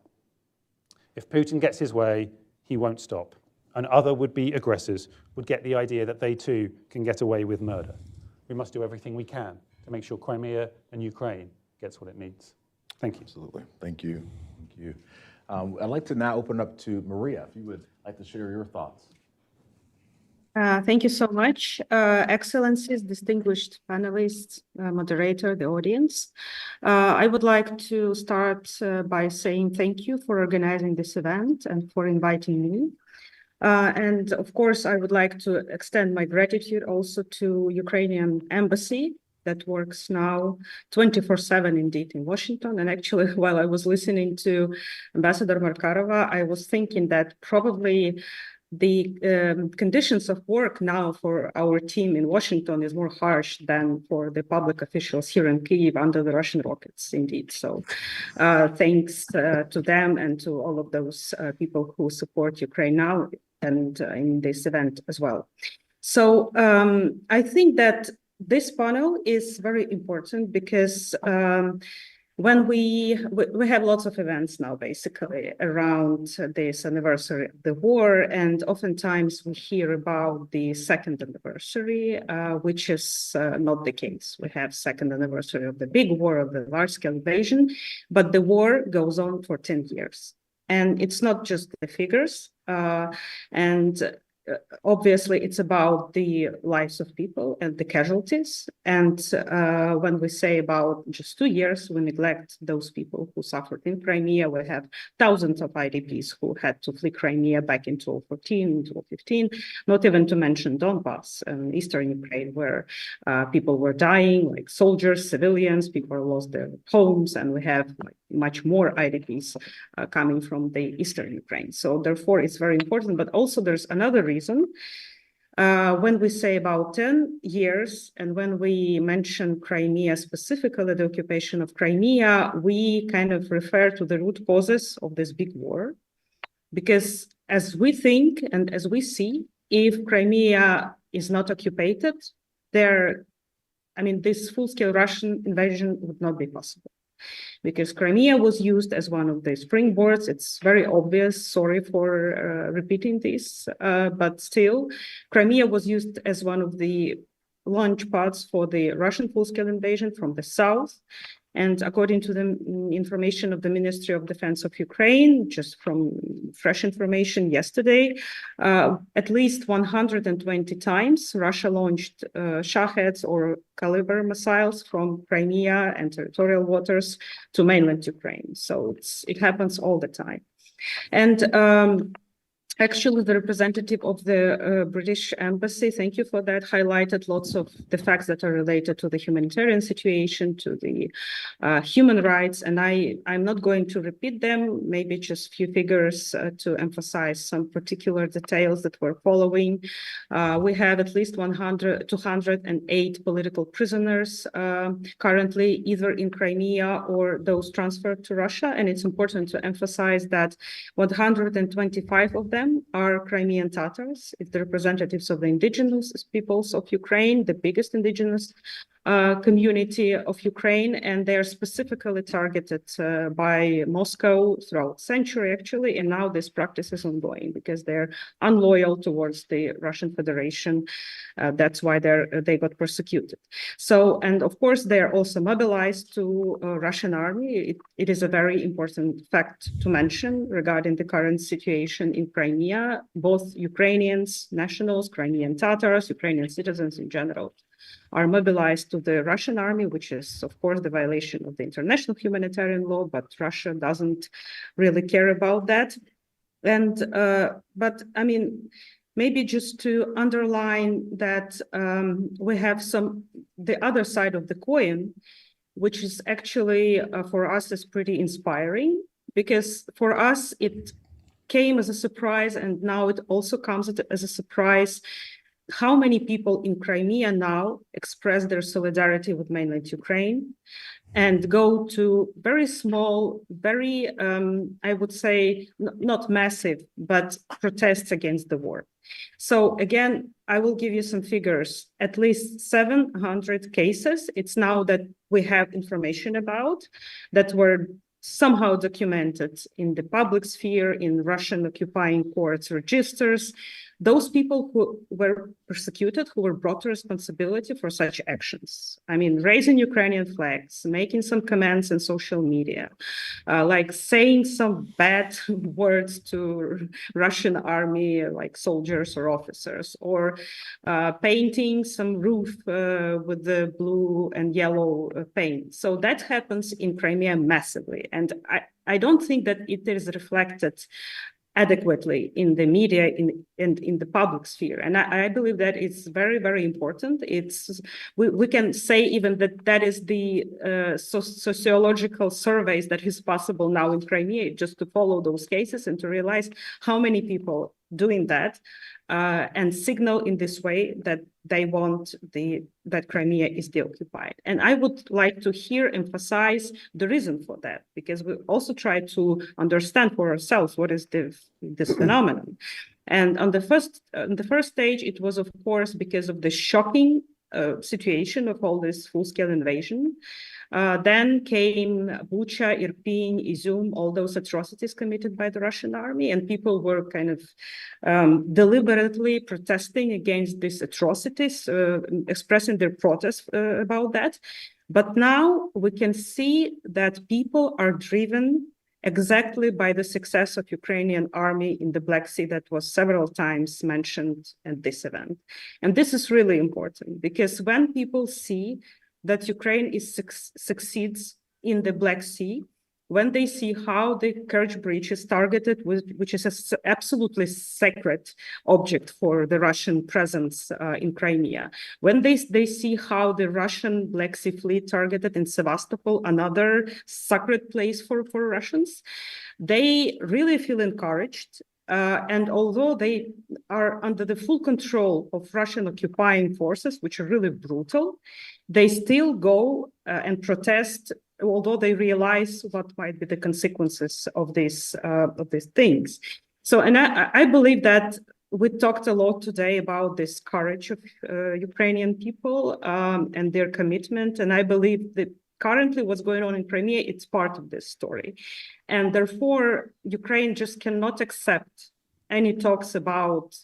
If Putin gets his way, he won't stop, and other would-be aggressors would get the idea that they too can get away with murder. We must do everything we can to make sure Crimea and Ukraine gets what it needs. Thank you. Absolutely. Thank you. Thank you. I'd like to now open up to Maria, if you would like to share your thoughts. Thank you so much. Excellencies, distinguished panelists, moderator, the audience. I would like to start by saying thank you for organizing this event and for inviting me. And of course, I would like to extend my gratitude also to Ukrainian embassy that works now 24/7 indeed in Washington. And actually, while I was listening to Ambassador Markarova, I was thinking that probably the conditions of work now for our team in Washington is more harsh than for the public officials here in Kyiv under the Russian rockets, indeed. So thanks to them and to all of those people who support Ukraine now and in this event as well. So I think that this panel is very important because when we have lots of events now, basically, around this anniversary of the war, and oftentimes we hear about the second anniversary, which is not the case. We have second anniversary of the big war, of the large-scale invasion, but the war goes on for 10 years. And it's not just the figures, obviously, it's about the lives of people and the casualties. And when we say about just 2 years, we neglect those people who suffered in Crimea. We have thousands of IDPs who had to flee Crimea back in 2014, 2015, not even to mention Donbass and Eastern Ukraine, where people were dying, like soldiers, civilians, people lost their homes, and we have much more IDPs coming from the Eastern Ukraine. So therefore, it's very important. But also there's another reason. When we say about 10 years, and when we mention Crimea, specifically the occupation of Crimea, we kind of refer to the root causes of this big war. Because as we think and as we see, if Crimea is not occupied, this full-scale Russian invasion would not be possible. Because Crimea was used as one of the springboards. It's very obvious, sorry for repeating this, but still, Crimea was used as one of the launch pads for the Russian full-scale invasion from the south. And according to the information of the Ministry of Defense of Ukraine, just from fresh information yesterday, at least 120 times Russia launched Shaheds or Caliber missiles from Crimea and territorial waters to mainland Ukraine. So it happens all the time. And actually, the representative of the British Embassy, thank you for that, highlighted lots of the facts that are related to the humanitarian situation, to the human rights, and I'm not going to repeat them, maybe just a few figures to emphasize some particular details that we're following. We have at least 208 political prisoners currently either in Crimea or those transferred to Russia, and it's important to emphasize that 125 of them them are Crimean Tatars. It's the representatives of the indigenous peoples of Ukraine, the biggest indigenous community of Ukraine, and they are specifically targeted by Moscow throughout the century, actually, and now this practice is ongoing because they're unloyal towards the Russian Federation. That's why they got persecuted. So, and of course, they're also mobilized to Russian army. It is a very important fact to mention regarding the current situation in Crimea. Both Ukrainians, nationals, Crimean Tatars, Ukrainian citizens in general, are mobilized to the Russian army, which is, of course, the violation of the international humanitarian law, but Russia doesn't really care about that. And, but I mean, maybe just to underline that we have the other side of the coin, which is actually for us is pretty inspiring, because for us, it came as a surprise, and now it also comes as a surprise how many people in Crimea now express their solidarity with mainland Ukraine and go to very small, very, I would say, not massive, but protests against the war. So again, I will give you some figures, at least 700 cases. It's now that we have information about that were somehow documented in the public sphere, in Russian occupying courts registers. Those people who were persecuted, who were brought to responsibility for such actions. I mean, raising Ukrainian flags, making some comments in social media, like saying some bad words to Russian army, like soldiers or officers, or painting some roof with the blue and yellow paint. So that happens in Crimea massively. And I don't think that it is reflected adequately in the media and in the public sphere. And I believe that it's very, very important. We can say even that is the sociological surveys that is possible now in Crimea, just to follow those cases and to realize how many people doing that and signal in this way that they want that Crimea is deoccupied. And I would like to here emphasize the reason for that, because we also try to understand for ourselves what is this phenomenon. And on the first stage, it was, of course, because of the shocking situation of all this full-scale invasion. Then came Bucha, Irpin, Izum, all those atrocities committed by the Russian army, and people were kind of deliberately protesting against these atrocities, expressing their protest about that. But now we can see that people are driven exactly by the success of Ukrainian army in the Black Sea that was several times mentioned at this event. And this is really important, because when people see that Ukraine succeeds in the Black Sea, when they see how the Kerch Bridge is targeted, which is an absolutely sacred object for the Russian presence in Crimea, when they see how the Russian Black Sea fleet targeted in Sevastopol, another sacred place for Russians, they really feel encouraged. And although they are under the full control of Russian occupying forces, which are really brutal, they still go and protest, although they realize what might be the consequences of these things. So, and I believe that we talked a lot today about this courage of Ukrainian people and their commitment, and I believe that currently what's going on in Crimea, it's part of this story. And therefore, Ukraine just cannot accept any talks about,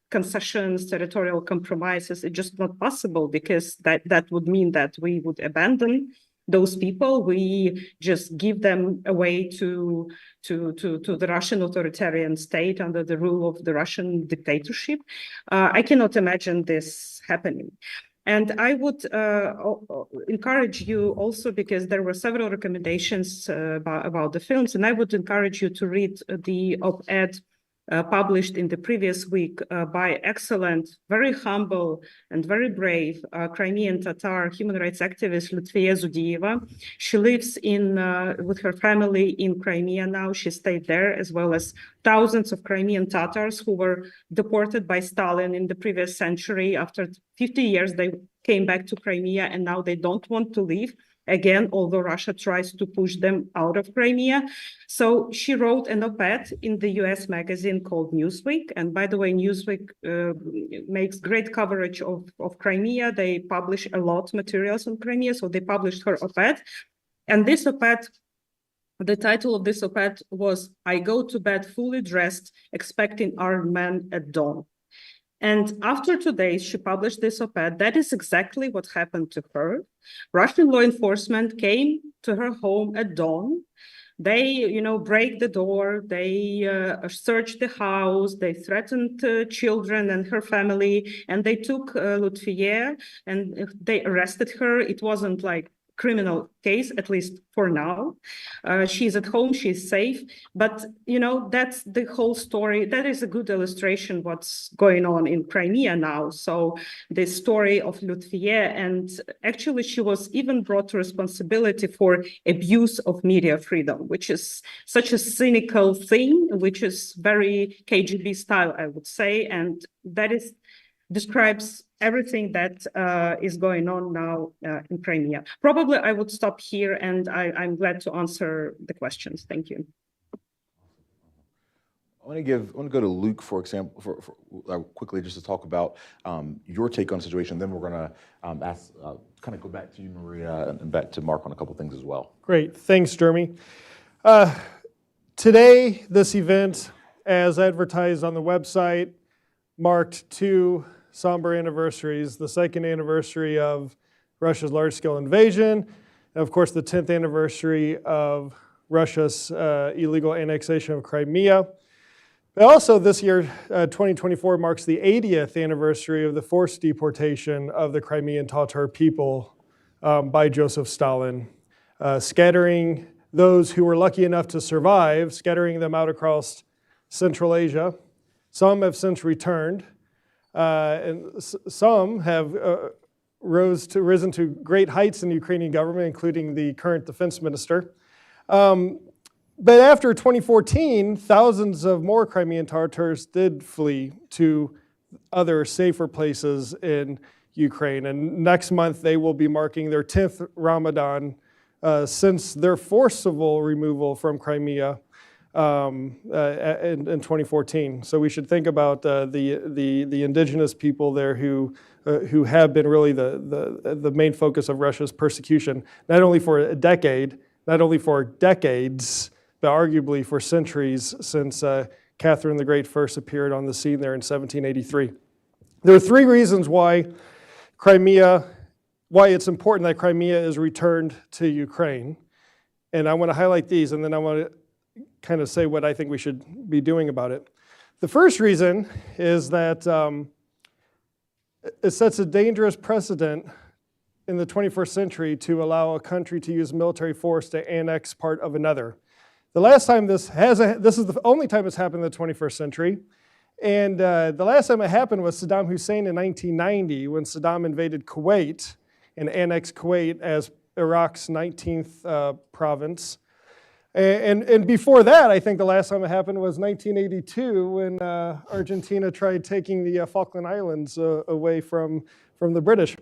concessions, territorial compromises. It's just not possible, because that would mean that we would abandon those people. We just give them away to the Russian authoritarian state under the rule of the Russian dictatorship. I cannot imagine this happening. And I would encourage you also, because there were several recommendations about the films, and I would encourage you to read the op-ed published in the previous week by excellent, very humble and very brave Crimean Tatar human rights activist Lutfiya Zudieva. She lives with her family in Crimea now. She stayed there, as well as thousands of Crimean Tatars who were deported by Stalin in the previous century. After 50 years, they came back to Crimea, and now they don't want to leave again, although Russia tries to push them out of Crimea. So she wrote an op-ed in the US magazine called Newsweek. And by the way, Newsweek makes great coverage of Crimea. They publish a lot of materials on Crimea. So they published her op-ed. And this op-ed, the title of this op-ed was, "I go to bed fully dressed, expecting armed men at dawn." And after 2 days, she published this op-ed. That is exactly what happened to her. Russian law enforcement came to her home at dawn. They, break the door. They searched the house. They threatened children and her family. And they took Lutfier and they arrested her. It wasn't like criminal case, at least for now. She's at home, she's safe, but that's the whole story. That is a good illustration what's going on in Crimea now. So the story of Lutfier, and actually she was even brought to responsibility for abuse of media freedom, which is such a cynical thing, which is very KGB style, I would say, and that describes everything that is going on now in Crimea. Probably I would stop here, and I'm glad to answer the questions. Thank you. I want to go to Luke, for example, quickly just to talk about your take on the situation. Then we're going to kind of go back to you, Maria, and back to Mark on a couple things as well. Great, thanks, Jeremy. Today, this event, as advertised on the website, marked 2 somber anniversaries: the 2nd anniversary of Russia's large-scale invasion, and of course the 10th anniversary of Russia's illegal annexation of Crimea. But also this year, 2024, marks the 80th anniversary of the forced deportation of the Crimean Tatar people by Joseph Stalin, scattering those who were lucky enough to survive, scattering them out across Central Asia. Some have since returned. And some have risen to great heights in the Ukrainian government, including the current defense minister. But after 2014, thousands of more Crimean Tatars did flee to other safer places in Ukraine. And next month, they will be marking their 10th Ramadan since their forcible removal from Crimea in 2014. So we should think about the indigenous people there who have been really the main focus of Russia's persecution, not only for decades, but arguably for centuries since Catherine the Great first appeared on the scene there in 1783. There are 3 reasons why it's important that Crimea is returned to Ukraine. And I want to highlight these, and then I want to kind of say what I think we should be doing about it. The first reason is that it sets a dangerous precedent in the 21st century to allow a country to use military force to annex part of another. The last time this is the only time it's happened in the 21st century. And the last time it happened was Saddam Hussein in 1990, when Saddam invaded Kuwait and annexed Kuwait as Iraq's 19th province. And before that, I think the last time it happened was 1982, when Argentina tried taking the Falkland Islands away from the British.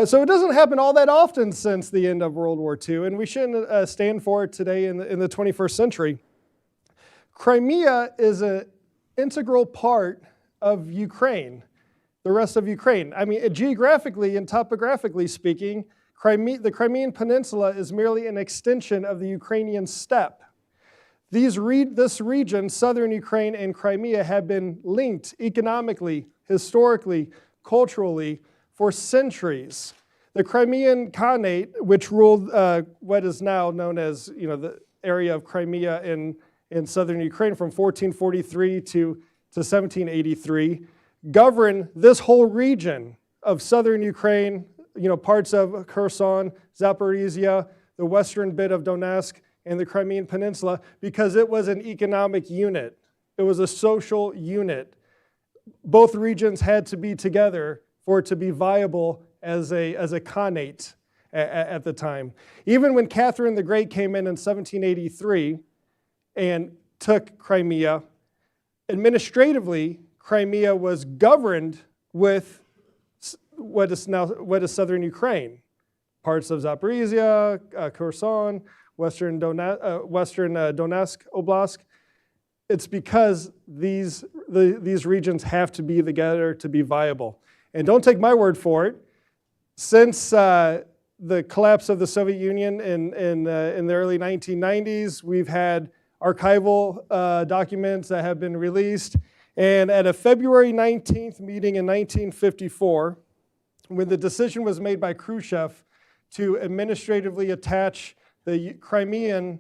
So it doesn't happen all that often since the end of World War II, and we shouldn't stand for it today in the 21st century. Crimea is an integral part of Ukraine, the rest of Ukraine. I mean, geographically and topographically speaking, the Crimean Peninsula is merely an extension of the Ukrainian steppe. This region, southern Ukraine and Crimea, have been linked economically, historically, culturally, for centuries. The Crimean Khanate, which ruled what is now known as the area of Crimea in southern Ukraine from 1443 to 1783, governed this whole region of southern Ukraine, parts of Kherson, Zaporizhia, the western bit of Donetsk, and the Crimean Peninsula, because it was an economic unit. It was a social unit. Both regions had to be together for it to be viable as a khanate at the time. Even when Catherine the Great came in 1783 and took Crimea, administratively, Crimea was governed with what is southern Ukraine. parts of Zaporizhia, Kherson, Western Donetsk Oblast. It's because these regions have to be together to be viable. And don't take my word for it. Since the collapse of the Soviet Union in the early 1990s, we've had archival documents that have been released. And at a February 19th meeting in 1954, when the decision was made by Khrushchev to administratively attach the Crimean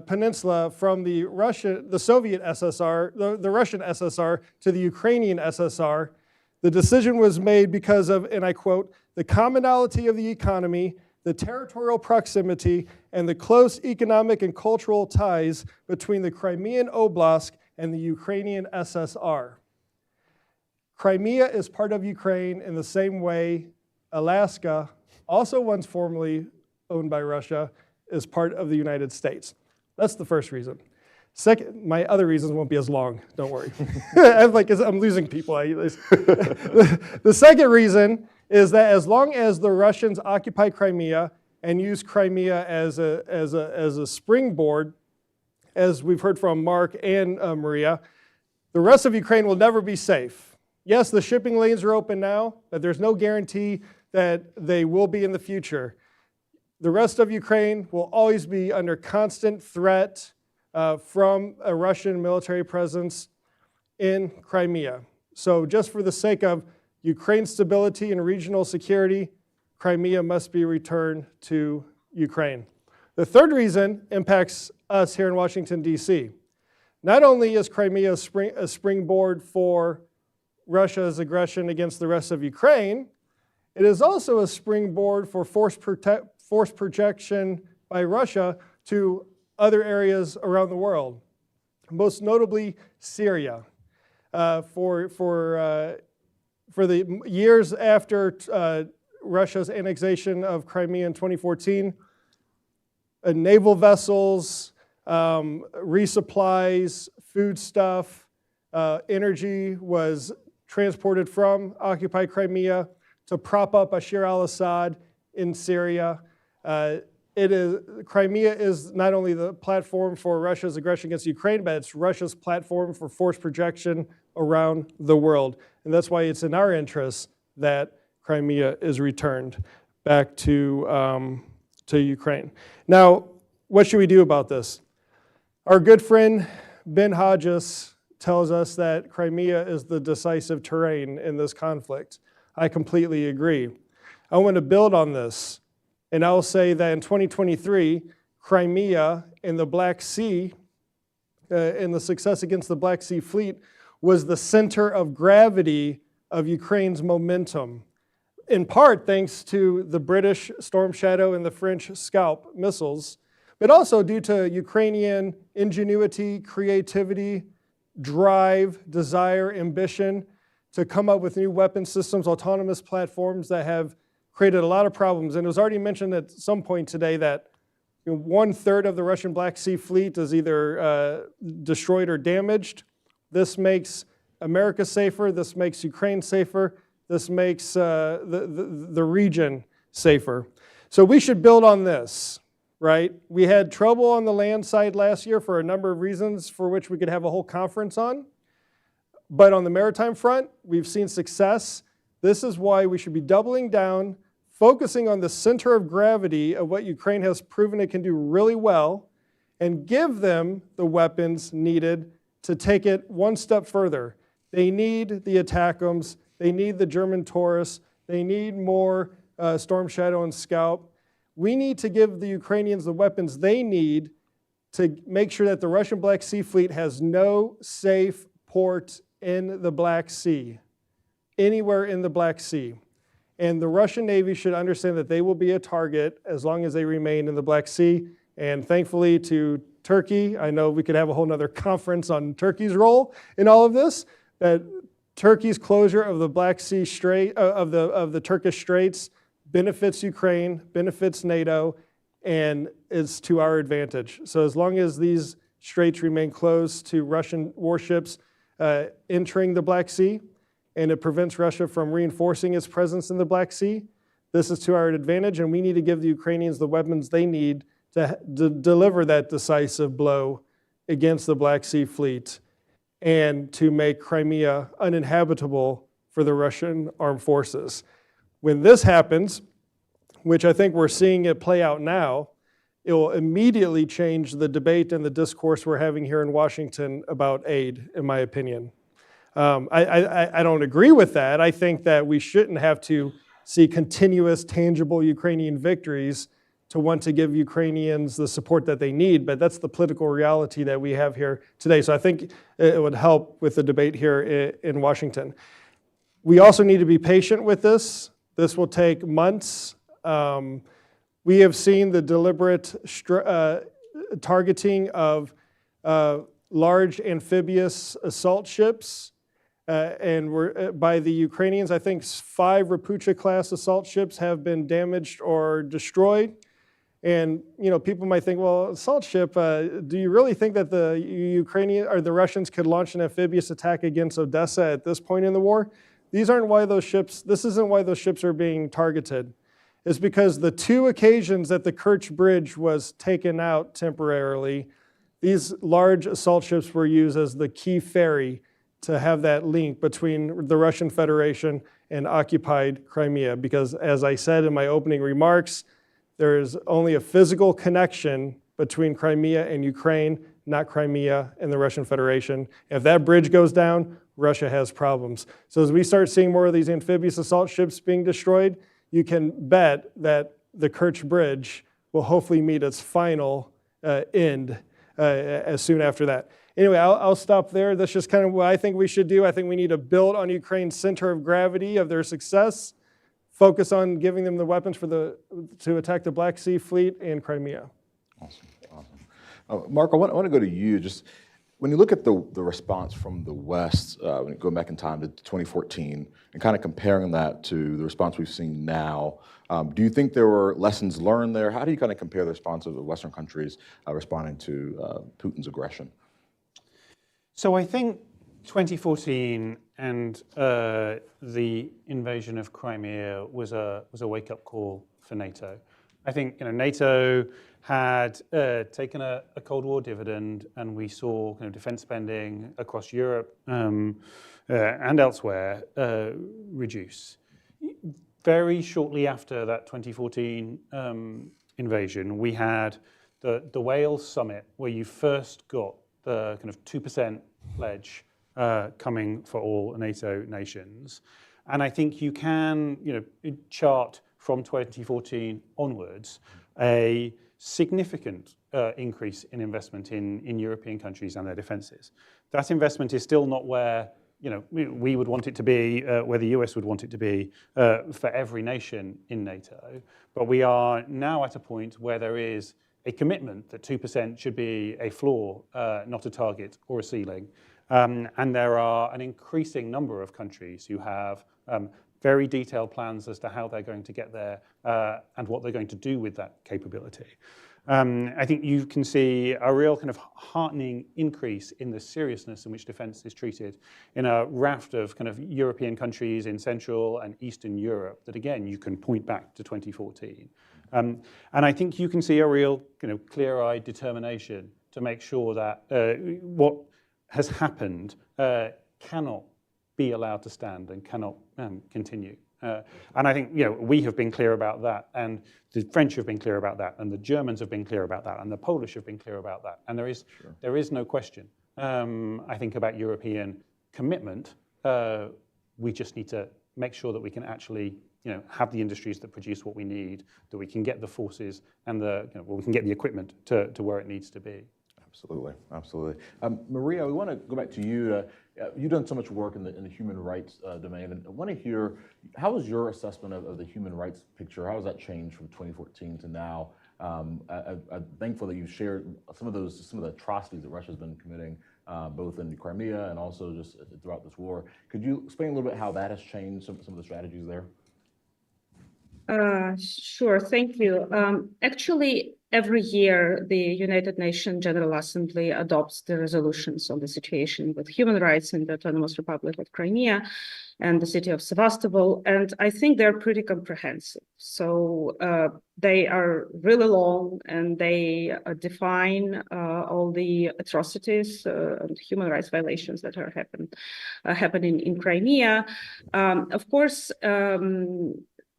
peninsula from the Soviet SSR, the Russian SSR, to the Ukrainian SSR, the decision was made because of, and I quote, the commonality of the economy, the territorial proximity, and the close economic and cultural ties between the Crimean Oblast and the Ukrainian SSR. Crimea is part of Ukraine in the same way Alaska, also once formerly owned by Russia, is part of the United States. That's the first reason. Second, my other reasons won't be as long, don't worry. I'm losing people. The second reason is that as long as the Russians occupy Crimea and use Crimea as a springboard, as we've heard from Mark and Maria, the rest of Ukraine will never be safe. Yes, the shipping lanes are open now, but there's no guarantee that they will be in the future. The rest of Ukraine will always be under constant threat from a Russian military presence in Crimea. So just for the sake of Ukraine's stability and regional security, Crimea must be returned to Ukraine. The third reason impacts us here in Washington, D.C. Not only is Crimea a springboard for Russia's aggression against the rest of Ukraine, it is also a springboard for force projection by Russia to other areas around the world, most notably Syria. For the years after Russia's annexation of Crimea in 2014, naval vessels, resupplies, foodstuff, energy was transported from occupied Crimea to prop up Bashar al-Assad in Syria. Crimea is not only the platform for Russia's aggression against Ukraine, but it's Russia's platform for force projection around the world. And that's why it's in our interest that Crimea is returned back to Ukraine. Now, what should we do about this? Our good friend Ben Hodges tells us that Crimea is the decisive terrain in this conflict. I completely agree. I want to build on this. And I'll say that in 2023, Crimea in the Black Sea, and the success against the Black Sea Fleet, was the center of gravity of Ukraine's momentum, in part thanks to the British Storm Shadow and the French Scalp missiles, but also due to Ukrainian ingenuity, creativity, drive, desire, ambition to come up with new weapon systems, autonomous platforms that have created a lot of problems. And it was already mentioned at some point today that 1/3 of the Russian Black Sea Fleet is either destroyed or damaged. This makes America safer. This makes Ukraine safer. This makes the region safer. So we should build on this, right? We had trouble on the land side last year for a number of reasons for which we could have a whole conference on. But on the maritime front, we've seen success. This is why we should be doubling down, focusing on the center of gravity of what Ukraine has proven it can do really well, and give them the weapons needed to take it one step further. They need the ATACMS, they need the German Taurus, they need more Storm Shadow and Scalp. We need to give the Ukrainians the weapons they need to make sure that the Russian Black Sea Fleet has no safe port in the Black Sea, anywhere in the Black Sea. And the Russian Navy should understand that they will be a target as long as they remain in the Black Sea. And thankfully to Turkey, I know we could have a whole nother conference on Turkey's role in all of this, that Turkey's closure of the Black Sea Strait, of the Turkish Straits, benefits Ukraine, benefits NATO, and is to our advantage. So as long as these straits remain closed to Russian warships entering the Black Sea, and it prevents Russia from reinforcing its presence in the Black Sea, This is to our advantage, and we need to give the Ukrainians the weapons they need to deliver that decisive blow against the Black Sea Fleet and to make Crimea uninhabitable for the Russian armed forces. When this happens, which I think we're seeing it play out now, it will immediately change the debate and the discourse we're having here in Washington about aid, in my opinion. I don't agree with that. I think that we shouldn't have to see continuous, tangible Ukrainian victories to want to give Ukrainians the support that they need, but that's the political reality that we have here today. So I think it would help with the debate here in Washington. We also need to be patient with this. This will take months. We have seen the deliberate targeting of large amphibious assault ships, and by the Ukrainians. I think 5 Rapucha-class assault ships have been damaged or destroyed. And people might think, well, assault ship, do you really think that the Ukrainian or the Russians could launch an amphibious attack against Odessa at this point in the war? This isn't why those ships are being targeted. It's because the 2 occasions that the Kerch Bridge was taken out temporarily, these large assault ships were used as the key ferry to have that link between the Russian Federation and occupied Crimea. Because as I said in my opening remarks, there is only a physical connection between Crimea and Ukraine, not Crimea and the Russian Federation. If that bridge goes down, Russia has problems. So as we start seeing more of these amphibious assault ships being destroyed, you can bet that the Kerch Bridge will hopefully meet its final end as soon after that. Anyway, I'll stop there. That's just kind of what I think we should do. I think we need to build on Ukraine's center of gravity of their success, focus on giving them the weapons to attack the Black Sea Fleet and Crimea. Awesome. Mark, I want to go to you. Just when you look at the response from the West, going back in time to 2014, and kind of comparing that to the response we've seen now, do you think there were lessons learned there? How do you kind of compare the response of the Western countries responding to Putin's aggression? So I think 2014 and the invasion of Crimea was a wake-up call for NATO. I think NATO had taken a Cold War dividend, and we saw defense spending across Europe and elsewhere reduce. Very shortly after that 2014 invasion, we had the Wales summit, where you first got the kind of 2% pledge coming for all NATO nations. And I think you can chart from 2014 onwards a significant increase in investment in European countries and their defenses. That investment is still not where we would want it to be, where the US would want it to be for every nation in NATO. But we are now at a point where there is a commitment that 2% should be a floor, not a target or a ceiling. And there are an increasing number of countries who have very detailed plans as to how they're going to get there and what they're going to do with that capability. I think you can see a real kind of heartening increase in the seriousness in which defense is treated in a raft of kind of European countries in Central and Eastern Europe that, again, you can point back to 2014. And I think you can see a real clear-eyed determination to make sure that what has happened cannot be allowed to stand and cannot continue. And I think we have been clear about that, and the French have been clear about that, and the Germans have been clear about that, and the Polish have been clear about that. And there is no question, I think, about European commitment. We just need to make sure that we can actually have the industries that produce what we need, that we can get the forces and we can get the equipment to where it needs to be. Absolutely, absolutely. Maria, we want to go back to you. You've done so much work in the human rights domain, and I want to hear, how is your assessment of the human rights picture? How has that changed from 2014 to now? I'm thankful that you shared some of the atrocities that Russia's been committing, both in Crimea and also just throughout this war. Could you explain a little bit how that has changed some of the strategies there? Sure, thank you. Actually, every year, the United Nations General Assembly adopts the resolutions on the situation with human rights in the Autonomous Republic of Crimea. and the city of Sevastopol. And I think they're pretty comprehensive. So they are really long, and they define all the atrocities and human rights violations that are happening in Crimea. Of course,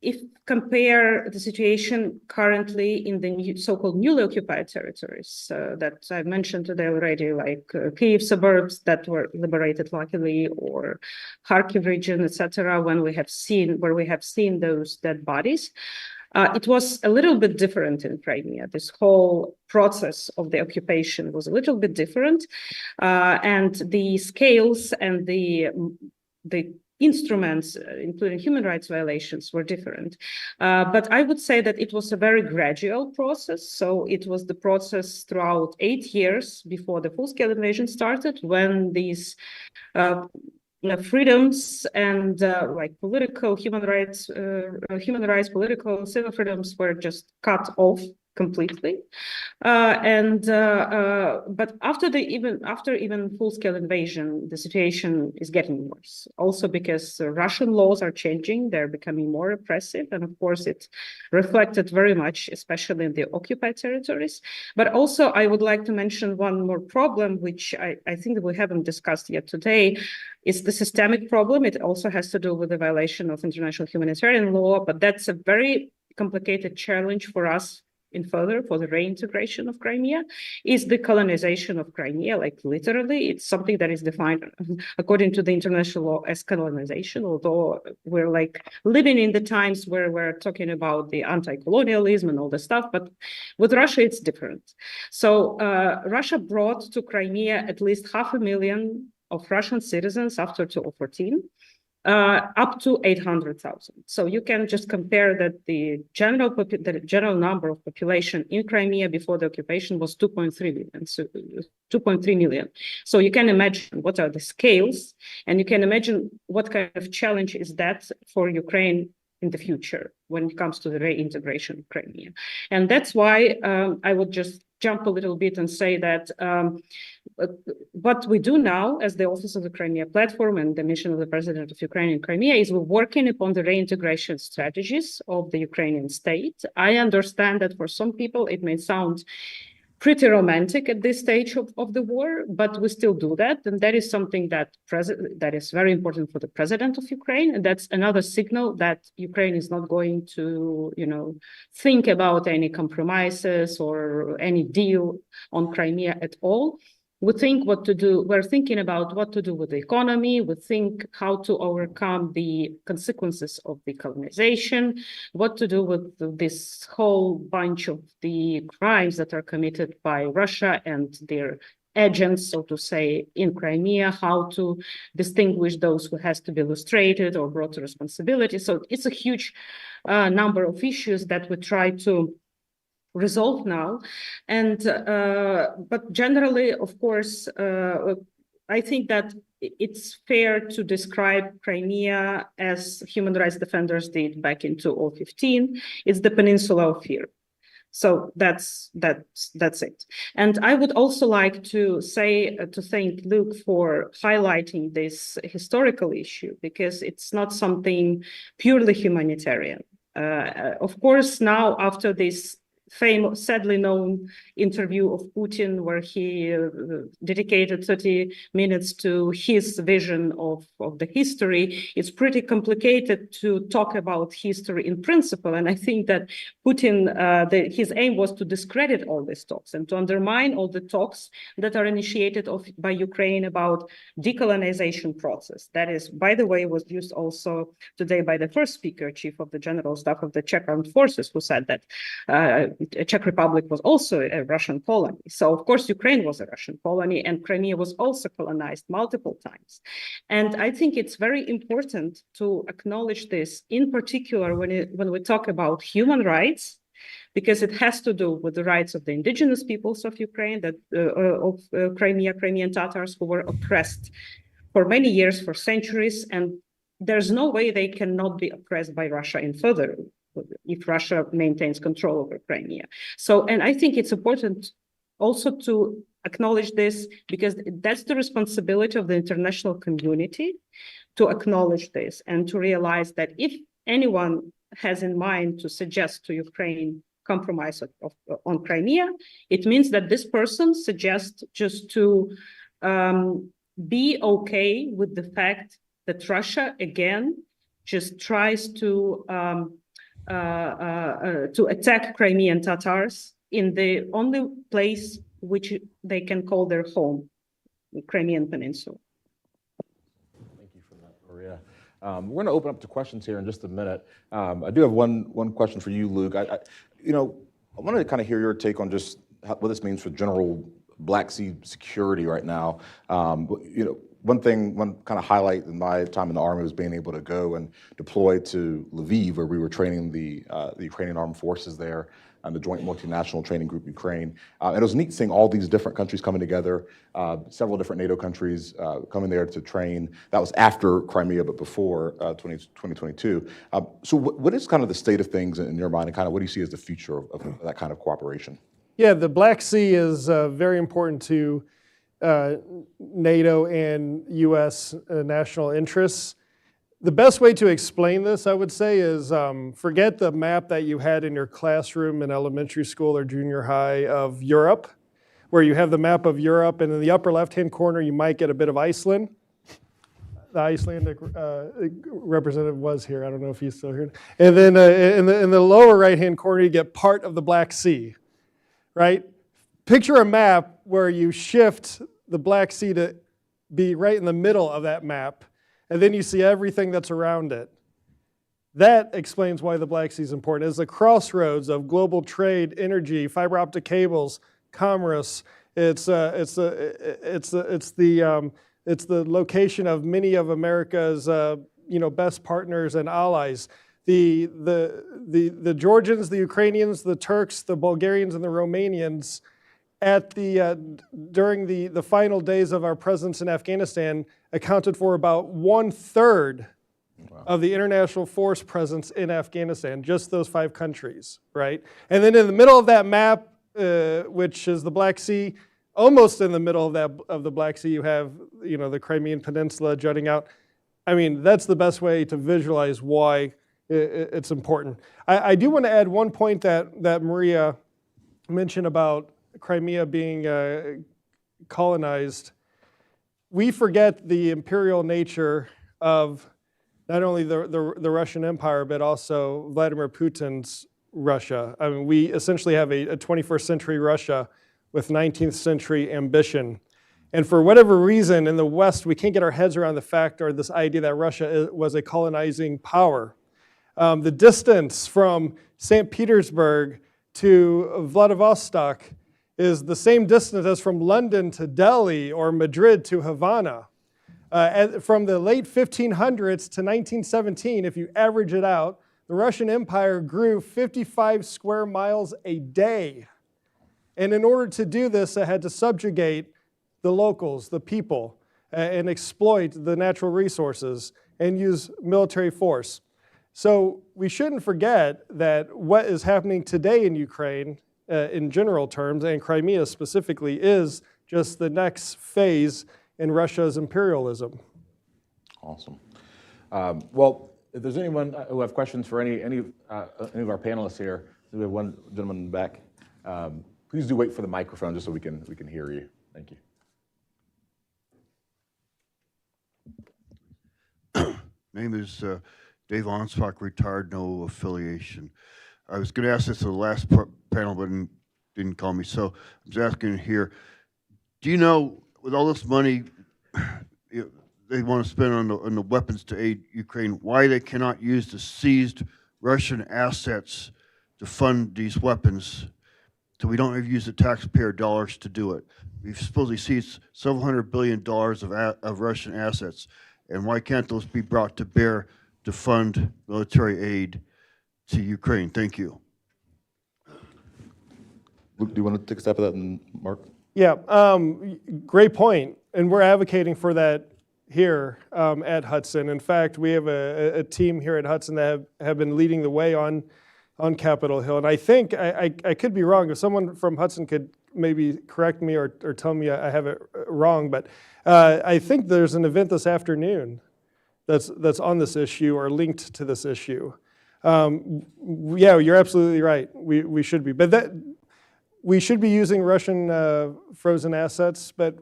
if compare the situation currently in the so-called newly occupied territories that I mentioned today already, like Kyiv suburbs that were liberated luckily, or Kharkiv region, etc., where we have seen those dead bodies. It was a little bit different in Crimea. This whole process of the occupation was a little bit different, and the scales and the instruments, including human rights violations, were different. But I would say that it was a very gradual process. So it was the process throughout 8 years before the full-scale invasion started, when these freedoms and like political human rights, political civil freedoms were just cut off completely. But after even full-scale invasion, the situation is getting worse. Also because Russian laws are changing, they're becoming more oppressive, and of course it reflected very much, especially in the occupied territories. But also I would like to mention one more problem, which I think that we haven't discussed yet today. It's the systemic problem. It also has to do with the violation of international humanitarian law, but that's a very complicated challenge for us for the reintegration of Crimea, is the colonization of Crimea. Like literally, it's something that is defined according to the international law as colonization, although we're like living in the times where we're talking about the anti-colonialism and all the stuff, but with Russia, it's different. So Russia brought to Crimea at least 500,000 of Russian citizens after 2014. Up to 800,000. So you can just compare that the general number of population in Crimea before the occupation was 2.3 million. So 2.3 million. So you can imagine what are the scales, and you can imagine what kind of challenge is that for Ukraine in the future when it comes to the reintegration of Crimea. And that's why I would just jump a little bit and say that what we do now as the Office of the Crimea Platform and the mission of the President of Ukraine in Crimea is we're working upon the reintegration strategies of the Ukrainian state. I understand that for some people it may sound pretty romantic at this stage of the war, but we still do that. And that is something that is very important for the president of Ukraine. And that's another signal that Ukraine is not going to, think about any compromises or any deal on Crimea at all. We think what to do. We're thinking about what to do with the economy. We think how to overcome the consequences of the colonization, what to do with this whole bunch of the crimes that are committed by Russia and their agents, so to say, in Crimea, how to distinguish those who has to be illustrated or brought to responsibility. So it's a huge number of issues that we try to resolve now. And but generally, of course, I think that it's fair to describe Crimea as human rights defenders did back in 2015. It's the peninsula of fear. So that's it. And I would also like to thank Luke for highlighting this historical issue, because it's not something purely humanitarian. Of course, now after this famous, sadly known interview of Putin, where he dedicated 30 minutes to his vision of the history, it's pretty complicated to talk about history in principle. And I think that Putin, his aim was to discredit all these talks and to undermine all the talks that are initiated by Ukraine about decolonization process. That is, by the way, was used also today by the first speaker, Chief of the General Staff of the Czech Armed Forces, who said that Czech Republic was also a Russian colony. So of course, Ukraine was a Russian colony, and Crimea was also colonized multiple times. And I think it's very important to acknowledge this, in particular when we talk about human rights, because it has to do with the rights of the indigenous peoples of Ukraine, Crimean Tatars, who were oppressed for many years, for centuries, and there's no way they cannot be oppressed by Russia in further if Russia maintains control over Crimea. So, and I think it's important also to acknowledge this, because that's the responsibility of the international community to acknowledge this and to realize that if anyone has in mind to suggest to Ukraine compromise on Crimea, it means that this person suggests just to be okay with the fact that Russia again just tries to attack Crimean Tatars in the only place which they can call their home, the Crimean Peninsula. Thank you for that, Maria. We're going to open up to questions here in just a minute. I do have one question for you, Luke. I wanted to kind of hear your take on just what this means for general Black Sea security right now. One kind of highlight in my time in the Army was being able to go and deploy to Lviv, where we were training the Ukrainian armed forces there, and the Joint Multinational Training Group Ukraine. And it was neat seeing all these different countries coming together, several different NATO countries coming there to train. That was after Crimea, but before 2022. So what is kind of the state of things in your mind, and kind of what do you see as the future of that kind of cooperation? Yeah, the Black Sea is very important to NATO and U.S. national interests. The best way to explain this, I would say, is forget the map that you had in your classroom in elementary school or junior high of Europe, where you have the map of Europe, and in the upper left-hand corner, you might get a bit of Iceland. The Icelandic representative was here. I don't know if he's still here. And then in the lower right-hand corner, you get part of the Black Sea, right? Picture a map where you shift the Black Sea to be right in the middle of that map, and then you see everything that's around it. That explains why the Black Sea is important. It's the crossroads of global trade, energy, fiber optic cables, commerce. It's the location of many of America's best partners and allies. The Georgians, the Ukrainians, the Turks, the Bulgarians, and the Romanians during the final days of our presence in Afghanistan accounted for about 1/3 of the international force presence in Afghanistan, just those 5 countries, right? And then in the middle of that map, which is the Black Sea, almost in the middle of the Black Sea, you have the Crimean Peninsula jutting out. I mean, that's the best way to visualize why it's important. I do want to add one point that Maria mentioned about Crimea being colonized. We forget the imperial nature of not only the Russian Empire, but also Vladimir Putin's Russia. I mean, we essentially have a 21st century Russia with 19th century ambition. And for whatever reason, in the West, we can't get our heads around the fact or this idea that Russia was a colonizing power. The distance from St. Petersburg to Vladivostok is the same distance as from London to Delhi or Madrid to Havana. From the late 1500s to 1917, if you average it out, the Russian Empire grew 55 square miles a day. And in order to do this, it had to subjugate the locals, the people, and exploit the natural resources and use military force. So we shouldn't forget that what is happening today in Ukraine, in general terms, and Crimea specifically, is just the next phase in Russia's imperialism. Awesome. Well, if there's anyone who have questions for any of our panelists here, we have one gentleman in the back. Please do wait for the microphone just so we can hear you. Thank you. My name is Dave Onsbach, retired, no affiliation. I was going to ask this at the last panel, but didn't call me, so I'm just asking here. Do you know, with all this money they want to spend on the weapons to aid Ukraine, why they cannot use the seized Russian assets to fund these weapons, so we don't have to use the taxpayer dollars to do it? We've supposedly seized several $100 billion of Russian assets, and why can't those be brought to bear to fund military aid to Ukraine? Thank you. Luke, do you want to take a step at that, and Mark? Yeah, great point. And we're advocating for that here at Hudson. In fact, we have a team here at Hudson that have been leading the way on Capitol Hill. And I think, I could be wrong, if someone from Hudson could maybe correct me or tell me I have it wrong, but I think there's an event this afternoon that's on this issue or linked to this issue. Yeah, you're absolutely right. We should be, but we should be using Russian frozen assets, but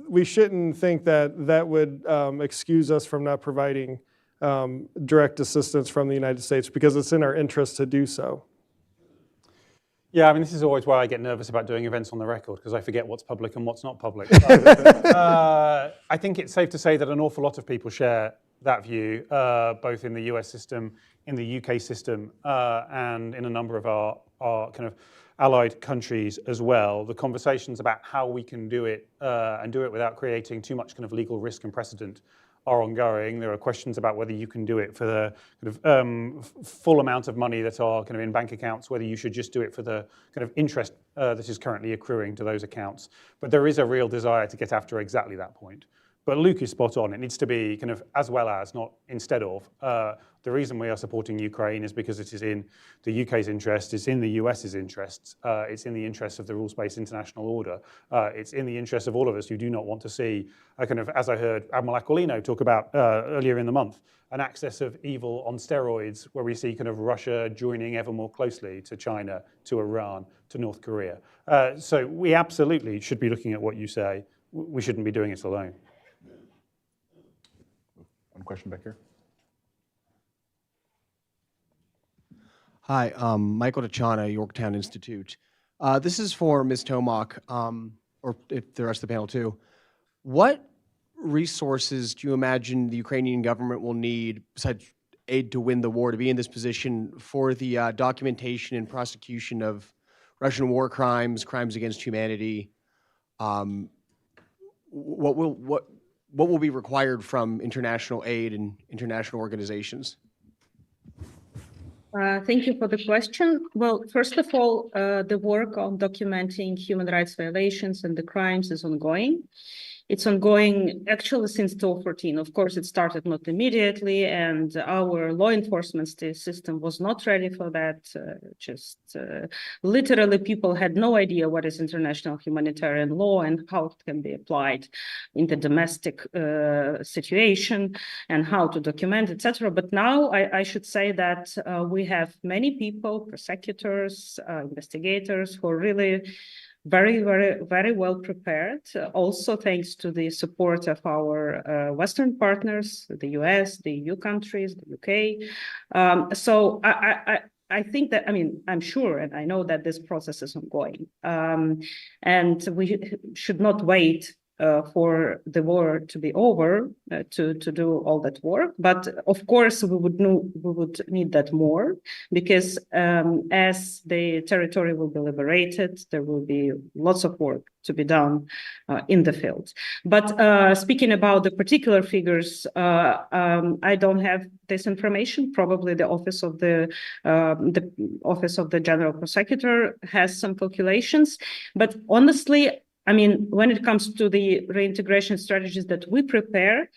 we shouldn't think that that would excuse us from not providing direct assistance from the United States, because it's in our interest to do so. Yeah, I mean, this is always why I get nervous about doing events on the record, because I forget what's public and what's not public. I think it's safe to say that an awful lot of people share that view, both in the US system, in the UK system, and in a number of our kind of allied countries as well. The conversations about how we can do it and do it without creating too much kind of legal risk and precedent are ongoing. There are questions about whether you can do it for the kind of full amount of money that are kind of in bank accounts, whether you should just do it for the kind of interest that is currently accruing to those accounts. But there is a real desire to get after exactly that point. But Luke is spot on. It needs to be kind of as well as, not instead of. The reason we are supporting Ukraine is because it is in the UK's interest, it's in the US's interests, it's in the interests of the rules-based international order, it's in the interest of all of us who do not want to see a kind of, as I heard Admiral Aquilino talk about earlier in the month, an axis of evil on steroids where we see kind of Russia joining ever more closely to China, to Iran, to North Korea. So we absolutely should be looking at what you say. We shouldn't be doing it alone. One question back here. Hi, Michael DeChana, Yorktown Institute. This is for Ms. Tomac, or if the rest of the panel too. What resources do you imagine the Ukrainian government will need, besides aid to win the war, to be in this position for the documentation and prosecution of Russian war crimes, crimes against humanity? What will be required from international aid and international organizations? Thank you for the question. Well, first of all, the work on documenting human rights violations and the crimes is ongoing. It's ongoing actually since 2014. Of course, it started not immediately, and our law enforcement system was not ready for that. Literally, people had no idea what is international humanitarian law and how it can be applied in the domestic situation and how to document, etc. But now I should say that we have many people, prosecutors, investigators, who are really very well prepared, also thanks to the support of our Western partners, the US, the EU countries, the UK. So I think that, I mean, I'm sure and I know that this process is ongoing. And we should not wait for the war to be over to do all that work. But of course, we would need that more, because as the territory will be liberated, there will be lots of work to be done in the field. But speaking about the particular figures, I don't have this information. Probably the office of the Office of the General Prosecutor has some calculations. But honestly, I mean, when it comes to the reintegration strategies that we prepare,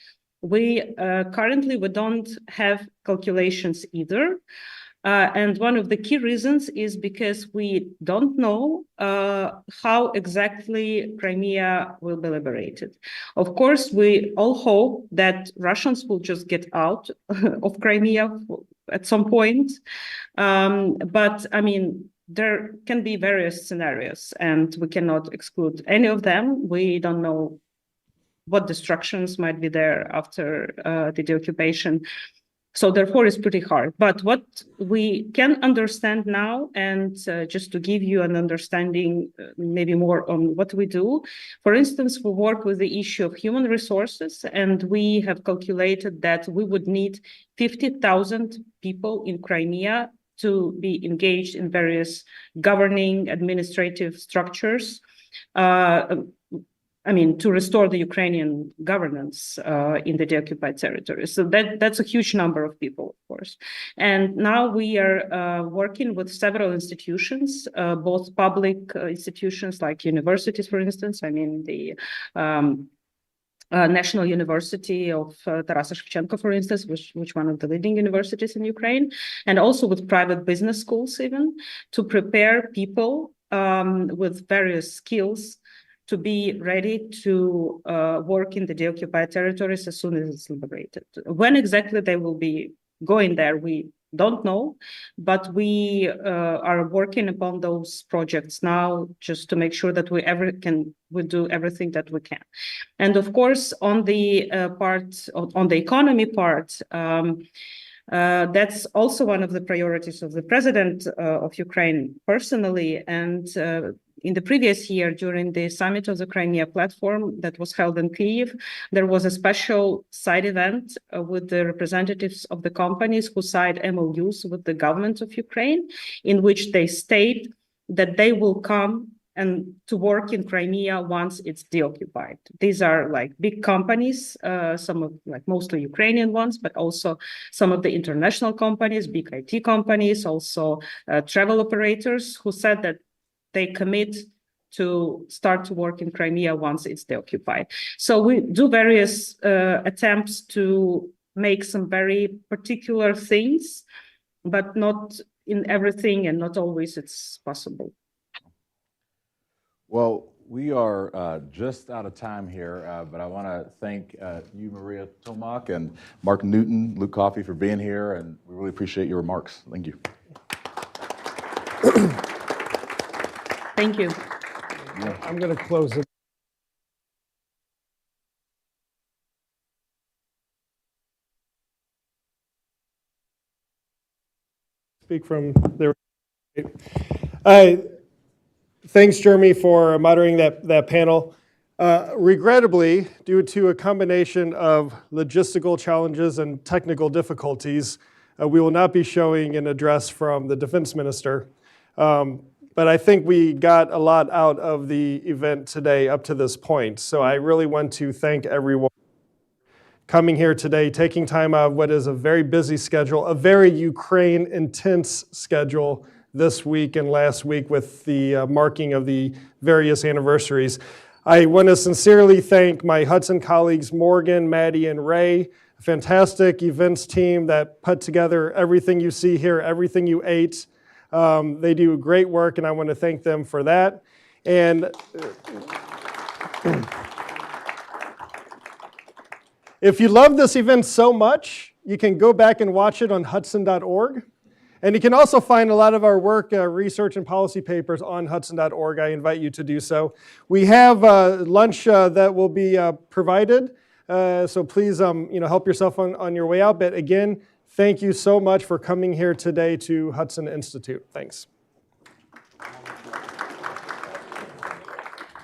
we currently don't have calculations either. And one of the key reasons is because we don't know how exactly Crimea will be liberated. Of course, we all hope that Russians will just get out of Crimea at some point. But I mean, there can be various scenarios, and we cannot exclude any of them. We don't know what destructions might be there after the deoccupation. So therefore, it's pretty hard. But what we can understand now, and just to give you an understanding, maybe more on what we do, for instance, we work with the issue of human resources, and we have calculated that we would need 50,000 people in Crimea to be engaged in various governing administrative structures. I mean, to restore the Ukrainian governance in the deoccupied territories. So that's a huge number of people, of course. And now we are working with several institutions, both public institutions like universities, for instance. I mean, the National University of Tarasa Shevchenko, for instance, which one of the leading universities in Ukraine, and also with private business schools even, to prepare people with various skills to be ready to work in the deoccupied territories as soon as it's liberated. When exactly they will be going there, we don't know, but we are working upon those projects now just to make sure that we do everything that we can. And of course, on the on the economy part, that's also one of the priorities of the president of Ukraine personally. And in the previous year, during the summit of the Crimea platform that was held in Kyiv, there was a special side event with the representatives of the companies who signed MOUs with the government of Ukraine, in which they state that they will come and to work in Crimea once it's deoccupied. These are like big companies, some of like mostly Ukrainian ones, but also some of the international companies, big IT companies, also travel operators who said that they commit to start to work in Crimea once it's deoccupied. So we do various attempts to make some very particular things, but not in everything and not always it's possible. Well, we are just out of time here, but I want to thank you, Maria Tomak, and Mark Newton, Luke Coffey, for being here, and we really appreciate your remarks. Thank you. Thank you. I'm going to close it. Speak from there. Thanks, Jeremy, for moderating that panel. Regrettably, due to a combination of logistical challenges and technical difficulties, we will not be showing an address from the defense minister. But I think we got a lot out of the event today up to this point. So I really want to thank everyone coming here today, taking time out of what is a very busy schedule, a very Ukraine intense schedule this week and last week with the marking of the various anniversaries. I want to sincerely thank my Hudson colleagues, Morgan, Maddie, and Ray, a fantastic events team that put together everything you see here, everything you ate. They do great work, and I want to thank them for that. And if you love this event so much, you can go back and watch it on hudson.org. And you can also find a lot of our work, research, and policy papers on hudson.org. I invite you to do so. We have lunch that will be provided, so please help yourself on your way out. But again, thank you so much for coming here today to Hudson Institute. Thanks.